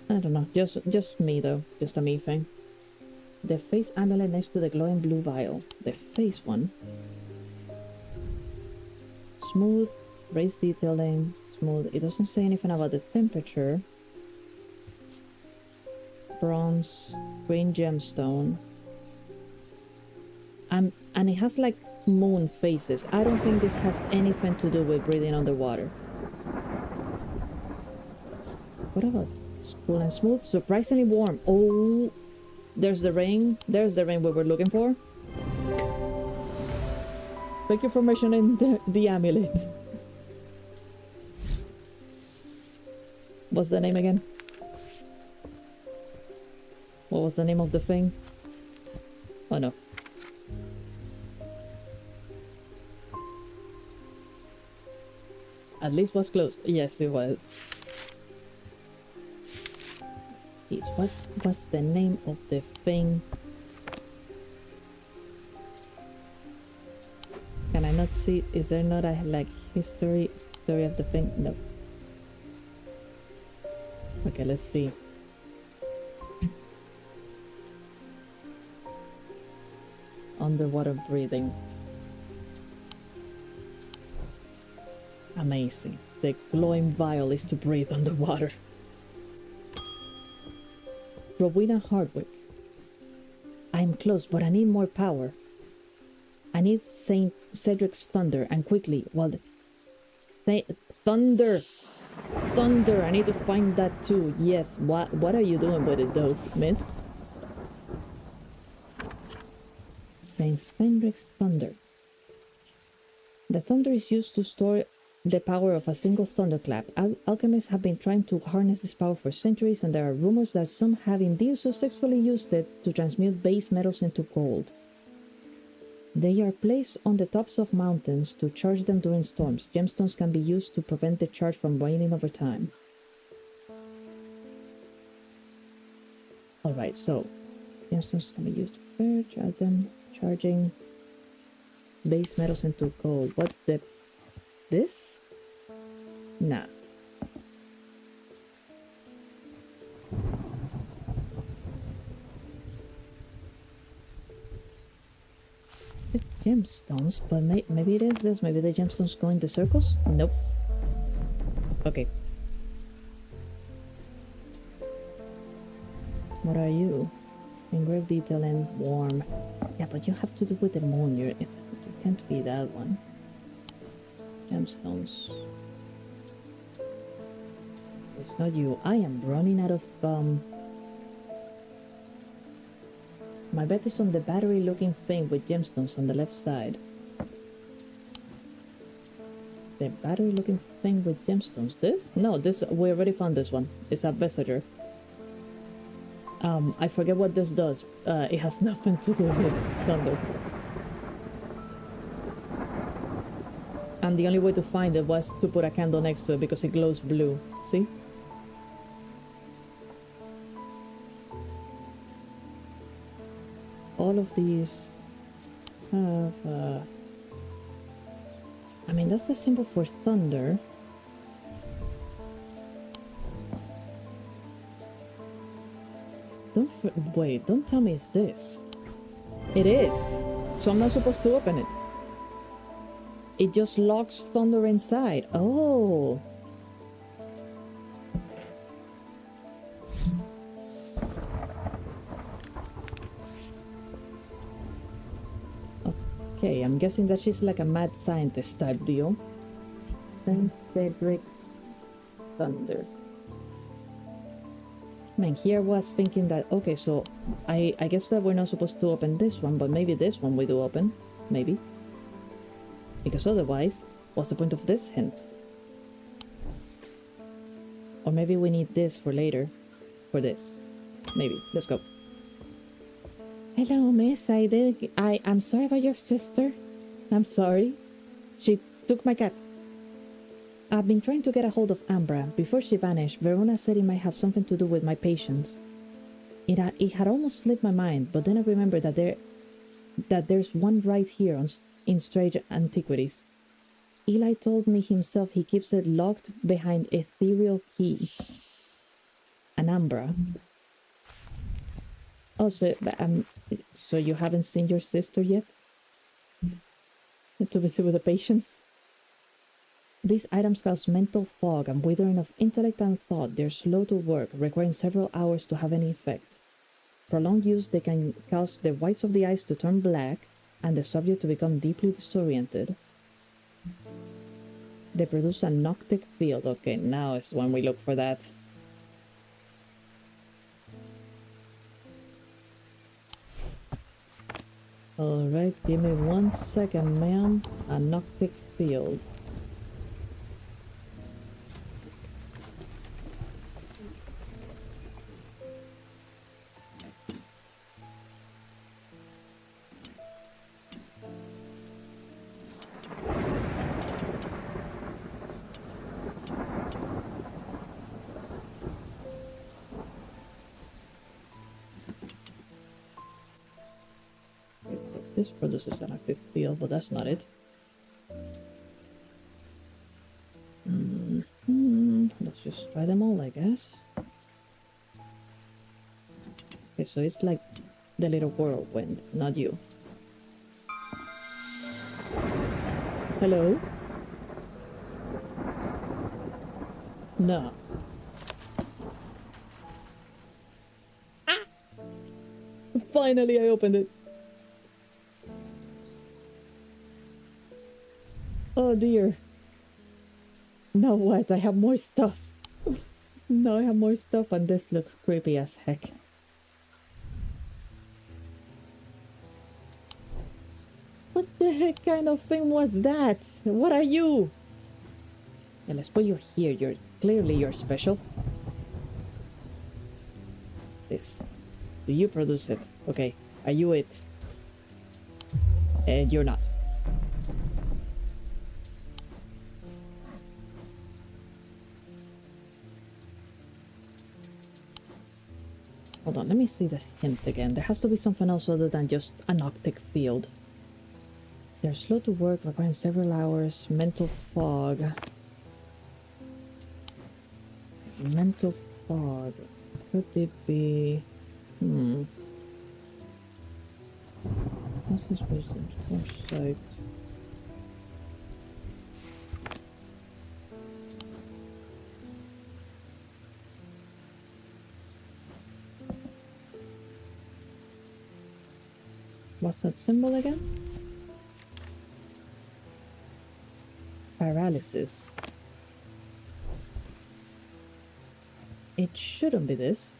I don't know, just me though, just a me thing. The face amulet next to the glowing blue vial. The face one. Smooth, raised detailing, smooth. It doesn't say anything about the temperature. Bronze, green gemstone. And it has like moon faces. I don't think this has anything to do with breathing underwater. What about cool and smooth? Surprisingly warm. Oh, there's the ring. There's the ring we were looking for. Thank you for mentioning the amulet. What's the name again? What was the name of the thing? Oh no. At least was close. Yes, it was. What was the name of the thing? Can I not see? Is there not a like history of the thing? No. Okay, let's see. Underwater breathing. Amazing. The glowing vial is to breathe underwater. Rowena Hardwick. I'm close, but I need more power. I need Saint Cedric's thunder, and quickly. Well, thunder! Thunder! I need to find that too. Yes. What are you doing with it, though, miss? Saint Cedric's thunder. The thunder is used to store the power of a single thunderclap. Alchemists have been trying to harness this power for centuries, and there are rumors that some have indeed successfully used it to transmute base metals into gold. They are placed on the tops of mountains to charge them during storms. Gemstones can be used to prevent the charge from waning over time. Alright, so gemstones can be used to charge them, charging base metals into gold. What the... This? Nah. Is it gemstones? But maybe it is this. Maybe the gemstones go in the circles? Nope. Okay. What are you? Engraved detail and warm. Yeah, but you have to do with the moon. You can't be that one. Gemstones. It's not you. I am running out of my bet is on the battery looking thing with gemstones on the left side. The battery looking thing with gemstones. This? No, this we already found this one. It's a messenger. I forget what this does. It has nothing to do with thunder. And the only way to find it was to put a candle next to it because it glows blue. See? All of these have... I mean, that's the symbol for thunder. Wait, don't tell me it's this. It is. So I'm not supposed to open it. It just locks thunder inside. Oh. Okay, I'm guessing that she's like a mad scientist type deal. Saint Cedric's thunder. Man, here was thinking that, okay, so I guess that we're not supposed to open this one, but maybe this one we do open. Maybe. Because otherwise, what's the point of this hint? Or maybe we need this for later. For this. Maybe. Let's go. Hello, miss. I'm sorry about your sister. I'm sorry. She took my cat. I've been trying to get a hold of Ambra. Before she vanished, Verona said it might have something to do with my patients. It had almost slipped my mind, but then I remembered that there's one right here in Strange Antiquities. Eli told me himself he keeps it locked behind ethereal key. An Ambra. Oh, so you haven't seen your sister yet? To visit with the patients? These items cause mental fog and withering of intellect and thought. They're slow to work, requiring several hours to have any effect. Prolonged use, they can cause the whites of the eyes to turn black and the subject to become deeply disoriented. They produce a noctic field. Okay, now is when we look for that. Alright, give me 1 second, ma'am. A noctic field. This produces an active field, but that's not it. Let's just try them all, I guess. Okay, so it's like the little whirlwind, not you. Hello? No. Ah! Finally, I opened it. Oh dear. Now what? I have more stuff. No, I have more stuff and this looks creepy as heck. What the heck kind of thing was that? What are you? Yeah, let's put you here. You're special. This. Do you produce it? Okay. Are you it? And you're not. Hold on, let me see this hint again. There has to be something else other than just a noctic field. They're slow to work, requiring several hours. Mental fog. Mental fog. Could it be... What's this person? Foresight. What's that symbol again? Paralysis. It shouldn't be this.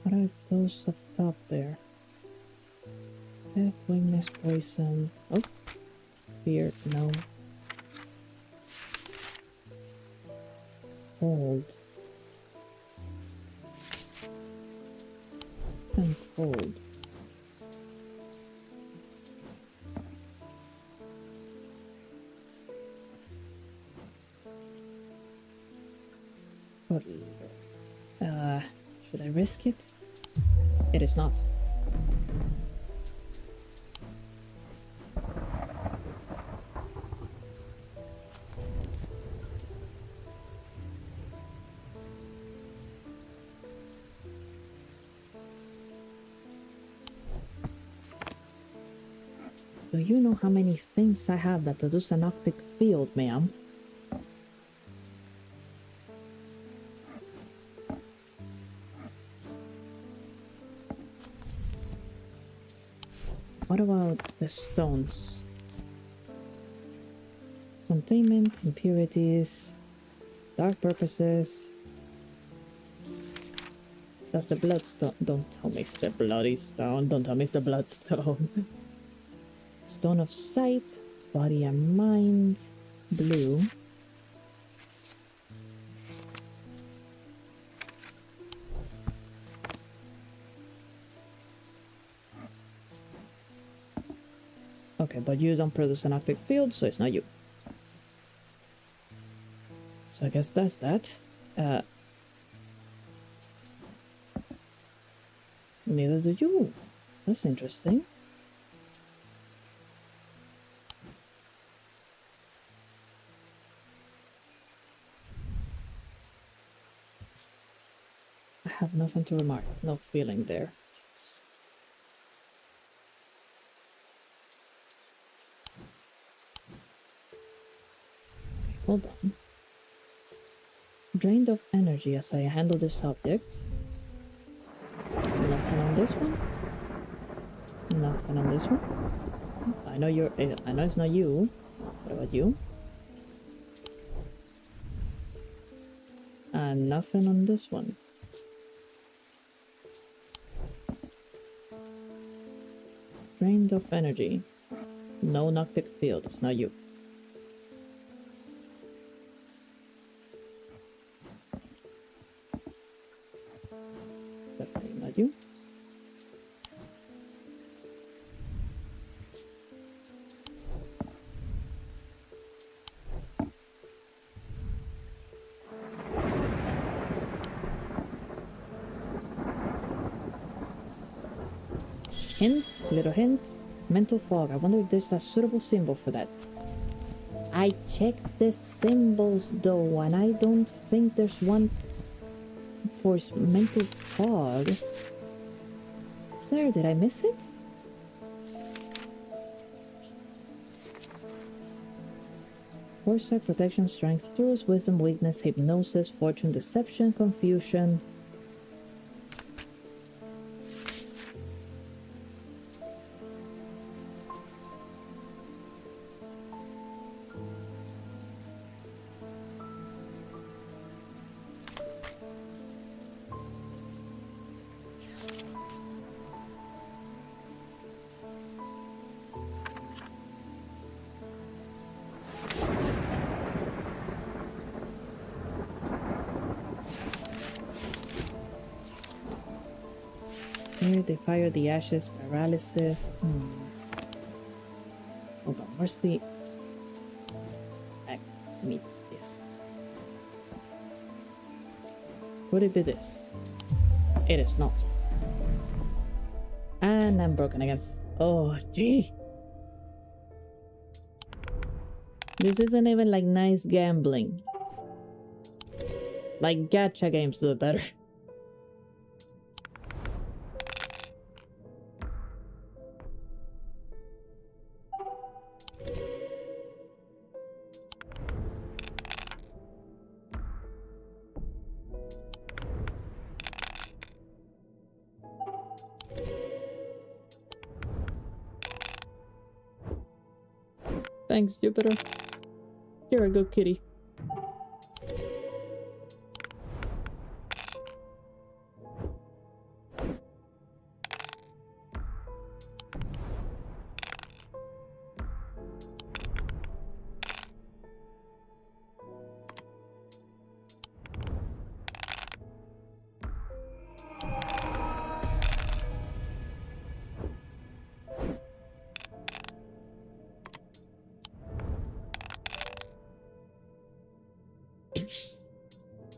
What are those up top there? Death, weakness, poison. Oh, fear, no. Cold. And cold. But, should I risk it? It is not. Do you know how many things I have that produce an octic field, ma'am? What about the stones? containment, impurities, dark purposes. That's the bloodstone. Don't tell me it's the bloody stone. Don't tell me it's the bloodstone. Stone of sight, body and mind, blue. Okay, but you don't produce an active field, so it's not you. So I guess that's that. Neither do you. That's interesting. I have nothing to remark. No feeling there. Okay, hold on. Drained of energy as I handle this object. Nothing on this one. Nothing on this one. I know you're. I know it's not you. What about you? And nothing on this one. Drained of energy. No noctic field. It's not you. Definitely not you. Hint, little hint, mental fog. I wonder if there's a suitable symbol for that. I checked the symbols though, and I don't think there's one for mental fog. Sir, did I miss it? Foresight, protection, strength, tools, wisdom, weakness, hypnosis, fortune, deception, confusion. Here they fire the ashes, paralysis. Hold on, where's the... meet this. Would it be this? It is not. And I'm broken again. Oh, gee. This isn't even like nice gambling. Like gacha games do it better. Thanks, Jupiter. You're a good kitty.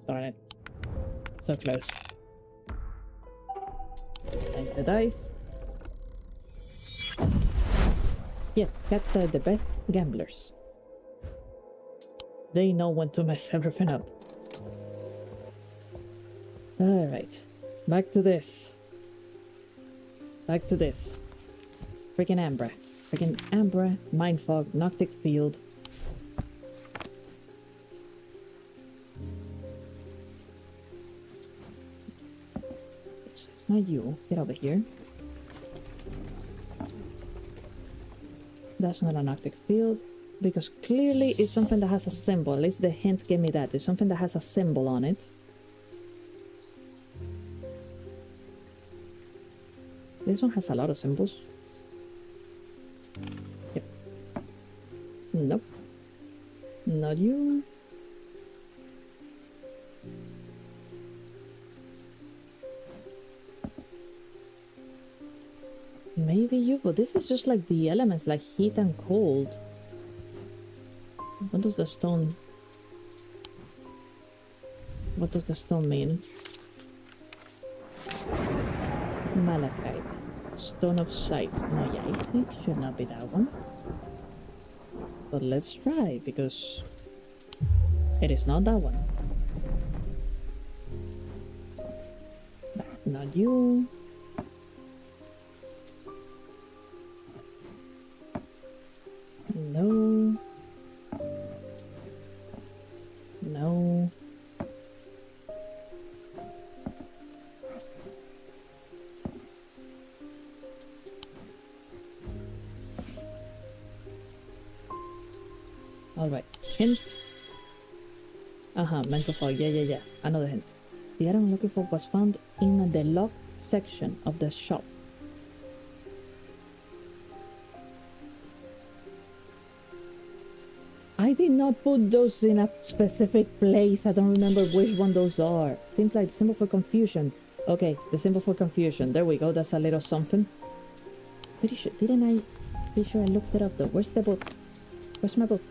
Darn it. So close. Thank the dice. Yes, cats are the best gamblers. They know when to mess everything up. Alright. Back to this. Back to this. Freaking Ambra. Freaking Ambra, Mind Fog, Noctic Field. It's not you. Get over here. That's not a Noctic Field. Because clearly it's something that has a symbol. At least the hint gave me that. It's something that has a symbol on it. This one has a lot of symbols. Yep. Nope. Not you. Maybe you, but this is just like the elements, like heat and cold. What does the stone... What does the stone mean? Malachite. Stone of sight. No, yeah, it should not be that one. But let's try, because it is not that one. Not you. No. No. Alright. Hint. Mental fog. Yeah. Another hint. The item I'm looking for was found in the locked section of the shop. I did not put those in a specific place. I don't remember which one those are. Seems like the symbol for confusion. Okay, the symbol for confusion. There we go. That's a little something. Pretty sure. Pretty sure I looked it up though. Where's the book? Where's my book?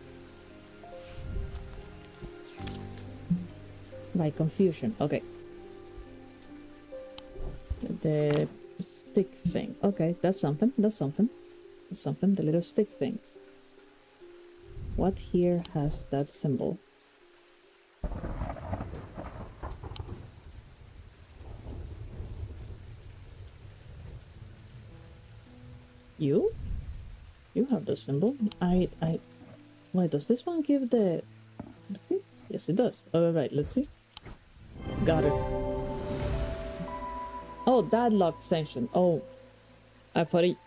Right, confusion. Okay. The stick thing. Okay, that's something. That's something. That's something. The little stick thing. What here has that symbol? You? You have the symbol. Wait, does this one give the... Let's see. Yes, it does. Alright, let's see. Got it. Oh, that locked section. Oh. I thought it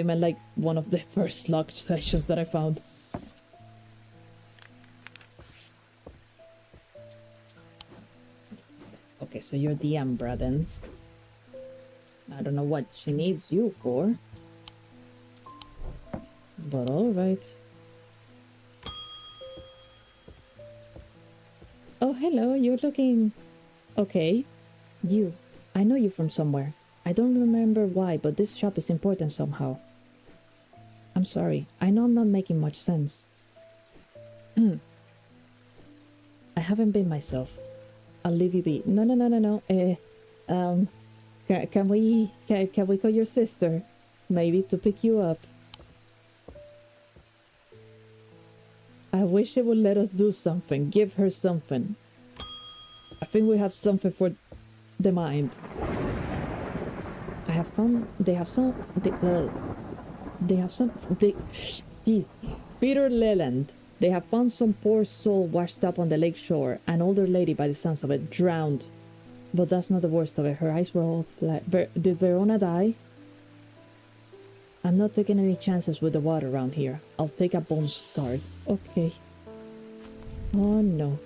meant like one of the first locked sections that I found. Okay, so you're the Ambra then. I don't know what she needs you for. But alright. Oh, hello, you're looking... Okay. You. I know you from somewhere. I don't remember why, but this shop is important somehow. I'm sorry. I know I'm not making much sense. I haven't been myself. I'll leave you be. No. Can we call your sister? Maybe to pick you up. I wish she would let us do something. Give her something. I think we have something for the mind. I have found... They have some... Peter Leland. They have found some poor soul washed up on the lake shore. An older lady, by the sounds of it, drowned. But that's not the worst of it. Her eyes were all black. Did Verona die? I'm not taking any chances with the water around here. I'll take a bones guard. Okay. Oh no.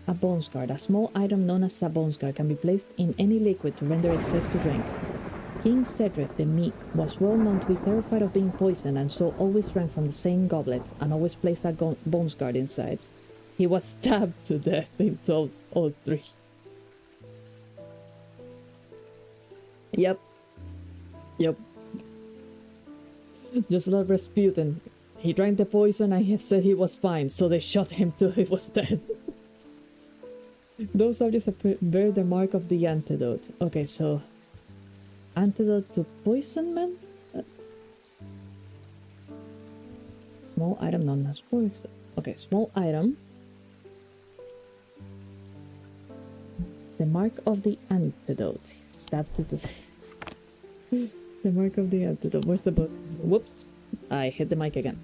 A bones guard. A small item known as a bones guard can be placed in any liquid to render it safe to drink. King Cedric the Meek was well known to be terrified of being poisoned and so always drank from the same goblet and always placed a bones guard inside. He was stabbed to death in all three. Yep. Just like Rasputin. He drank the poison and he said he was fine, so they shot him till he was dead. Those objects bear the mark of the antidote. Okay, so... Antidote to poisonment? Small item known as poison. Okay, small item. The mark of the antidote. Stab to the... The mark of the antidote. Where's the book? Whoops. I hit the mic again.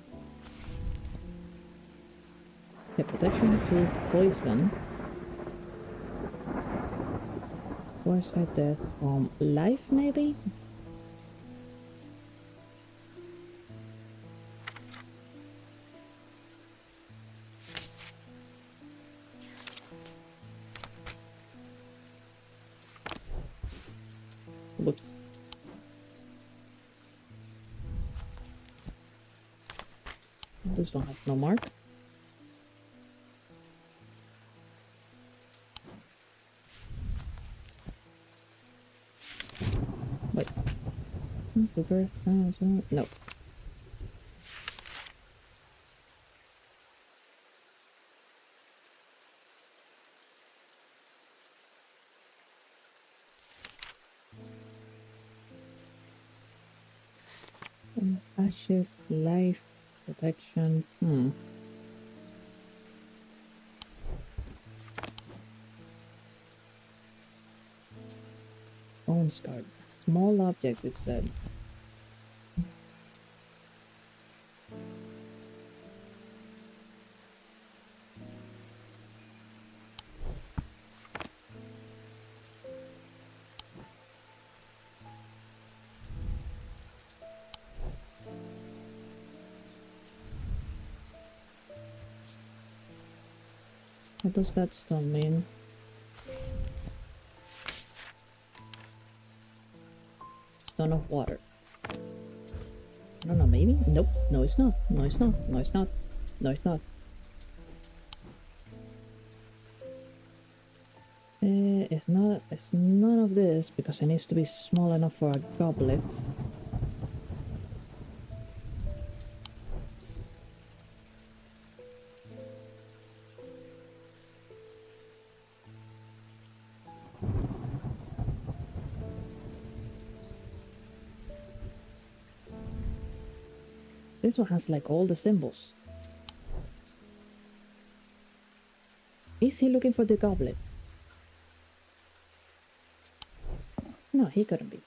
The protection to poison. Foresight death from life, maybe? Whoops. This one has no mark. Wait. No. Ashes, life, protection. Bone scar. Small object, it said. What does that stone mean? Stone of water. I don't know, maybe? Nope. No, it's not. No, it's not. No, it's not. No, it's not. It's not. It's none of this because it needs to be small enough for a goblet. This one has like all the symbols. Is he looking for the goblet? No, he couldn't be.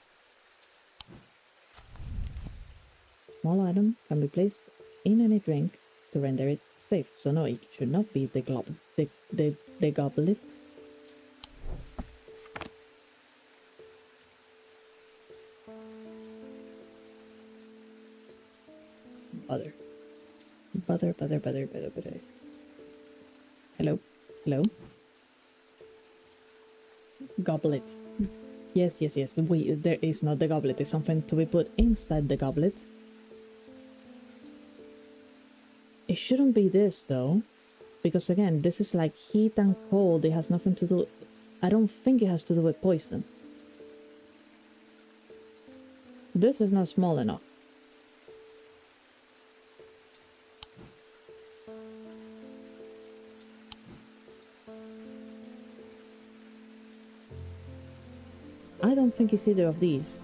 Small item can be placed in any drink to render it safe. So no, it should not be the goblet. Butter. Hello? Hello? Goblet. Yes. Wait, there is not the goblet. There's something to be put inside the goblet. It shouldn't be this, though. Because, again, this is like heat and cold. It has nothing to do... I don't think it has to do with poison. This is not small enough. I don't think it's either of these.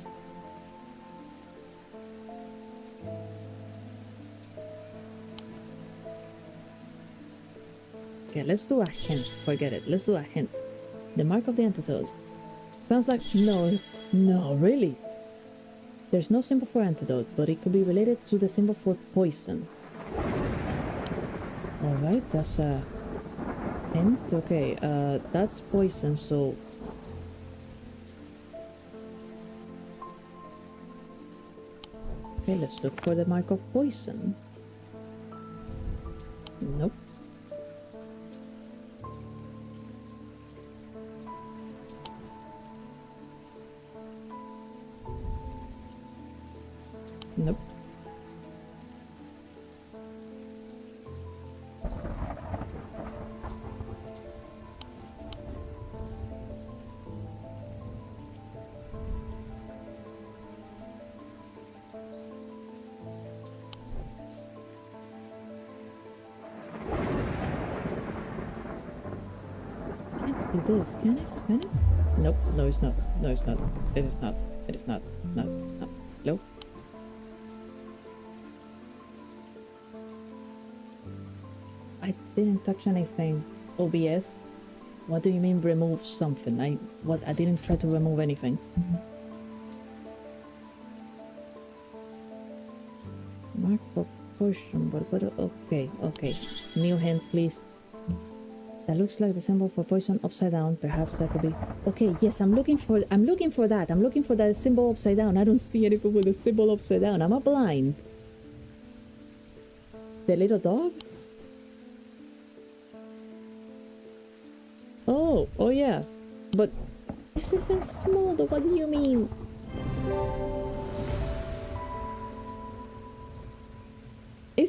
Okay, let's do a hint. Forget it. Let's do a hint. The mark of the antidote. Sounds like... No, really? There's no symbol for antidote, but it could be related to the symbol for poison. Alright, that's a hint. Okay, that's poison, so... Okay, let's look for the mark of poison. Nope. Nope. Can't be this, can it? Can it? Nope. No, it's not. No, it's not. It is not. It is not. No, it's not. Nope. I didn't touch anything. OBS? What do you mean remove something? I didn't try to remove anything. Mark for poison, but okay. New hint, please. That looks like the symbol for poison upside down. Perhaps that could be... Okay, yes, I'm looking for that. I'm looking for that symbol upside down. I don't see anything with the symbol upside down. Am I blind? The little dog? Oh yeah. But this isn't small, what do you mean?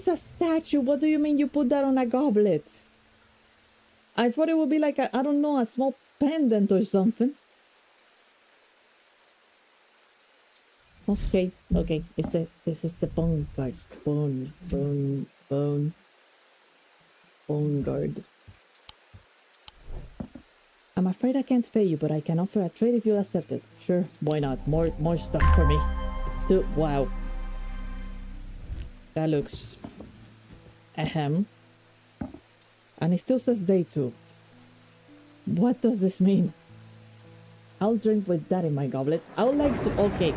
is a statue. What do you mean you put that on a goblet? I thought it would be like I don't know, a small pendant or something. Okay, okay. This is the bone guard. Bone guard. I'm afraid I can't pay you, but I can offer a trade if you'll accept it. Sure, why not? More stuff for me. Dude, wow. That looks ahem. And it still says day 2. What does this mean? I'll drink with that in my goblet. I would like to... Okay.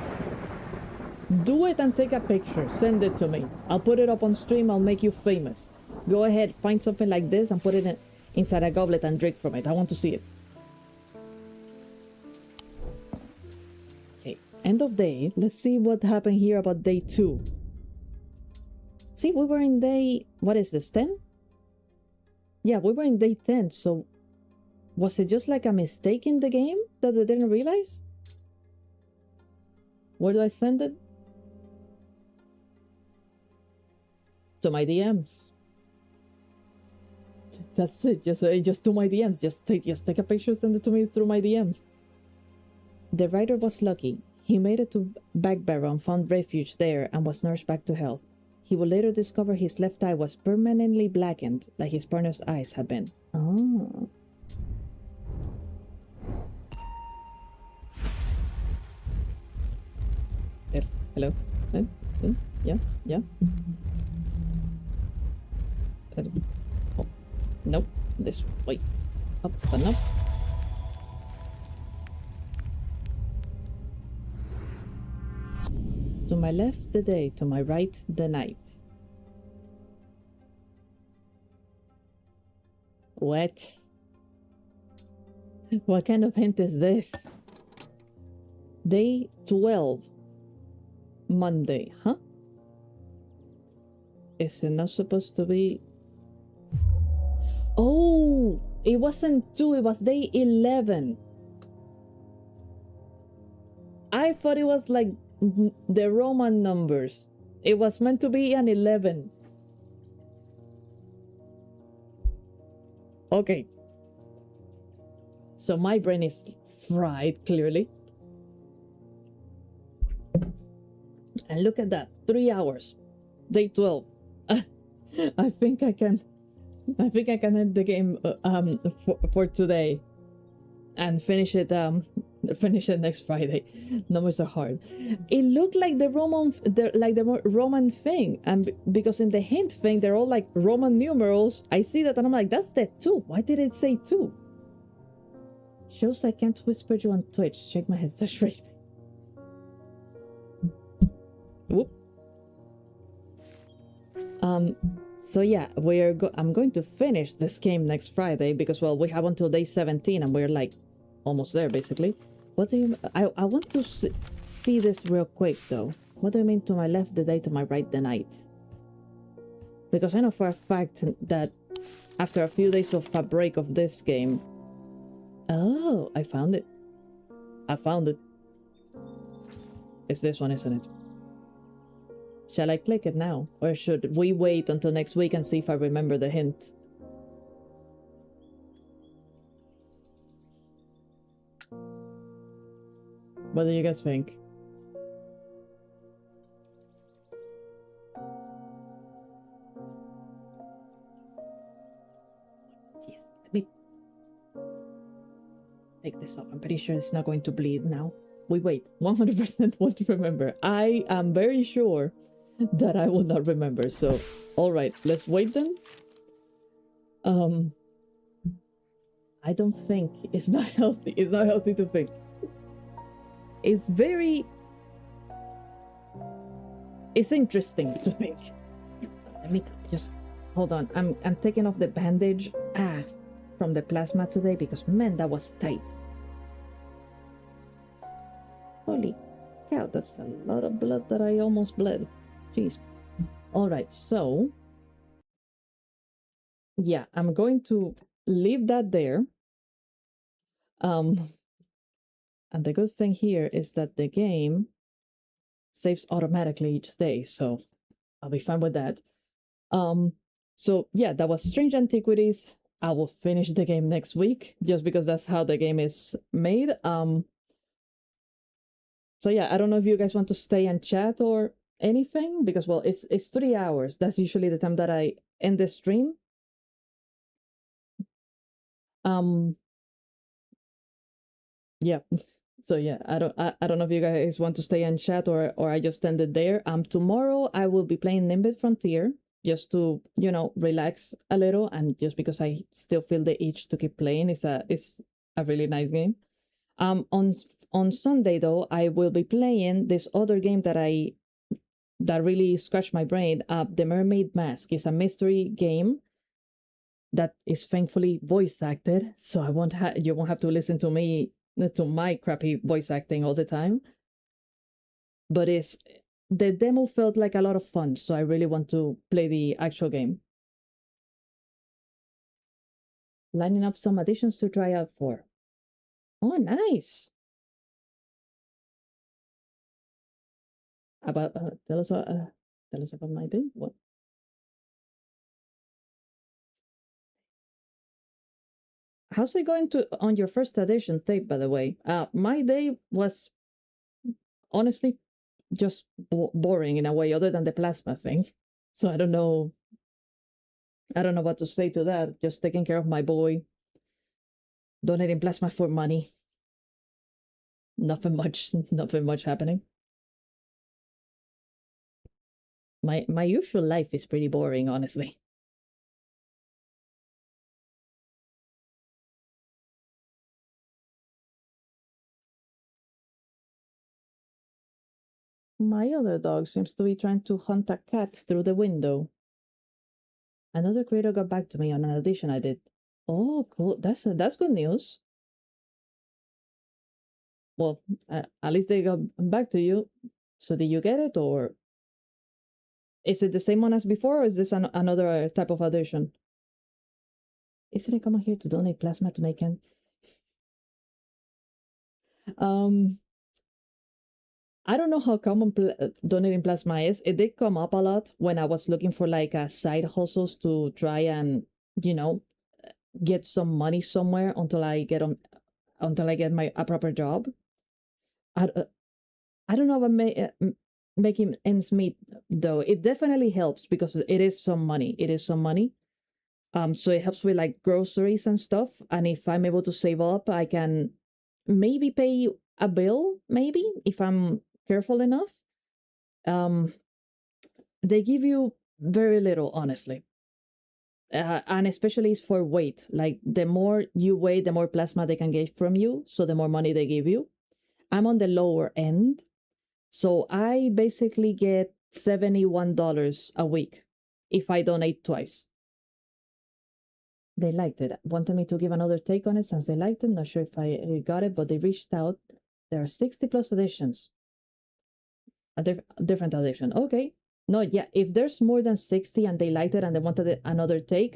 Do it and take a picture. Send it to me. I'll put it up on stream. I'll make you famous. Go ahead. Find something like this and put it inside a goblet and drink from it. I want to see it. Okay. End of day. Let's see what happened here about day 2. See, we were in day... What is this? 10? Yeah, we were in day 10. So was it just like a mistake in the game that they didn't realize? Where do I send it? To my DMs. That's it. Just to my DMs. Just take a picture, send it to me through my DMs. The rider was lucky. He made it to Backbarrow and found refuge there and was nursed back to health. He would later discover his left eye was permanently blackened, like his partner's eyes had been. Oh. Hello? Yeah? Oh. Nope. This way. Up and up. To my left, the day. To my right, the night. What? What kind of hint is this? Day 12. Monday, huh? Is it not supposed to be... Oh! It wasn't 2, it was day 11. I thought it was like the Roman numbers. It was meant to be an 11. Okay. So my brain is fried, clearly. And look at that, 3 hours. Day 12. I think I can end the game for today and finish it next Friday. Numbers are hard. It looked like the Roman thing, and because in the hint thing they're all like Roman numerals. I see that and I'm like, that's the 2. Why did it say 2? Shows I can't whisper you on Twitch. Check my headset rate. Whoop. So yeah, I'm going to finish this game next Friday because, well, we have until day 17 and we're like almost there basically. What do you... I want to see this real quick though. What do you mean to my left the day, to my right the night? Because I know for a fact that after a few days of a break of this game... Oh, I found it. It's this one, isn't it? Shall I click it now? Or should we wait until next week and see if I remember the hint? What do you guys think? Jeez, let me take this off. I'm pretty sure it's not going to bleed now. We wait. 100% won't remember. I am very sure that I will not remember. So, alright, let's wait then. I don't think it's not healthy. It's not healthy to think. It's very... It's interesting to think. Let me just... Hold on. I'm taking off the bandage from the plasma today because, man, that was tight. Holy cow, that's a lot of blood that I almost bled. Jeez. Alright, so... Yeah, I'm going to leave that there. And the good thing here is that the game saves automatically each day, so I'll be fine with that. So yeah, that was Strange Antiquities. I will finish the game next week just because that's how the game is made. So yeah, I don't know if you guys want to stay and chat or anything because well, it's 3 hours. That's usually the time that I end the stream. Um, yeah. So yeah, I don't know if you guys want to stay and chat or I just end it there. Tomorrow I will be playing Nimbus Frontier just to relax a little and just because I still feel the itch to keep playing. It's a really nice game. On Sunday though, I will be playing this other game that really scratched my brain. The Mermaid Mask is a mystery game that is thankfully voice acted, so you won't have to listen to me to my crappy voice acting all the time. But the demo felt like a lot of fun, so I really want to play the actual game. Lining up some additions to try out for. Oh, nice. About tell us about my day. What? How's it going to on your first edition tape? By the way, my day was honestly just boring in a way, other than the plasma thing. So I don't know. I don't know what to say to that. Just taking care of my boy, donating plasma for money. Nothing much. Nothing much happening. My usual life is pretty boring, honestly. My other dog seems to be trying to hunt a cat through the window. Another creator got back to me on an audition I did. Oh, cool. That's good news. Well, at least they got back to you. So did you get it, or is it the same one as before, or is this another type of audition? Isn't it coming here to donate plasma to make an? Um, I don't know how common donating plasma is. It did come up a lot when I was looking for like side hustles to try and you know get some money somewhere until I get my a proper job. I, uh, I don't know about making ends meet though. It definitely helps because it is some money. It is some money. So it helps with like groceries and stuff. And if I'm able to save up, I can maybe pay a bill, maybe if I'm careful enough. Um, they give you very little, honestly. And especially it's for weight. Like the more you weigh, the more plasma they can get from you. So the more money they give you. I'm on the lower end. So I basically get $71 a week if I donate twice. They liked it. Wanted me to give another take on it since they liked it. Not sure if I got it, but they reached out. There are 60 plus editions. A different edition. Okay. No, yeah. If there's more than 60 and they liked it and they wanted another take,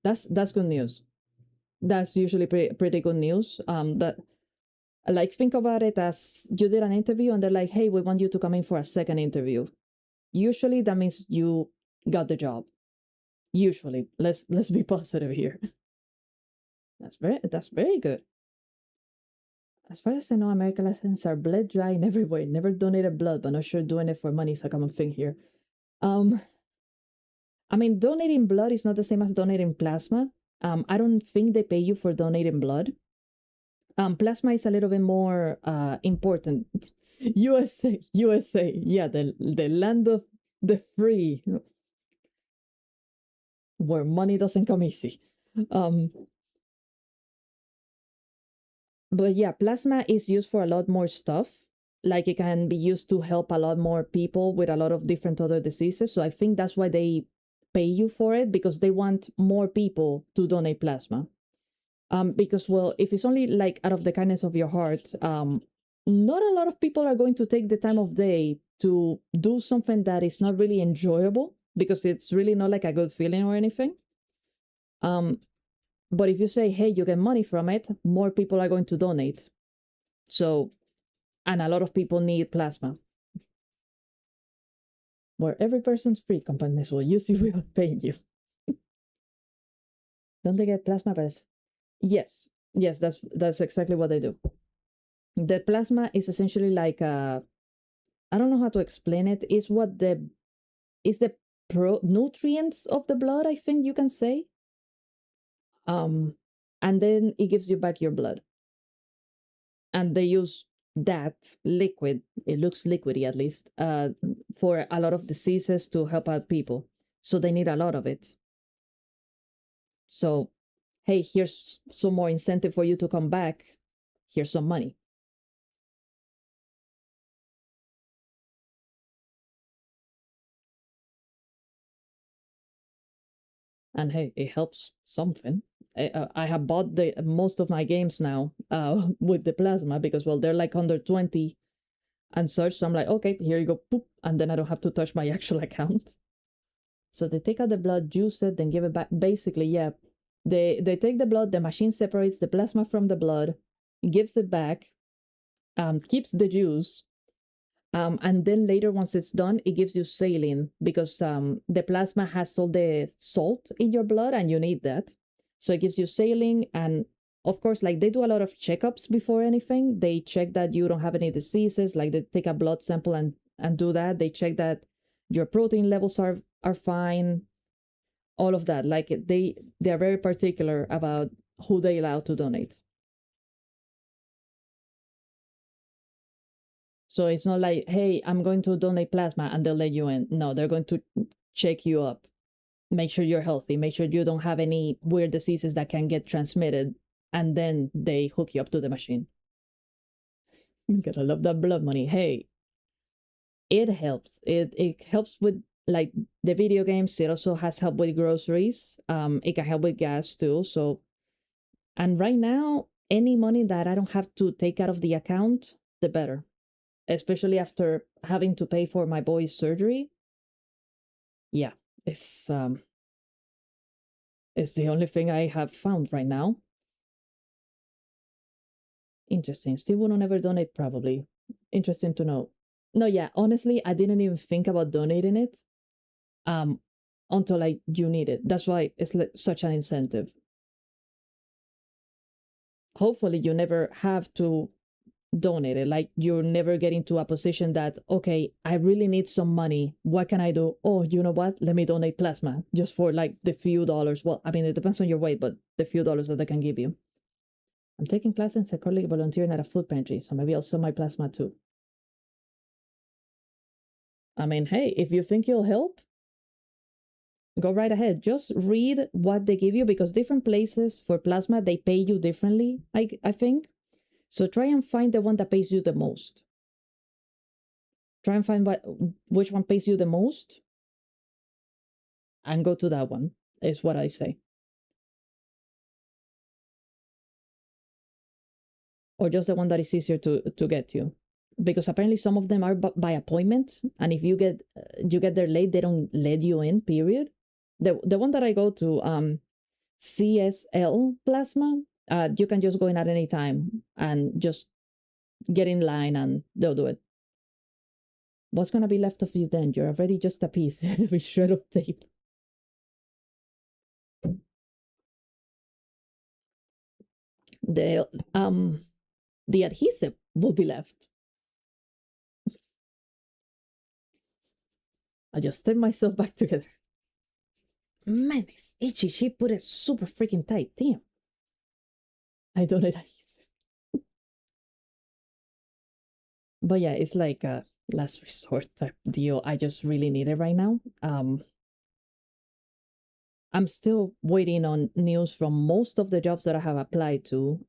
that's good news. That's usually pretty good news. That like think about it as you did an interview and they're like, hey, we want you to come in for a second interview. Usually that means you got the job. Usually. Let's be positive here. That's very good. As far as I know, American lessons are bled dry in every way. Never donated blood, but not sure doing it for money is a common thing here. Um, I mean, donating blood is not the same as donating plasma. I don't think they pay you for donating blood. Plasma is a little bit more important. USA, USA, yeah, the land of the free, where money doesn't come easy. Um, but yeah, plasma is used for a lot more stuff. Like it can be used to help a lot more people with a lot of different other diseases. So I think that's why they pay you for it, because they want more people to donate plasma. Because well, if it's only like out of the kindness of your heart, not a lot of people are going to take the time of day to do something that is not really enjoyable because it's really not like a good feeling or anything. But if you say, hey, you get money from it, more people are going to donate. So, and a lot of people need plasma. where every person's free, companies will use you without paying you. Don't they get plasma bags? Yes, yes, that's exactly what they do. The plasma is essentially like I don't know how to explain it. It's what the is the nutrients of the blood, I think you can say. And then it gives you back your blood. And they use that liquid, it looks liquidy at least, for a lot of diseases to help out people. So they need a lot of it. So, hey, here's some more incentive for you to come back. Here's some money. And hey, it helps something. I have bought the most of my games now with the plasma because, well, they're like under 20 and such. So I'm like, okay, here you go, poop, and then I don't have to touch my actual account. So they take out the blood, juice it, then give it back. Basically, yeah, they take the blood, the machine separates the plasma from the blood, gives it back, keeps the juice, and then later, once it's done, it gives you saline because the plasma has all the salt in your blood and you need that. So it gives you saline. And of course, like they do a lot of checkups before anything. They check that you don't have any diseases. Like they take a blood sample and do that. They check that your protein levels are fine. All of that. Like they're very particular about who they allow to donate. So it's not like, hey, I'm going to donate plasma and they'll let you in. No, they're going to check you up, make sure you're healthy, make sure you don't have any weird diseases that can get transmitted, and then they hook you up to the machine. Gotta love that blood money. Hey, it helps. It helps with like the video games. It also has help with groceries. It can help with gas too. So, and right now, any money that I don't have to take out of the account, the better. Especially after having to pay for my boy's surgery. Yeah, it's the only thing I have found right now. Interesting. Still wouldn't ever donate, probably. Interesting to know. No, yeah, honestly, I didn't even think about donating it until like you need it. That's why it's like such an incentive. Hopefully you never have to donate it. Like you're never getting to a position that, okay, I really need some money. What can I do? Oh, you know what? Let me donate plasma just for like the few dollars. Well, I mean, it depends on your weight, but the few dollars that they can give you. I'm taking classes and currently volunteering at a food pantry, so maybe I'll sell my plasma too. I mean, hey, if you think you'll help, go right ahead. Just read what they give you because different places for plasma, they pay you differently, I think. So try and find the one that pays you the most. Try and find which one pays you the most and go to that one, is what I say. Or just the one that is easier to get to. Because apparently some of them are by appointment, and if you get there late, they don't let you in, period. The one that I go to, CSL Plasma, you can just go in at any time and just get in line and they'll do it. What's going to be left of you then? You're already just a piece, every shred of tape. The adhesive will be left. I just step myself back together. Man, it's itchy. She put it super freaking tight. Damn. I don't know adhesive. But yeah, it's like a last resort type deal. I just really need it right now. I'm still waiting on news from most of the jobs that I have applied to.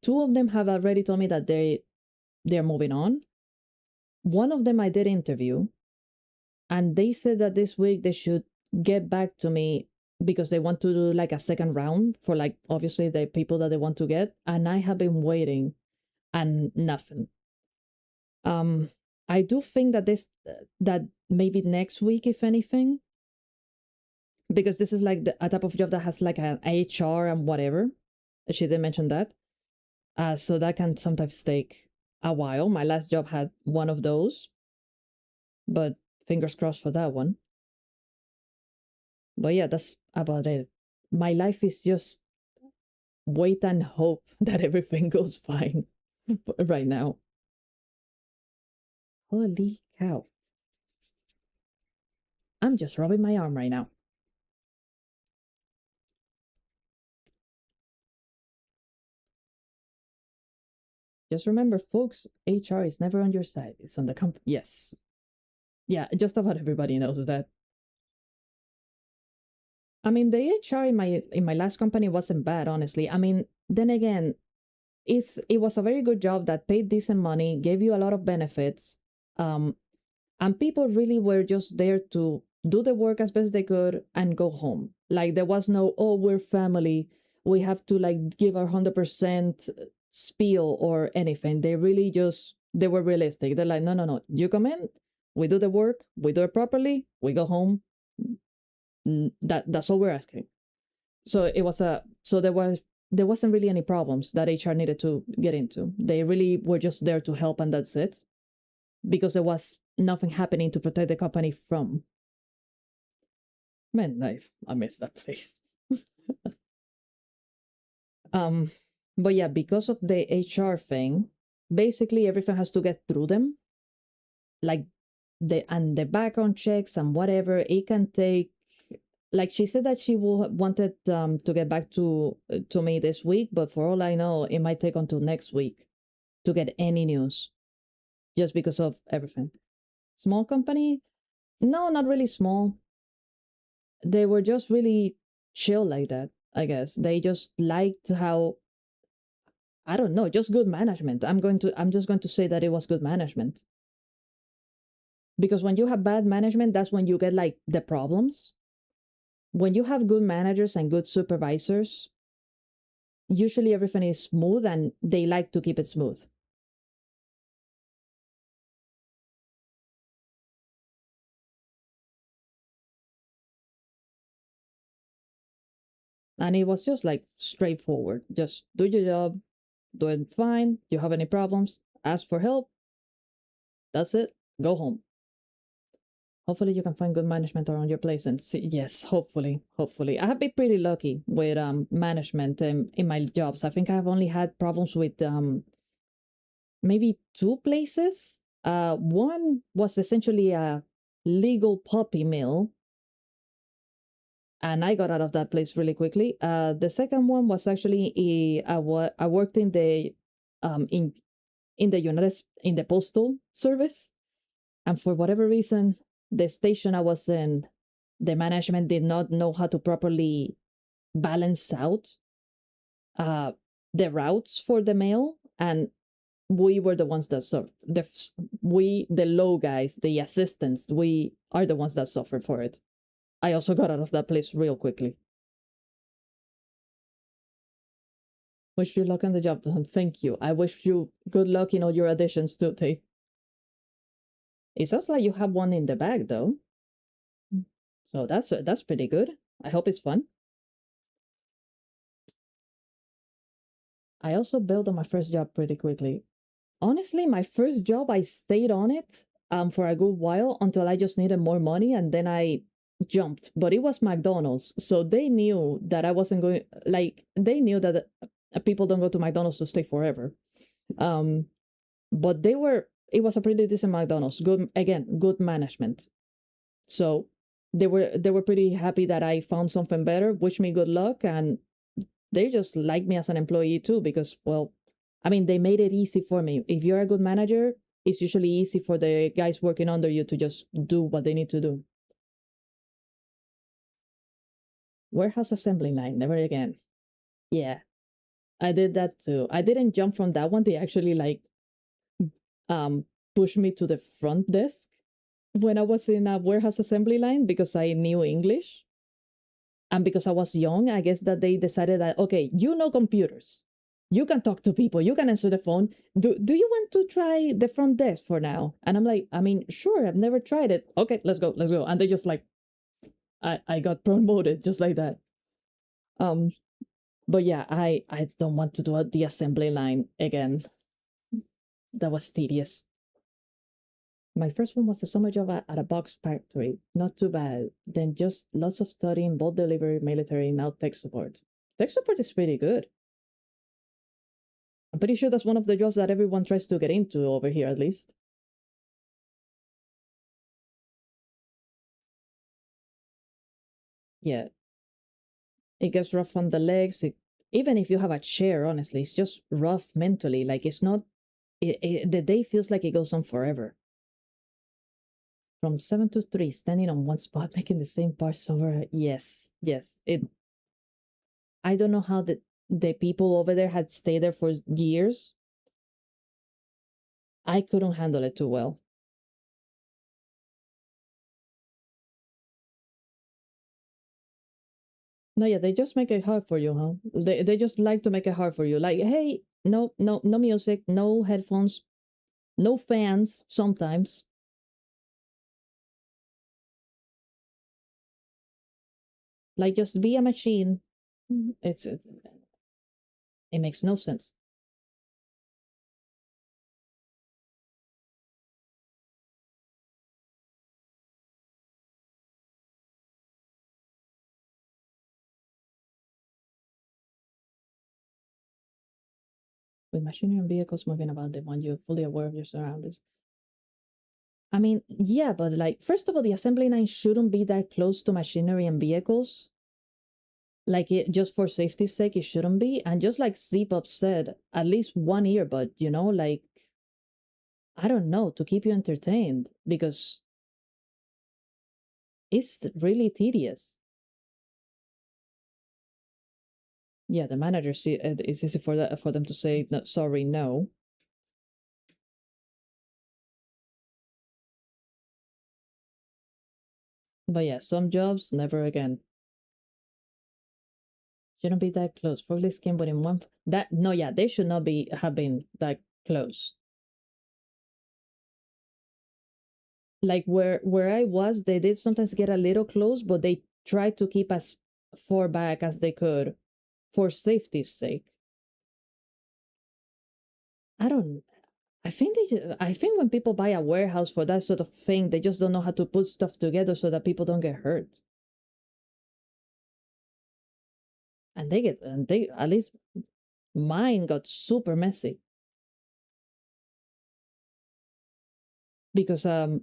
Two of them have already told me that they're moving on. One of them I did interview, and they said that this week they should get back to me because they want to do like a second round for like obviously the people that they want to get, and I have been waiting and nothing. I do think that that maybe next week, if anything, because this is like a type of job that has like an HR and whatever. She did mention that. So that can sometimes take a while. My last job had one of those. But fingers crossed for that one. But yeah, that's about it. My life is just wait and hope that everything goes fine right now. Holy cow. I'm just rubbing my arm right now. Just remember, folks, HR is never on your side. It's on the company. Yes. Yeah, just about everybody knows that. I mean, the HR in my last company wasn't bad, honestly. I mean, then again, it was a very good job that paid decent money, gave you a lot of benefits, and people really were just there to do the work as best they could and go home. Like there was no, oh, we're family, we have to like give our 100% spiel or anything. They really just they were realistic. They're like, no, no, no, you come in, we do the work, we do it properly, we go home. That's all we're asking. So it was a so there wasn't really any problems that HR needed to get into. They really were just there to help, and that's it, because there was nothing happening to protect the company from. Man, I miss that place. um, but yeah, because of the HR thing, basically everything has to get through them. Like the background checks and whatever, it can take. Like she said that she wanted to get back to me this week, but for all I know, it might take until next week to get any news, just because of everything. Small company? No, not really small. They were just really chill like that, I guess. They just liked how, I don't know, just good management. I'm just going to say that it was good management. Because when you have bad management, that's when you get like the problems. When you have good managers and good supervisors, usually everything is smooth and they like to keep it smooth. And it was just like straightforward. Just do your job, do it fine. You have any problems, ask for help. That's it. Go home. Hopefully you can find good management around your place and see. Yes, hopefully I have been pretty lucky with management in my jobs. I think I've only had problems with maybe two places. One was essentially a legal puppy mill, and I got out of that place really quickly. The second one was actually I worked in the in the in the postal service, and for whatever reason, the station I was in, the management did not know how to properly balance out uh, the routes for the mail, and we were the ones that suffered. The low guys, the assistants, we are the ones that suffered for it. I also got out of that place real quickly. Wish you luck on the job. Thank you. I wish you good luck in all your additions too, Tay. It sounds like you have one in the bag though. So that's pretty good. I hope it's fun. I also built on my first job pretty quickly. Honestly, my first job, I stayed on it for a good while until I just needed more money, and then I jumped. But it was McDonald's, so they knew that I wasn't going. Like they knew that people don't go to McDonald's to stay forever. But they were. It was a pretty decent McDonald's. Good again, good management. So they were pretty happy that I found something better. Wish me good luck, and they just like me as an employee too, because well, I mean, they made it easy for me. If you're a good manager, it's usually easy for the guys working under you to just do what they need to do. Warehouse assembly line, never again. Yeah, I did that too. I didn't jump from that one. They actually like um pushed me to the front desk when I was in a warehouse assembly line because I knew English. And because I was young, I guess that they decided that, okay, you know computers. You can talk to people. You can answer the phone. Do you want to try the front desk for now? And I'm like, I mean, sure, I've never tried it. Okay, let's go. And they just like, I got promoted just like that. Um, but yeah, I don't want to do the assembly line again. That was tedious. My first one was a summer job at a box factory. Not too bad. Then just lots of studying, both delivery, military, now tech support. Tech support is pretty good. I'm pretty sure that's one of the jobs that everyone tries to get into over here, at least. Yeah. It gets rough on the legs. Even if you have a chair, honestly, it's just rough mentally. Like, it's not, the day feels like it goes on forever. From 7 to 3, standing on one spot, making the same parts over. Yes, yes. I don't know how the people over there had stayed there for years. I couldn't handle it too well. No, yeah, they just make it hard for you, huh? They just like to make it hard for you. Like, hey, no music, no headphones, no fans sometimes. Like, just be a machine. It makes no sense. With machinery and vehicles moving about them when you're fully aware of your surroundings. I mean, yeah, but like, first of all, the assembly line shouldn't be that close to machinery and vehicles. Like, it just for safety's sake, it shouldn't be. And just like Zeepup said, at least one earbud, like, I don't know, to keep you entertained, because it's really tedious. Yeah, the manager it's easy for them to say no, sorry, no. But yeah, some jobs never again. Shouldn't be that close. Fogly skin within one. That no, yeah, they should not be have been that close. Like where I was, they did sometimes get a little close, but they tried to keep as far back as they could for safety's sake. I don't. I think when people buy a warehouse for that sort of thing, they just don't know how to put stuff together so that people don't get hurt. And they at least mine got super messy because it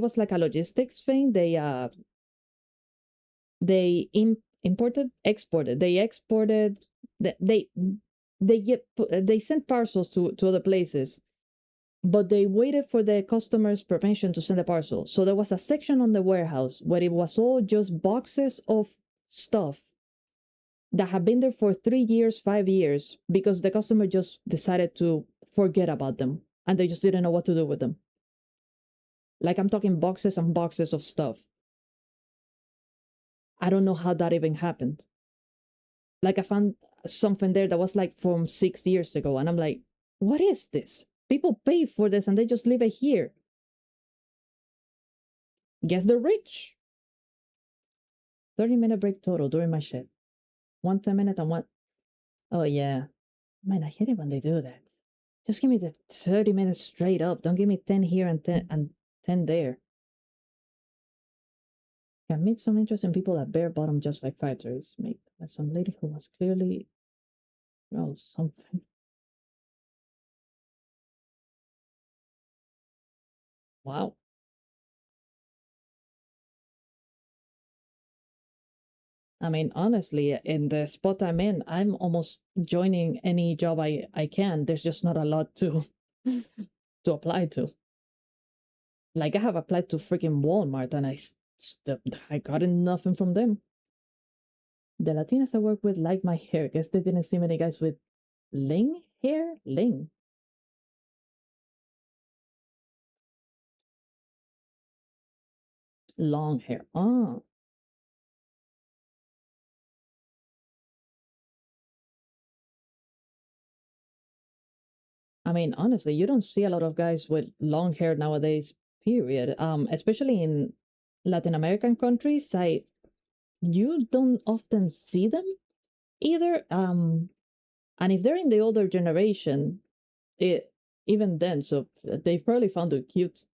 was like a logistics thing. They imported exported they exported they sent parcels to other places, but they waited for the customer's permission to send the parcel. So there was a section on the warehouse where it was all just boxes of stuff that had been there for 3 years, 5 years, because the customer just decided to forget about them and they just didn't know what to do with them. Like, I'm talking boxes and boxes of stuff. I don't know how that even happened. Like, I found something there that was like from 6 years ago, and I'm like, what is this? People pay for this and they just leave it here. Guess they're rich. 30-minute break total during my shift. 1 10 minute and one. Oh, yeah. Man, I hate it when they do that. Just give me the 30 minutes straight up. Don't give me 10 here and 10 there. I meet some interesting people at bare bottom, just like factories. Met some lady who was clearly, oh, something. Wow. I mean, honestly, in the spot I'm in, I'm almost joining any job I can. There's just not a lot to to apply to. Like, I have applied to freaking Walmart and I got nothing from them. The Latinas I work with like my hair. Guess they didn't see many guys with ling hair? Ling. Long hair. Ah. I mean, honestly, you don't see a lot of guys with long hair nowadays, period. Especially in Latin American countries, you don't often see them either. And if they're in the older generation, it even then, so they probably found it cute.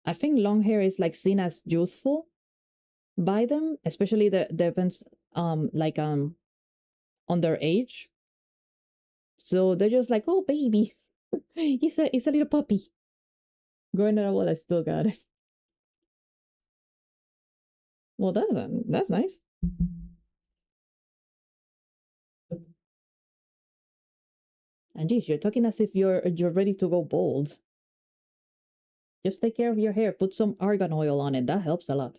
I think long hair is like seen as youthful by them, especially the depends like on their age. So they're just like, oh baby, he's a little puppy. Growing up, well, I still got it. Well, that's nice. And geez, you're talking as if you're ready to go bald. Just take care of your hair. Put some argan oil on it. That helps a lot.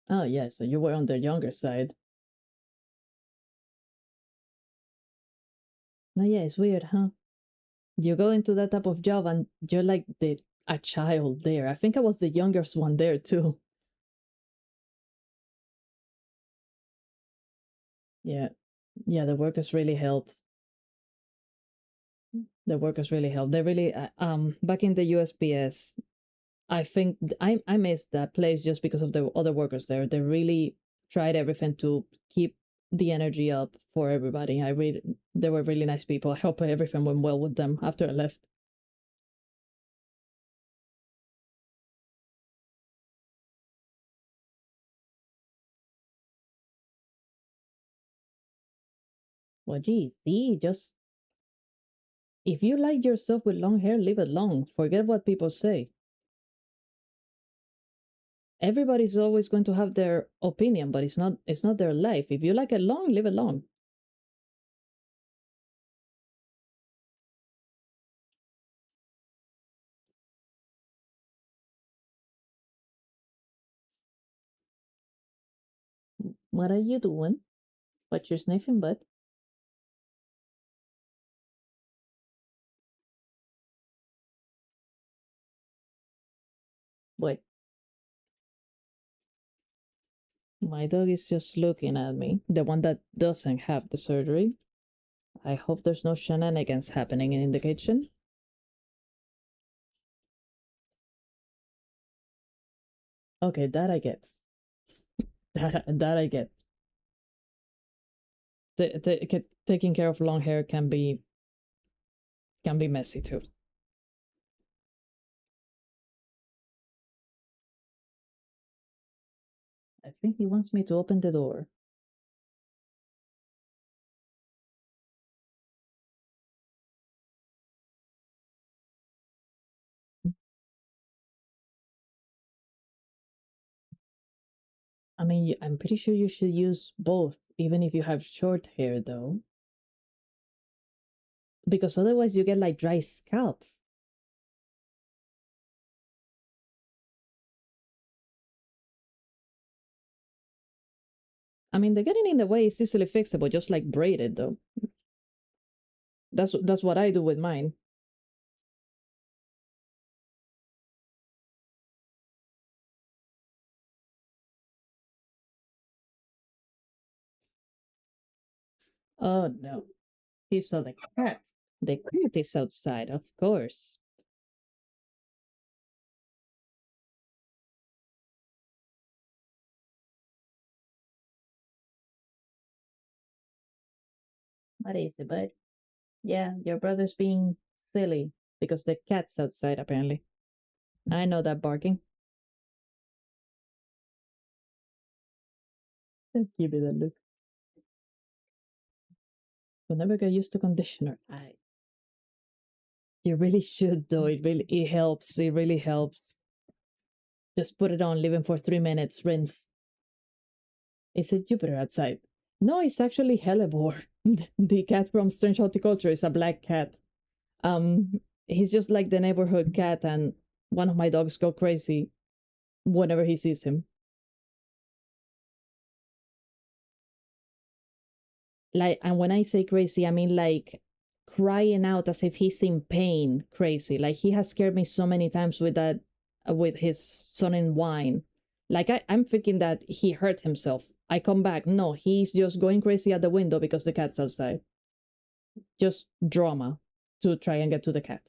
Oh yeah, so you were on the younger side. No, yeah, it's weird, huh? You go into that type of job and you're like a child there. I think I was the youngest one there too. Yeah, yeah, the workers really help. The workers really help. They really back in the USPS, I think I missed that place just because of the other workers there. They really tried everything to keep the energy up for everybody. They were really nice people. I hope everything went well with them after I left. Well, geez, see, just if you like yourself with long hair, leave it long. Forget what people say. Everybody's always going to have their opinion, but it's not their life. If you like it long, leave it long. What are you doing? What you're sniffing, bud? What? My dog is just looking at me. The one that doesn't have the surgery. I hope there's no shenanigans happening in the kitchen. Okay, that I get. That I get. Taking care of long hair can be messy too. I think he wants me to open the door. I mean, I'm pretty sure you should use both, even if you have short hair, though. Because otherwise you get like dry scalp. I mean, the getting in the way is easily fixable, just like braided, though. That's what I do with mine. Oh no. He saw the cat. The cat is outside, of course. What is it, bud? Yeah, your brother's being silly because the cat's outside, apparently. I know that barking. Give me that look. You'll never get used to conditioner. You really should, though. It helps. It really helps. Just put it on, leave it for 3 minutes, rinse. Is it Jupiter outside? No, it's actually Hellebore. The cat from Strange Horticulture is a black cat. He's just like the neighborhood cat, and one of my dogs go crazy whenever he sees him. Like, and when I say crazy, I mean like crying out as if he's in pain, crazy. Like he has scared me so many times with that, with his son in wine. Like I'm thinking that he hurt himself. I come back. No, he's just going crazy at the window because the cat's outside. Just drama. to try and get to the cat.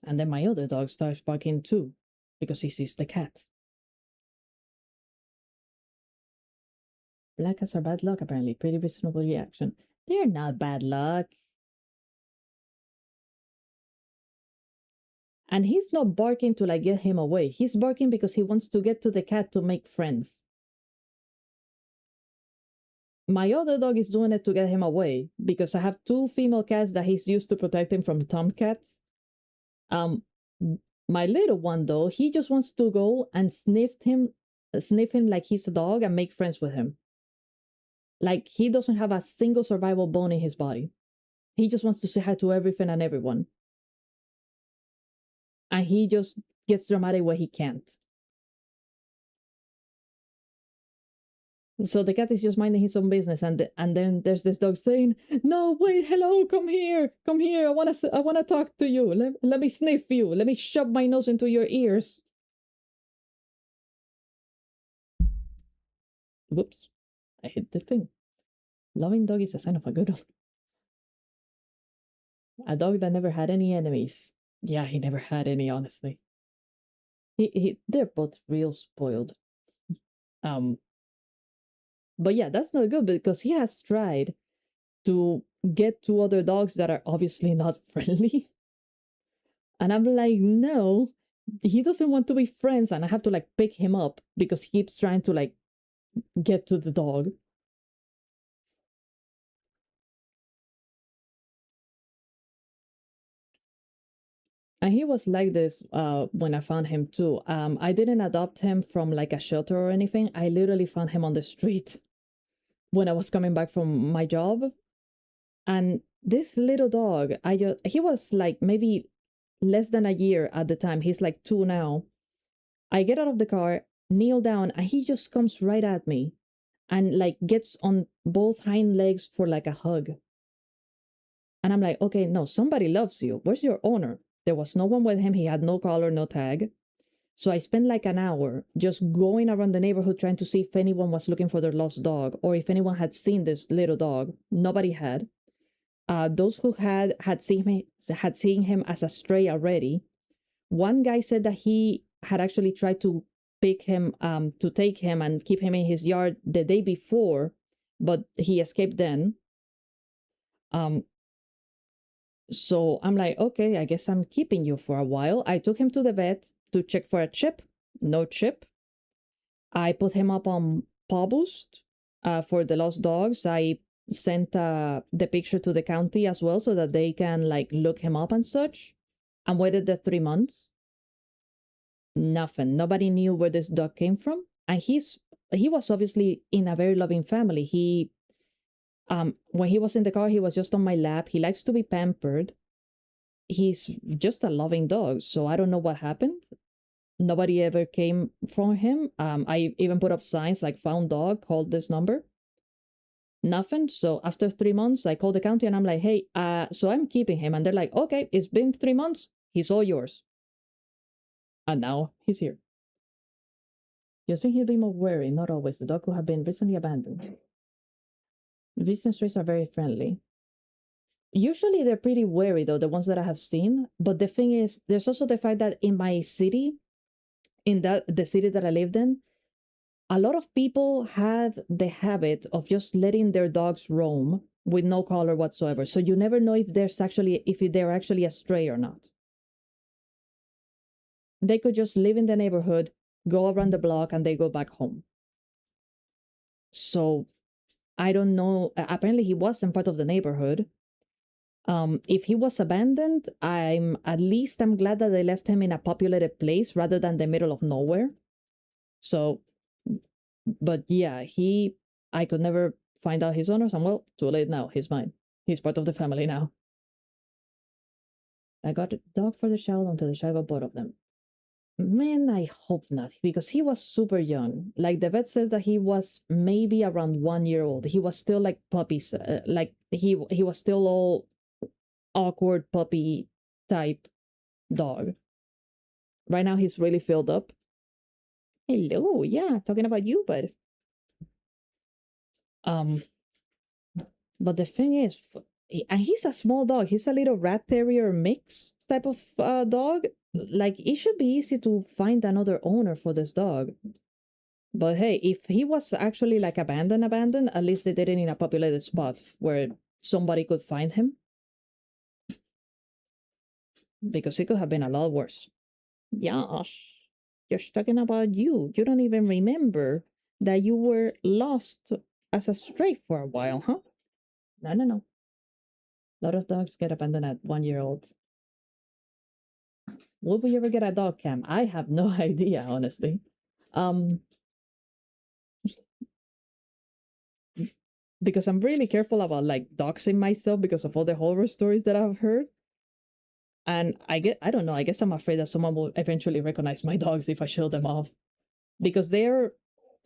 And then my other dog starts barking too, because he sees the cat. Black cats are bad luck, apparently. Pretty reasonable reaction. They're not bad luck. And he's not barking to like get him away. He's barking because he wants to get to the cat to make friends. My other dog is doing it to get him away because I have 2 female cats that he's used to protecting from tomcats. My little one though, he just wants to go and sniff him like he's a dog and make friends with him. Like he doesn't have a single survival bone in his body. He just wants to say hi to everything and everyone. And he just gets dramatic when he can't. So the cat is just minding his own business, and then there's this dog saying, "No, wait, hello, come here. I wanna talk to you. Let me sniff you. Let me shove my nose into your ears." Whoops, I hit the thing. Loving dog is a sign of a good one. A dog that never had any enemies. Yeah, he never had any, honestly. They're both real spoiled. But yeah, that's not good because he has tried to get 2 other dogs that are obviously not friendly. And I'm like, no, he doesn't want to be friends. And I have to like pick him up because he keeps trying to like get to the dog. And he was like this when I found him too. I didn't adopt him from like a shelter or anything. I literally found him on the street when I was coming back from my job. And this little dog, he was like maybe less than a year at the time. He's like 2 now. I get out of the car, kneel down, and he just comes right at me and like gets on both hind legs for like a hug. And I'm like, okay, no, somebody loves you. Where's your owner? There was no one with him. He had no collar, no tag. So I spent like an hour just going around the neighborhood trying to see if anyone was looking for their lost dog or if anyone had seen this little dog. Nobody had. Those who had seen him as a stray already. One guy said that he had actually tried to pick him, to take him and keep him in his yard the day before, but he escaped then. So I'm like, okay, I guess I'm keeping you for a while. I took him to the vet to check for a chip. No chip. I put him up on Paw Boost for the lost dogs. I sent the picture to the county as well so that they can like look him up and such, and waited the 3 months. Nothing. Nobody knew where this dog came from. And he was obviously in a very loving family. He when he was in the car, he was just on my lap. He likes to be pampered. He's just a loving dog. So I don't know what happened. Nobody ever came from him. I even put up signs like "found dog, called this number." Nothing. So after 3 months, I called the county and I'm like, hey, so I'm keeping him. And they're like, okay, it's been 3 months. He's all yours. And now he's here. You think he'll be more wary? Not always. The dog could have been recently abandoned. Recent strays are very friendly. Usually they're pretty wary though, the ones that I have seen. But the thing is, there's also the fact that in my city, the city that I lived in, a lot of people have the habit of just letting their dogs roam with no collar whatsoever. So you never know if they're actually a stray or not. They could just live in the neighborhood, go around the block, and they go back home. So I don't know. Apparently he wasn't part of the neighborhood. If he was abandoned, I'm glad that they left him in a populated place rather than the middle of nowhere. So, but yeah, I could never find out his owners, and well, too late now. He's mine. He's part of the family now. I got a dog for the child until the child got bored of them. Man, I hope not, because he was super young. Like the vet says that he was maybe around 1 year old. He was still like puppies, like he was still all awkward puppy type. dog. Right now he's really filled up. Hello, yeah, talking about you, but um, but the thing is, and he's a small dog. He's a little rat terrier mix type of dog. Like it should be easy to find another owner for this dog. But hey, if he was actually like abandoned, at least they did it in a populated spot where somebody could find him. Because it could have been a lot worse. Yash, just talking about you. You don't even remember that you were lost as a stray for a while, huh? No, no, no. A lot of dogs get abandoned at 1 year old. Will we ever get a dog cam? I have no idea, honestly. Um, because I'm really careful about like doxing myself because of all the horror stories that I've heard. And I don't know, I guess I'm afraid that someone will eventually recognize my dogs if I show them off. Because they're,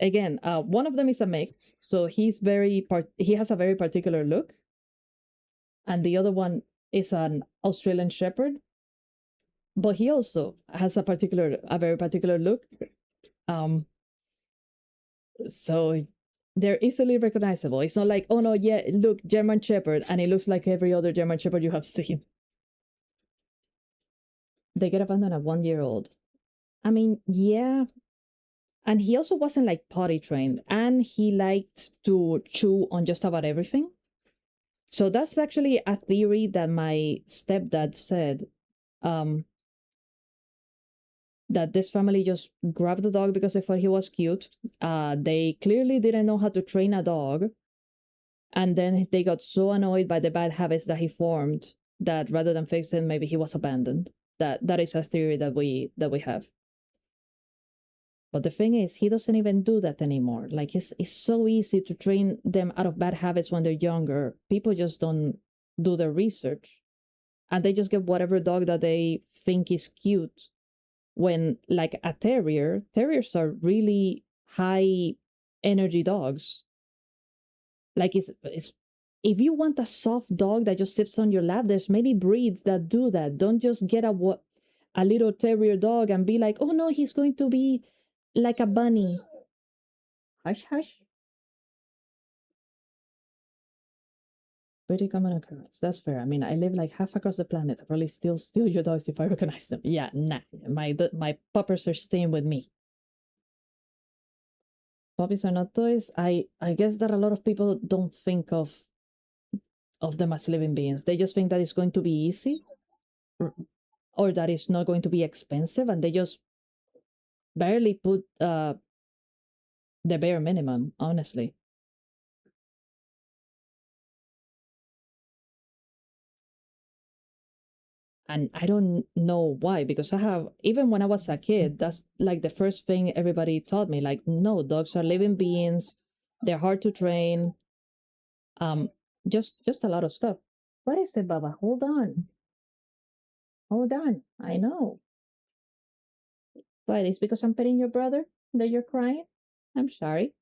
again, one of them is a mix. So he has a very particular look. And the other one is an Australian Shepherd. But he also has a very particular look. So they're easily recognizable. It's not like, oh no, yeah, look, German Shepherd, and it looks like every other German Shepherd you have seen. They get abandoned at 1 year old. I mean, yeah. And he also wasn't like potty trained, and he liked to chew on just about everything. So that's actually a theory that my stepdad said. That this family just grabbed the dog because they thought he was cute. They clearly didn't know how to train a dog. And then they got so annoyed by the bad habits that he formed that rather than fix it, maybe he was abandoned. That is a theory that we have. But the thing is, he doesn't even do that anymore. Like it's so easy to train them out of bad habits when they're younger. People just don't do their research. And they just get whatever dog that they think is cute. When like a terriers are really high energy dogs. Like it's if you want a soft dog that just sits on your lap, there's many breeds that do that. Don't just get a little terrier dog and be like, oh no, he's going to be like a bunny. Hush, hush. Pretty common occurrence. That's fair. I mean, I live like half across the planet. I probably still steal your dogs if I recognize them. Yeah, nah. My puppers are staying with me. Puppies are not toys. I guess that a lot of people don't think of them as living beings. They just think that it's going to be easy or that it's not going to be expensive, and they just barely put the bare minimum, honestly. And I don't know why, because I have, even when I was a kid, that's like the first thing everybody taught me. Like, no, dogs are living beings. They're hard to train. Um, just a lot of stuff. What is it, Baba? Hold on. Hold on. I know. But it's because I'm petting your brother that you're crying? I'm sorry.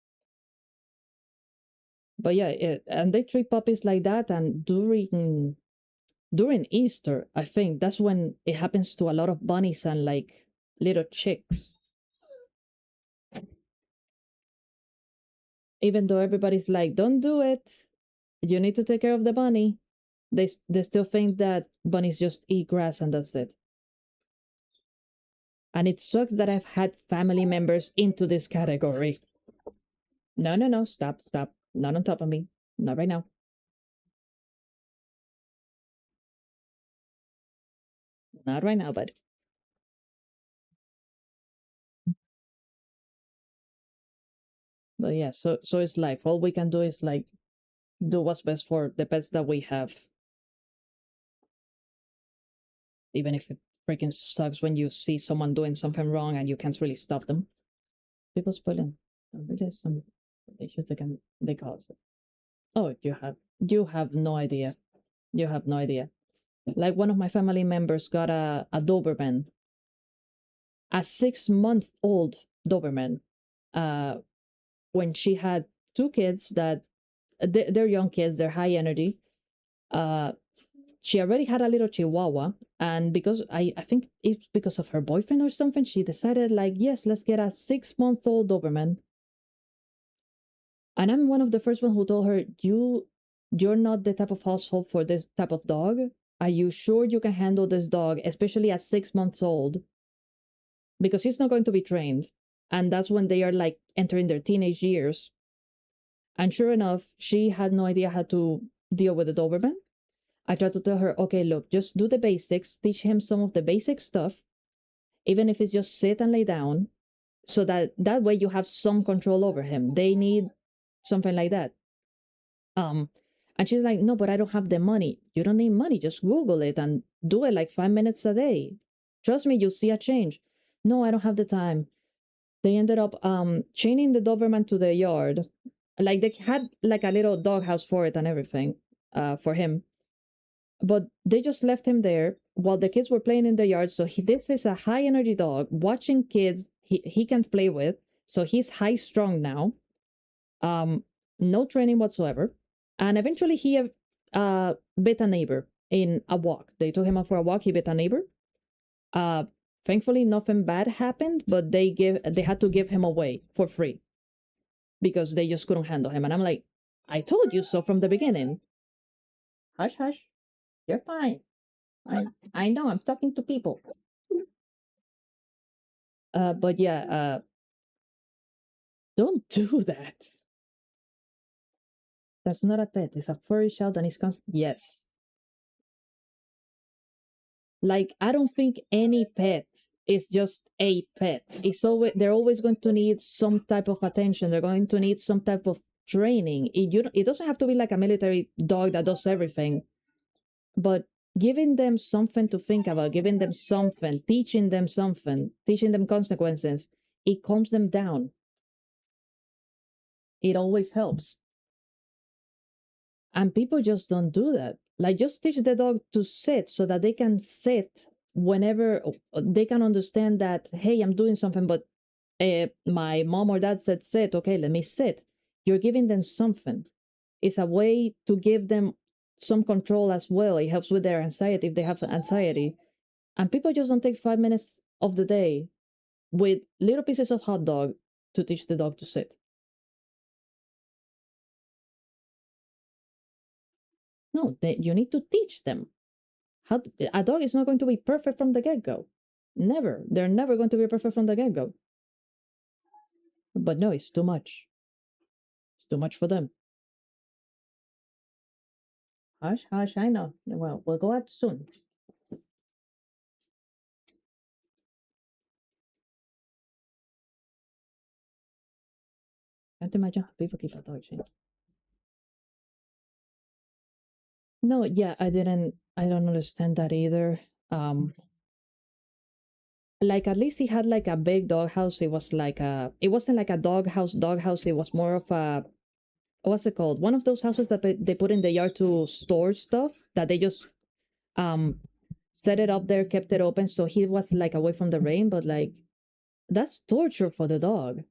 But yeah, and they treat puppies like that. And during Easter, I think that's when it happens to a lot of bunnies and like little chicks. Even though everybody's like, don't do it. You need to take care of the bunny. They still think that bunnies just eat grass and that's it. And it sucks that I've had family members into this category. No, no, no, stop, stop. Not on top of me. Not right now. Not right now, bud. But yeah, so it's life. All we can do is like do what's best for the pets that we have. Even if it freaking sucks when you see someone doing something wrong and you can't really stop them. People spoiling. There's some issues they cause. Oh, you have no idea. You have no idea. Like one of my family members got a Doberman, a 6 month old Doberman, uh, when she had two kids that they're young kids, they're high energy. Uh, she already had a little Chihuahua, and because I think it's because of her boyfriend or something, she decided like, yes, let's get a 6-month-old Doberman. And I'm one of the first one who told her, you're not the type of household for this type of dog. Are you sure you can handle this dog, especially at 6 months old? Because he's not going to be trained. And that's when they are like entering their teenage years. And sure enough, she had no idea how to deal with the Doberman. I tried to tell her, okay, look, just do the basics, teach him some of the basic stuff, even if it's just sit and lay down, so that way you have some control over him. They need something like that. And she's like, no, but I don't have the money. You don't need money. Just Google it and do it like 5 minutes a day. Trust me, you'll see a change. No, I don't have the time. They ended up chaining the Doberman to the yard. Like they had like a little doghouse for it and everything, for him. But they just left him there while the kids were playing in the yard. So this is a high energy dog watching kids he can't play with. So he's high strung now. No training whatsoever. And eventually he bit a neighbor in a walk. They took him out for a walk. He bit a neighbor. Thankfully, nothing bad happened, but they had to give him away for free because they just couldn't handle him. And I'm like, I told you so from the beginning. Hush, hush. You're fine. I know. I'm talking to people. But yeah, don't do that. That's not a pet. It's a furry child and it's constant. Yes. Like, I don't think any pet is just a pet. They're always going to need some type of attention. They're going to need some type of training. It doesn't have to be like a military dog that does everything, but giving them something to think about, giving them something, teaching them consequences, it calms them down. It always helps. And people just don't do that. Like, just teach the dog to sit so that they can sit whenever they can understand that, hey, I'm doing something, but my mom or dad said sit. Okay, let me sit. You're giving them something. It's a way to give them some control as well. It helps with their anxiety if they have anxiety. And people just don't take 5 minutes of the day with little pieces of hot dog to teach the dog to sit. No, you need to teach them. A dog is not going to be perfect from the get-go. Never. They're never going to be perfect from the get-go. But no, it's too much. It's too much for them. Hush, hush, I know. Well, we'll go out soon. Can't imagine how people keep a dog chain. No, yeah, I don't understand that either. Like, at least he had like a big doghouse. It wasn't like a doghouse. It was more of a, what's it called? One of those houses that they put in the yard to store stuff, that they just set it up there, kept it open, so he was like away from the rain. But like, that's torture for the dog.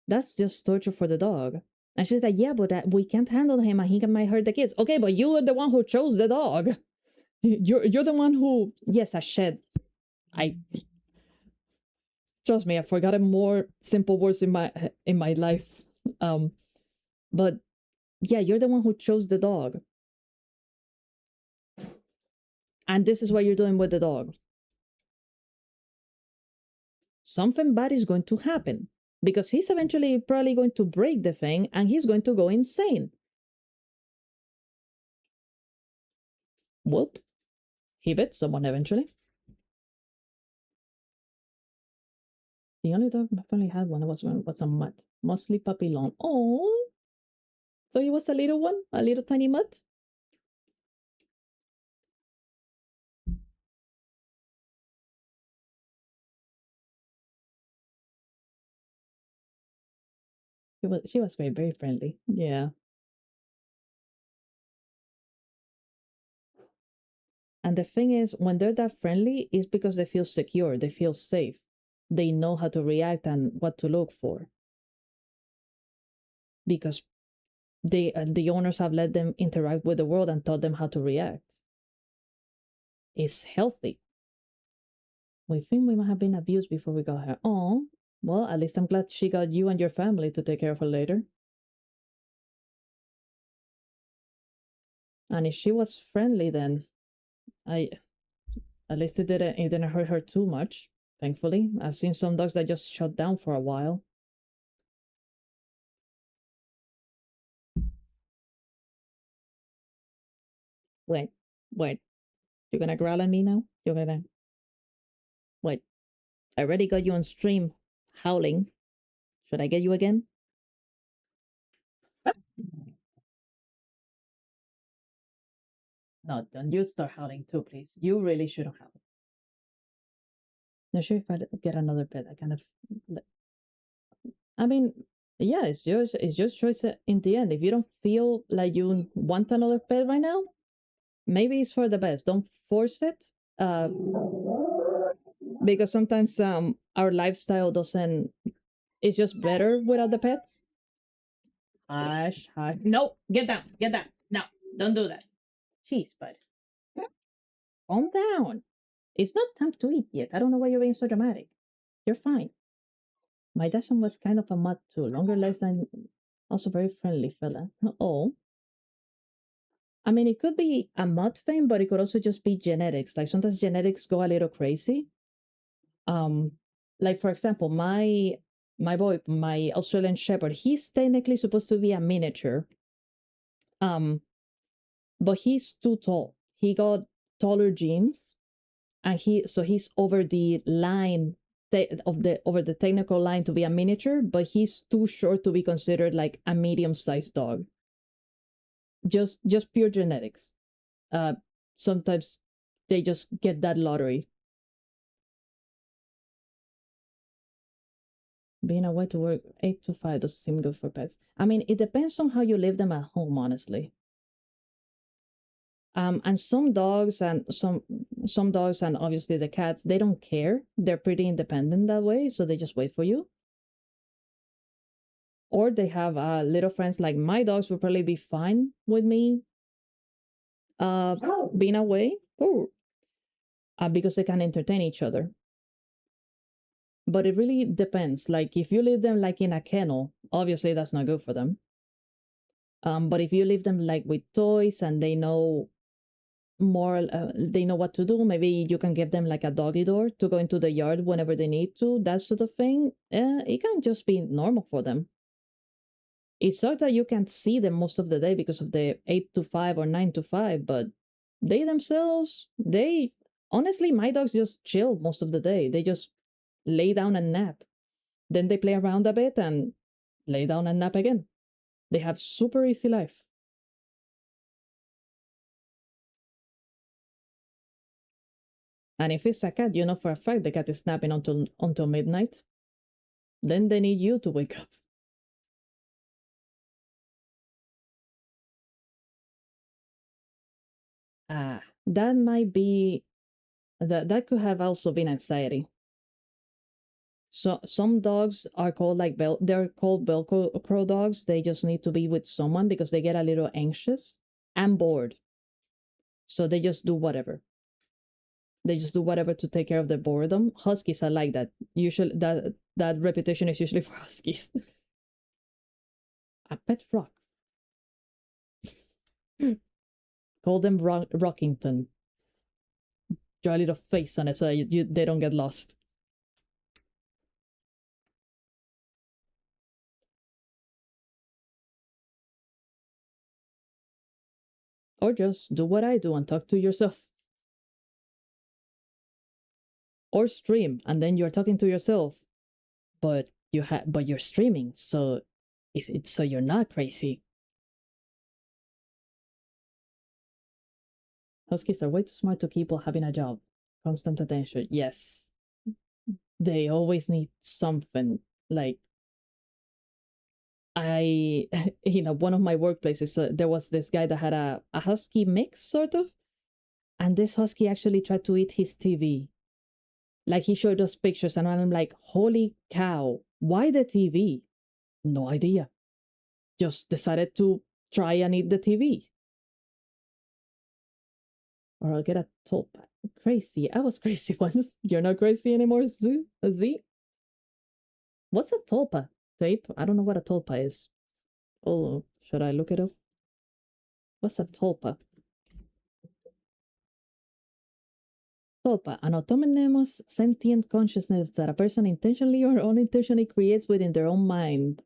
That's just torture for the dog. And she's like, yeah, but we can't handle him and he might hurt the kids. Okay, but you are the one who chose the dog. You're the one who, yes, a shed. Trust me, I've forgotten more simple words in my life. But yeah, you're the one who chose the dog. And this is what you're doing with the dog. Something bad is going to happen because he's eventually probably going to break the thing and he's going to go insane. Whoop. He bit someone eventually. The only dog my family had one was a mutt, mostly papillon. Oh, so he was a little one, a little tiny mutt. She was very, very friendly. Yeah. And the thing is, when they're that friendly, it's because they feel secure, they feel safe. They know how to react and what to look for. Because the owners have let them interact with the world and taught them how to react. is healthy. We think we might have been abused before we got her. Oh, well, at least I'm glad she got you and your family to take care of her later. And if she was friendly, then at least it didn't hurt her too much. Thankfully, I've seen some dogs that just shut down for a while. Wait, wait. You're gonna growl at me now? You're gonna wait. I already got you on stream howling. Should I get you again? No, don't you start howling too, please. You really shouldn't howl. Not sure if I get another pet. I kind of. I mean, yeah, it's yours. It's your choice in the end. If you don't feel like you want another pet right now, maybe it's for the best. Don't force it. Because sometimes our lifestyle doesn't. It's just better without the pets. Hush, hush. No, get down, get down. No, don't do that. Jeez, bud. Calm down. It's not time to eat yet. I don't know why you're being so dramatic. You're fine. My Dachshund was kind of a mutt too. Longer legs and also very friendly fella. Oh. I mean, it could be a mutt thing, but it could also just be genetics. Like sometimes genetics go a little crazy. Like for example, my boy, my Australian Shepherd, he's technically supposed to be a miniature. But he's too tall. He got taller genes, and he's over the line over the technical line to be a miniature, but he's too short to be considered like a medium-sized dog. Just pure genetics. Sometimes they just get that lottery. Being away to work 8 to 5 doesn't seem good for pets. I mean, it depends on how you leave them at home, honestly. And some dogs and some dogs and obviously the cats, they don't care. They're pretty independent that way, so they just wait for you. Or they have little friends. Like my dogs would probably be fine with me being away. Ooh. Because they can entertain each other. But it really depends. Like if you leave them like in a kennel, obviously that's not good for them. But if you leave them like with toys and they know more, they know what to do, maybe you can give them like a doggy door to go into the yard whenever they need to, that sort of thing. It can just be normal for them. It's sucks that you can't see them most of the day because of the 8 to 5 or 9 to 5, but they themselves, they honestly, my dogs just chill most of the day. They just lay down and nap. Then they play around a bit and lay down and nap again. They have super easy life. And if it's a cat, you know for a fact the cat is napping until midnight. Then they need you to wake up. That might be that could have also been anxiety. So some dogs are called like they're called Velcro dogs. They just need to be with someone because they get a little anxious and bored. So they just do whatever. They just do whatever to take care of their boredom. Huskies are like that. Usually that reputation is usually for huskies. A pet rock. Call them Rockington. Draw a little face on it so they don't get lost. Or just do what I do and talk to yourself. Or stream and then you're talking to yourself, but you're streaming, so it's so you're not crazy. Huskies are way too smart to keep while having a job. Constant attention. Yes. They always need something. Like, one of my workplaces, there was this guy that had a husky mix, sort of. And this husky actually tried to eat his TV. Like, he showed us pictures, and I'm like, holy cow, why the TV? No idea. Just decided to try and eat the TV. Or I'll get a tulpa. Crazy. I was crazy once. You're not crazy anymore, Z? Z? What's a tulpa? Tape? I don't know what a tulpa is. Oh, should I look it up? What's a tulpa? Tulpa, an autonomous sentient consciousness that a person intentionally or unintentionally creates within their own mind.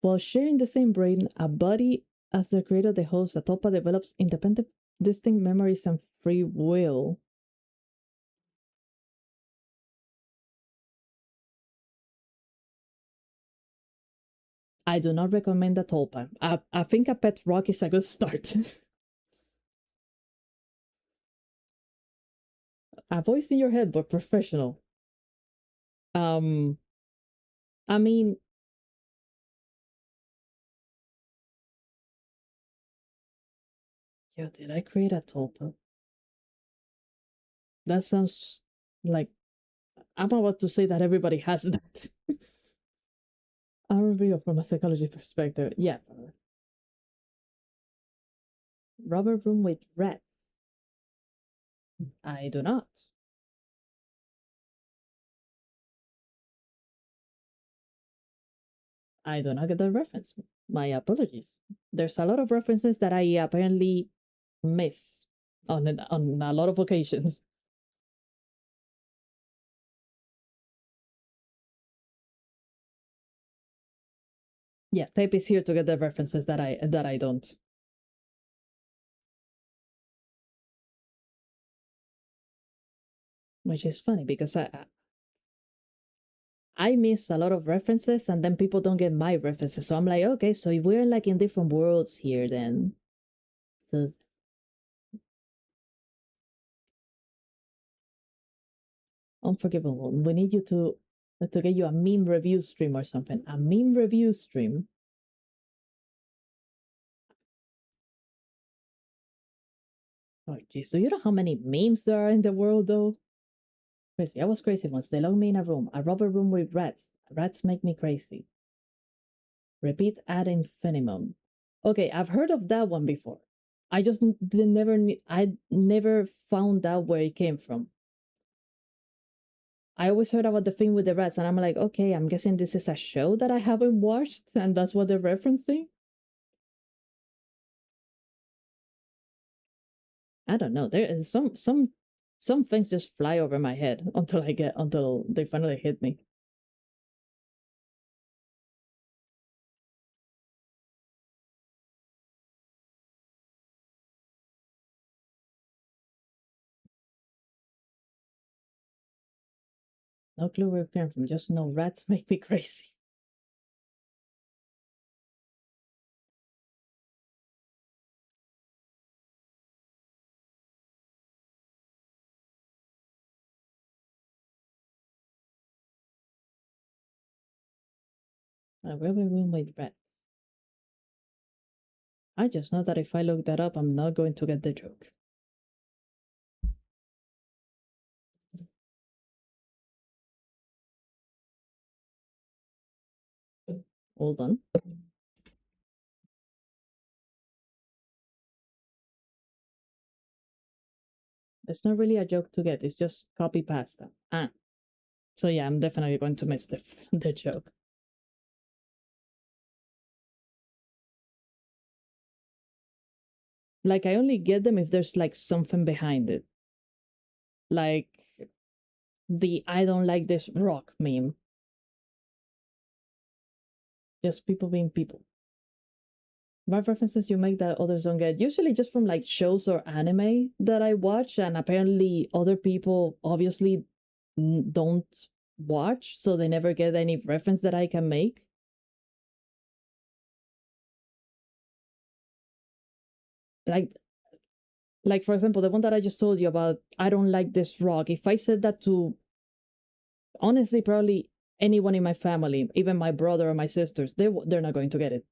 While sharing the same brain, a body as the creator, the host, a tulpa develops independent, distinct memories and free will. I do not recommend a tulpa. I think a pet rock is a good start. A voice in your head, but professional. Um, I mean, yeah, did I create a tulpa? That sounds like I'm about to say that everybody has that. I review from a psychology perspective. Yeah. Rubber room with rats. I do not. I do not get the reference. My apologies. There's a lot of references that I apparently miss on a lot of occasions. Yeah, tape is here to get the references that I don't. Which is funny because I miss a lot of references and then people don't get my references. So I'm like, okay, so we're like in different worlds here then. So unforgivable. We need you to get you a meme review stream or something. A meme review stream. Oh jeez, do you know how many memes there are in the world though? Crazy. I was crazy once. They locked me in a rubber room with rats. Rats make me crazy. Repeat ad infinitum. Okay, I've heard of that one before. I just I never found out where it came from. I always heard about the thing with the rats, and I'm like, okay, I'm guessing this is a show that I haven't watched, and that's what they're referencing. I don't know. There is some things just fly over my head until they finally hit me. No clue where it came from. Just know rats make me crazy. A rubber room with rats. I just know that if I look that up, I'm not going to get the joke. Hold on. It's not really a joke to get. It's just copy pasta. Ah. So yeah, I'm definitely going to miss the joke. Like I only get them if there's like something behind it. Like the I don't like this rock meme. Just people being people. What references you make that others don't get? Usually just from like shows or anime that I watch, and apparently other people obviously don't watch, so they never get any reference that I can make. Like like for example, the one that I just told you about, I don't like this rock. If I said that to honestly probably anyone in my family, even my brother or my sisters, they're not going to get it.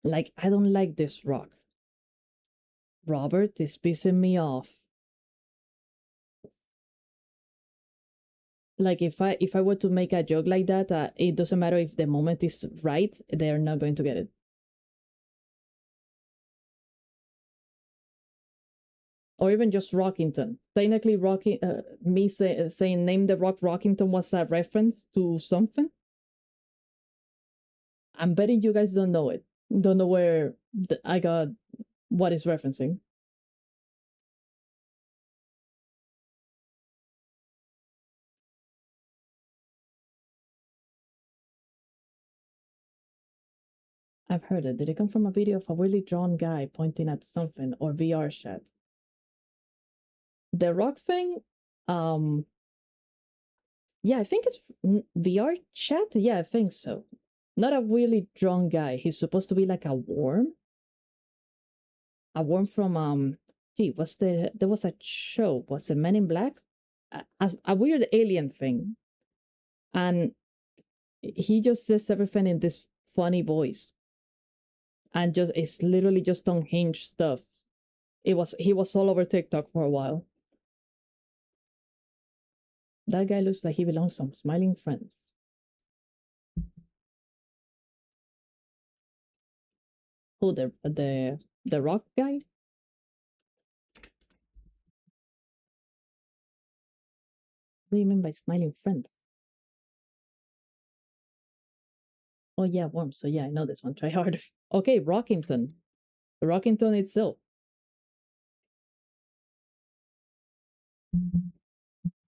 Like I don't like this rock. Robert is pissing me off. Like if I were to make a joke like that, it doesn't matter if the moment is right, they're not going to get it. or even just Rockington. Technically, saying name the rock Rockington was a reference to something. I'm betting you guys don't know it. Don't know where I got what is referencing. I've heard it. Did it come from a video of a really drawn guy pointing at something or VR chat? The rock thing, um, yeah, I think it's VR chat. Yeah, I think so. Not a really drawn guy. He's supposed to be like a worm. A worm from gee, there was a show, was it Men in Black? A weird alien thing. And he just says everything in this funny voice. And just it's literally just unhinged stuff. He was all over TikTok for a while. That guy looks like he belongs to some smiling friends. Who the rock guy? What do you mean by smiling friends? Oh yeah, worm. So yeah, I know this one. Try harder. Okay, Rockington. Rockington itself.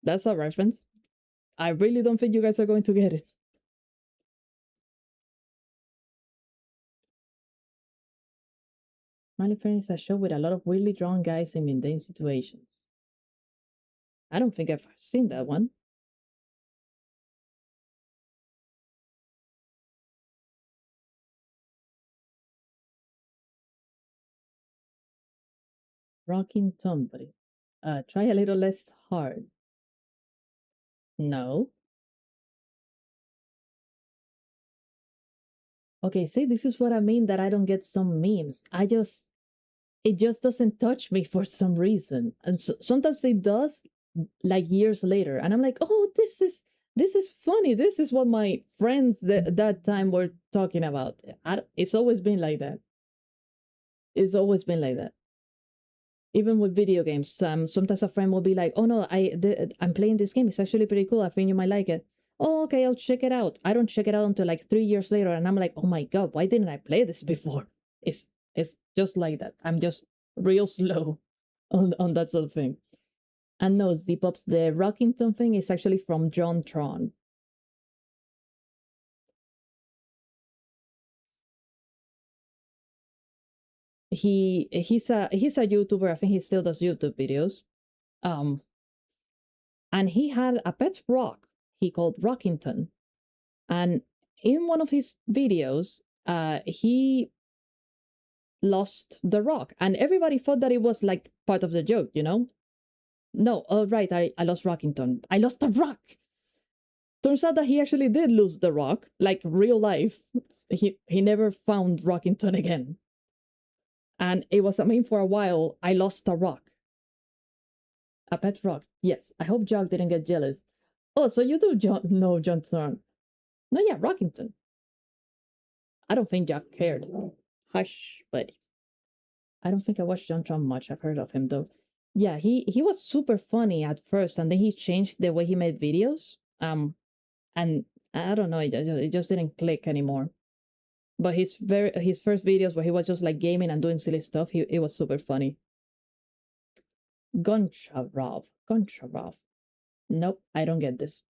That's a reference. I really don't think you guys are going to get it. Smiling Friends is a show with a lot of weirdly drawn guys in mundane situations. I don't think I've seen that one. Rocking Tomboy. Try a little less hard. No. Okay, see, this is what I mean that I don't get some memes. It just doesn't touch me for some reason. And sometimes it does, like years later. And I'm like, oh, this is funny. This is what my friends that time were talking about. It's always been like that. It's always been like that. Even with video games, sometimes a friend will be like, "Oh no, I'm playing this game. It's actually pretty cool. I think you might like it." Oh, okay, I'll check it out. I don't check it out until like 3 years later, and I'm like, "Oh my god, why didn't I play this before?" It's just like that. I'm just real slow on that sort of thing. And no, Z-Pops, the Rockington thing is actually from John Tron. He's a YouTuber. I think he still does YouTube videos. Um, and he had a pet rock he called Rockington. And in one of his videos, he lost the rock, and everybody thought that it was like part of the joke, you know? No, oh right, I lost Rockington. I lost the rock. Turns out that he actually did lose the rock, like real life. He never found Rockington again. And it was a meme for a while. I lost a rock. A pet rock. Yes. I hope Jock didn't get jealous. Oh, so you do know John Thorne. No, yeah, Rockington. I don't think Jock cared. Hush, buddy. I don't think I watched John Trump much. I've heard of him though. Yeah, he was super funny at first, and then he changed the way he made videos. And I don't know, it just didn't click anymore. But his first videos where he was just like gaming and doing silly stuff, it was super funny. Goncharov. Nope, I don't get this.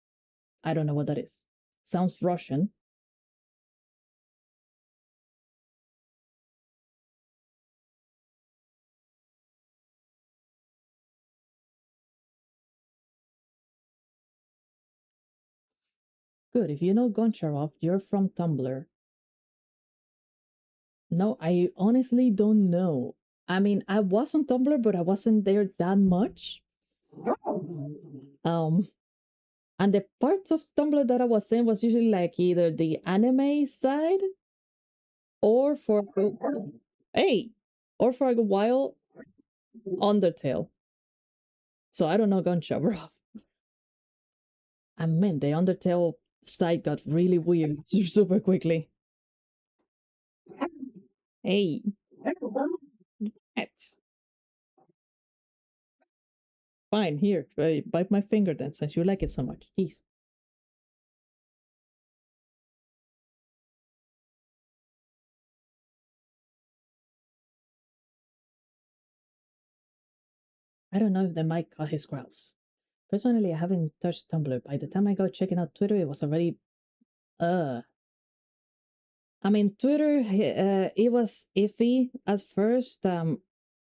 I don't know what that is. Sounds Russian. Good, if you know Goncharov, you're from Tumblr. No, I honestly don't know. I mean, I was on Tumblr, but I wasn't there that much. Um, and the parts of Tumblr that I was in was usually like either the anime side or for hey, or for a while Undertale. So I don't know Gunshot. I mean, the Undertale side got really weird super quickly. Hey, Fine, here, bite my finger then, since you like it so much. Jeez. I don't know if the mic caught his growls. Personally, I haven't touched Tumblr. By the time I got checking out Twitter, it was already, I mean, Twitter, it was iffy at first.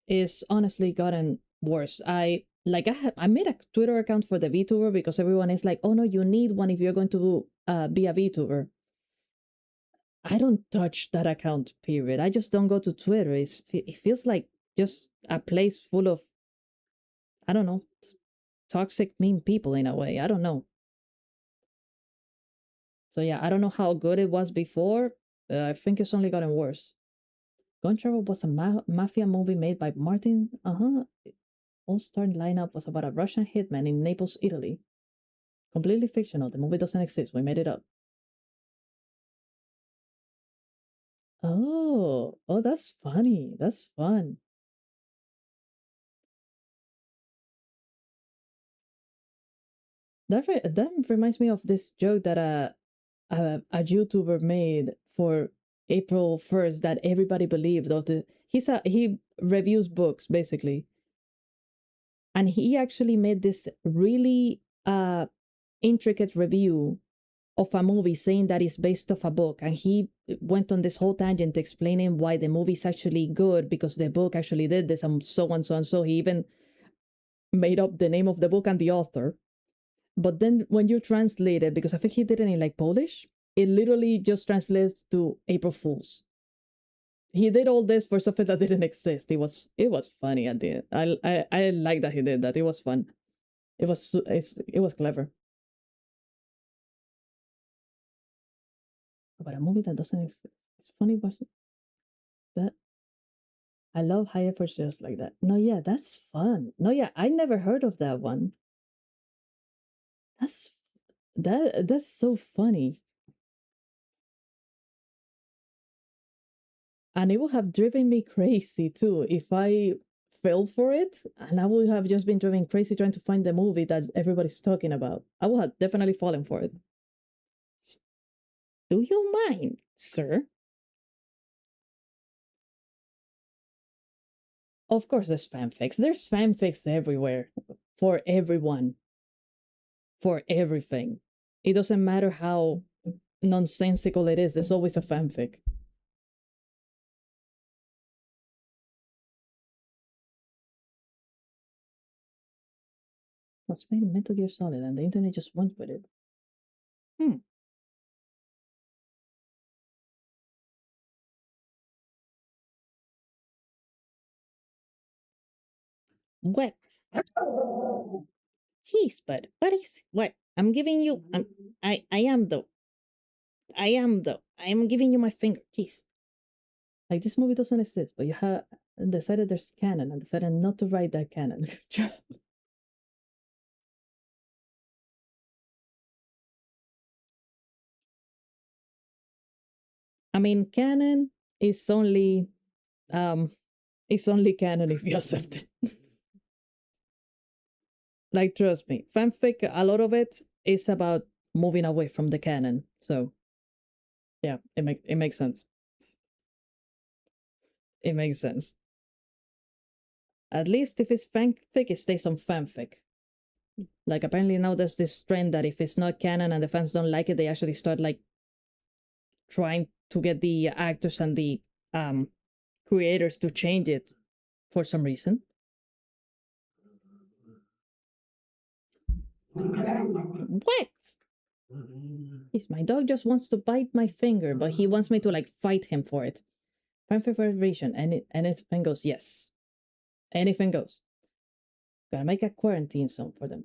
It's honestly gotten worse. I made a Twitter account for the VTuber because everyone is like, oh no, you need one if you're going to be a VTuber. I don't touch that account, period. I just don't go to Twitter. It feels like just a place full of, I don't know, toxic, mean people in a way. I don't know. So yeah, I don't know how good it was before. I think it's only gotten worse. Gone Travel was a mafia movie made by Martin. All-star lineup was about a Russian hitman in Naples, Italy. Completely fictional. The movie doesn't exist. We made it up. Oh, that's funny. That's fun. That reminds me of this joke that a YouTuber made for April 1st that everybody believed. He reviews books basically, and he actually made this really intricate review of a movie saying that it's based off a book, and he went on this whole tangent explaining why the movie's actually good because the book actually did this and so and so and so. He even made up the name of the book and the author. But then when you translate it, because I think he did it in like Polish, it literally just translates to April Fools. He did all this for something that didn't exist. It was funny at the end. I like that he did that. It was fun. It was clever. But a movie that doesn't exist. It's funny, but that I love high effort shows like that. No, yeah, that's fun. No, yeah, I never heard of that one. That's so funny. And it would have driven me crazy too if I fell for it, and I would have just been driven crazy trying to find the movie that everybody's talking about. I would have definitely fallen for it. Do you mind, sir? Of course, there's fanfics. There's fanfics everywhere for everyone, for everything. It doesn't matter how nonsensical it is, there's always a fanfic. Was made in Metal Gear Solid, and the internet just went with it. What? Jeez, but what is what? I'm giving you. I am though. I am though. I am giving you my finger. Jeez. Like this movie doesn't exist, but you have decided there's canon and decided not to write that canon. I mean, canon is only it's only canon if you accept it. Like, trust me, fanfic, a lot of it is about moving away from the canon. So, yeah, it makes sense. It makes sense. At least if it's fanfic, it stays on fanfic. Like, apparently now there's this trend that if it's not canon and the fans don't like it, they actually start like trying to get the actors and the creators to change it for some reason. What? Yes, my dog just wants to bite my finger, but he wants me to like fight him for it. Fanfic version, and anything goes. Yes, anything goes. Gotta make a quarantine zone for them.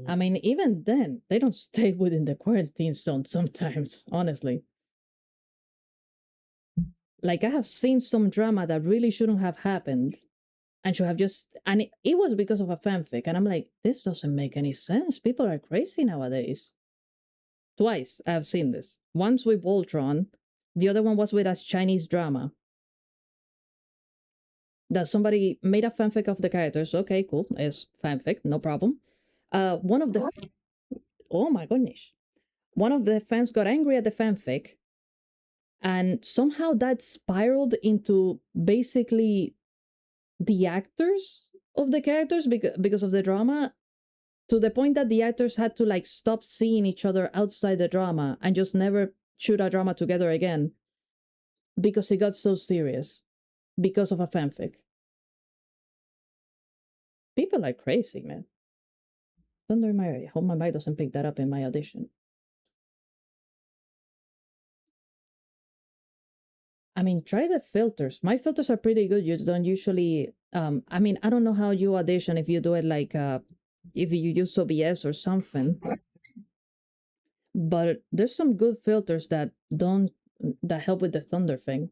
I mean, even then, they don't stay within the quarantine zone sometimes, honestly. Like, I have seen some drama that really shouldn't have happened and should have just. And it was because of a fanfic. And I'm like, this doesn't make any sense. People are crazy nowadays. Twice I've seen this. Once with Voltron, the other one was with a Chinese drama. that somebody made a fanfic of the characters. Okay, cool. It's fanfic, no problem. One of the oh my goodness, one of the fans got angry at the fanfic, and somehow that spiraled into basically the actors of the characters because of the drama, to the point that the actors had to like stop seeing each other outside the drama and just never shoot a drama together again because it got so serious because of a fanfic. People are crazy, man. Thunder in my area. Hope my mic doesn't pick that up in my audition. I mean, try the filters. My filters are pretty good. You don't usually I mean, I don't know how you audition, if you do it like if you use OBS or something. But there's some good filters that help with the thunder thing.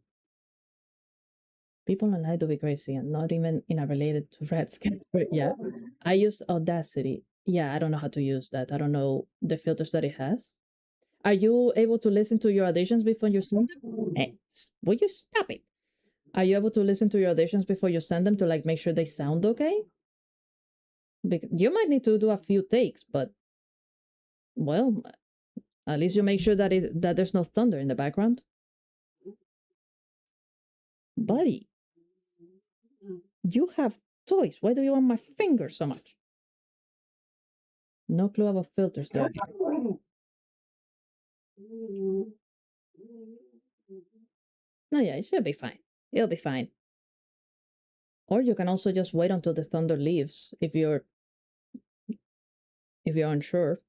People online do be crazy, and not even in a related to Redskin. But yeah, I use Audacity. Yeah, I don't know how to use that. I don't know the filters that it has. Are you able to listen to your auditions before you send them? Hey, will you stop it? Are you able to listen to your auditions before you send them to like make sure they sound okay? Because you might need to do a few takes, but well, at least you make sure that there's no thunder in the background. Buddy, you have toys. Why do you want my fingers so much? No clue about filters there. No, yeah, it should be fine. It'll be fine. Or you can also just wait until the thunder leaves if you're unsure.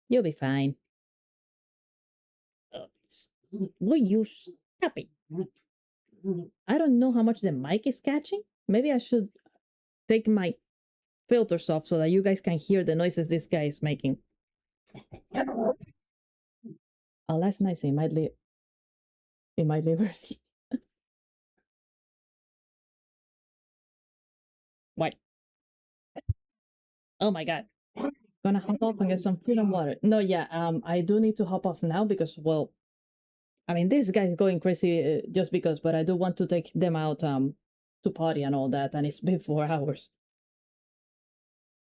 You'll be fine. Will you stop it? I don't know how much the mic is catching. Maybe I should take my filters off so that you guys can hear the noises this guy is making. Oh, that's nice. It might leave early. What? Oh my god. Gonna hop off and get some food and water. No, yeah, I do need to hop off now because, well, I mean, this guy's going crazy just because, but I do want to take them out to party and all that, and it's been 4 hours.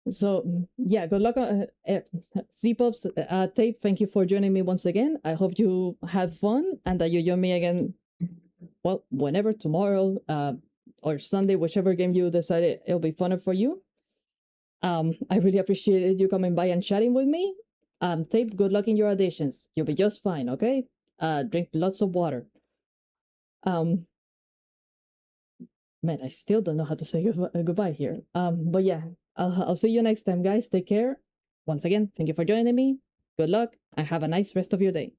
So yeah, good luck. Z-Pops, Tape, thank you for joining me once again. I hope you had fun and that you join me again, well, whenever, tomorrow or Sunday, whichever game you decided it'll be funner for you. I really appreciated you coming by and chatting with me. Tape, good luck in your auditions. You'll be just fine, okay? Drink lots of water. Man, I still don't know how to say goodbye here. But yeah, I'll see you next time, guys. Take care. Once again, thank you for joining me. Good luck and have a nice rest of your day.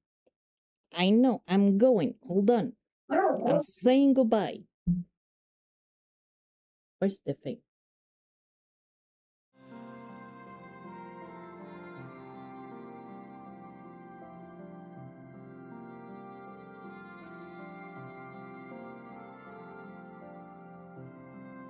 I know, I'm going. Hold on. I'm saying goodbye. Where's the thing?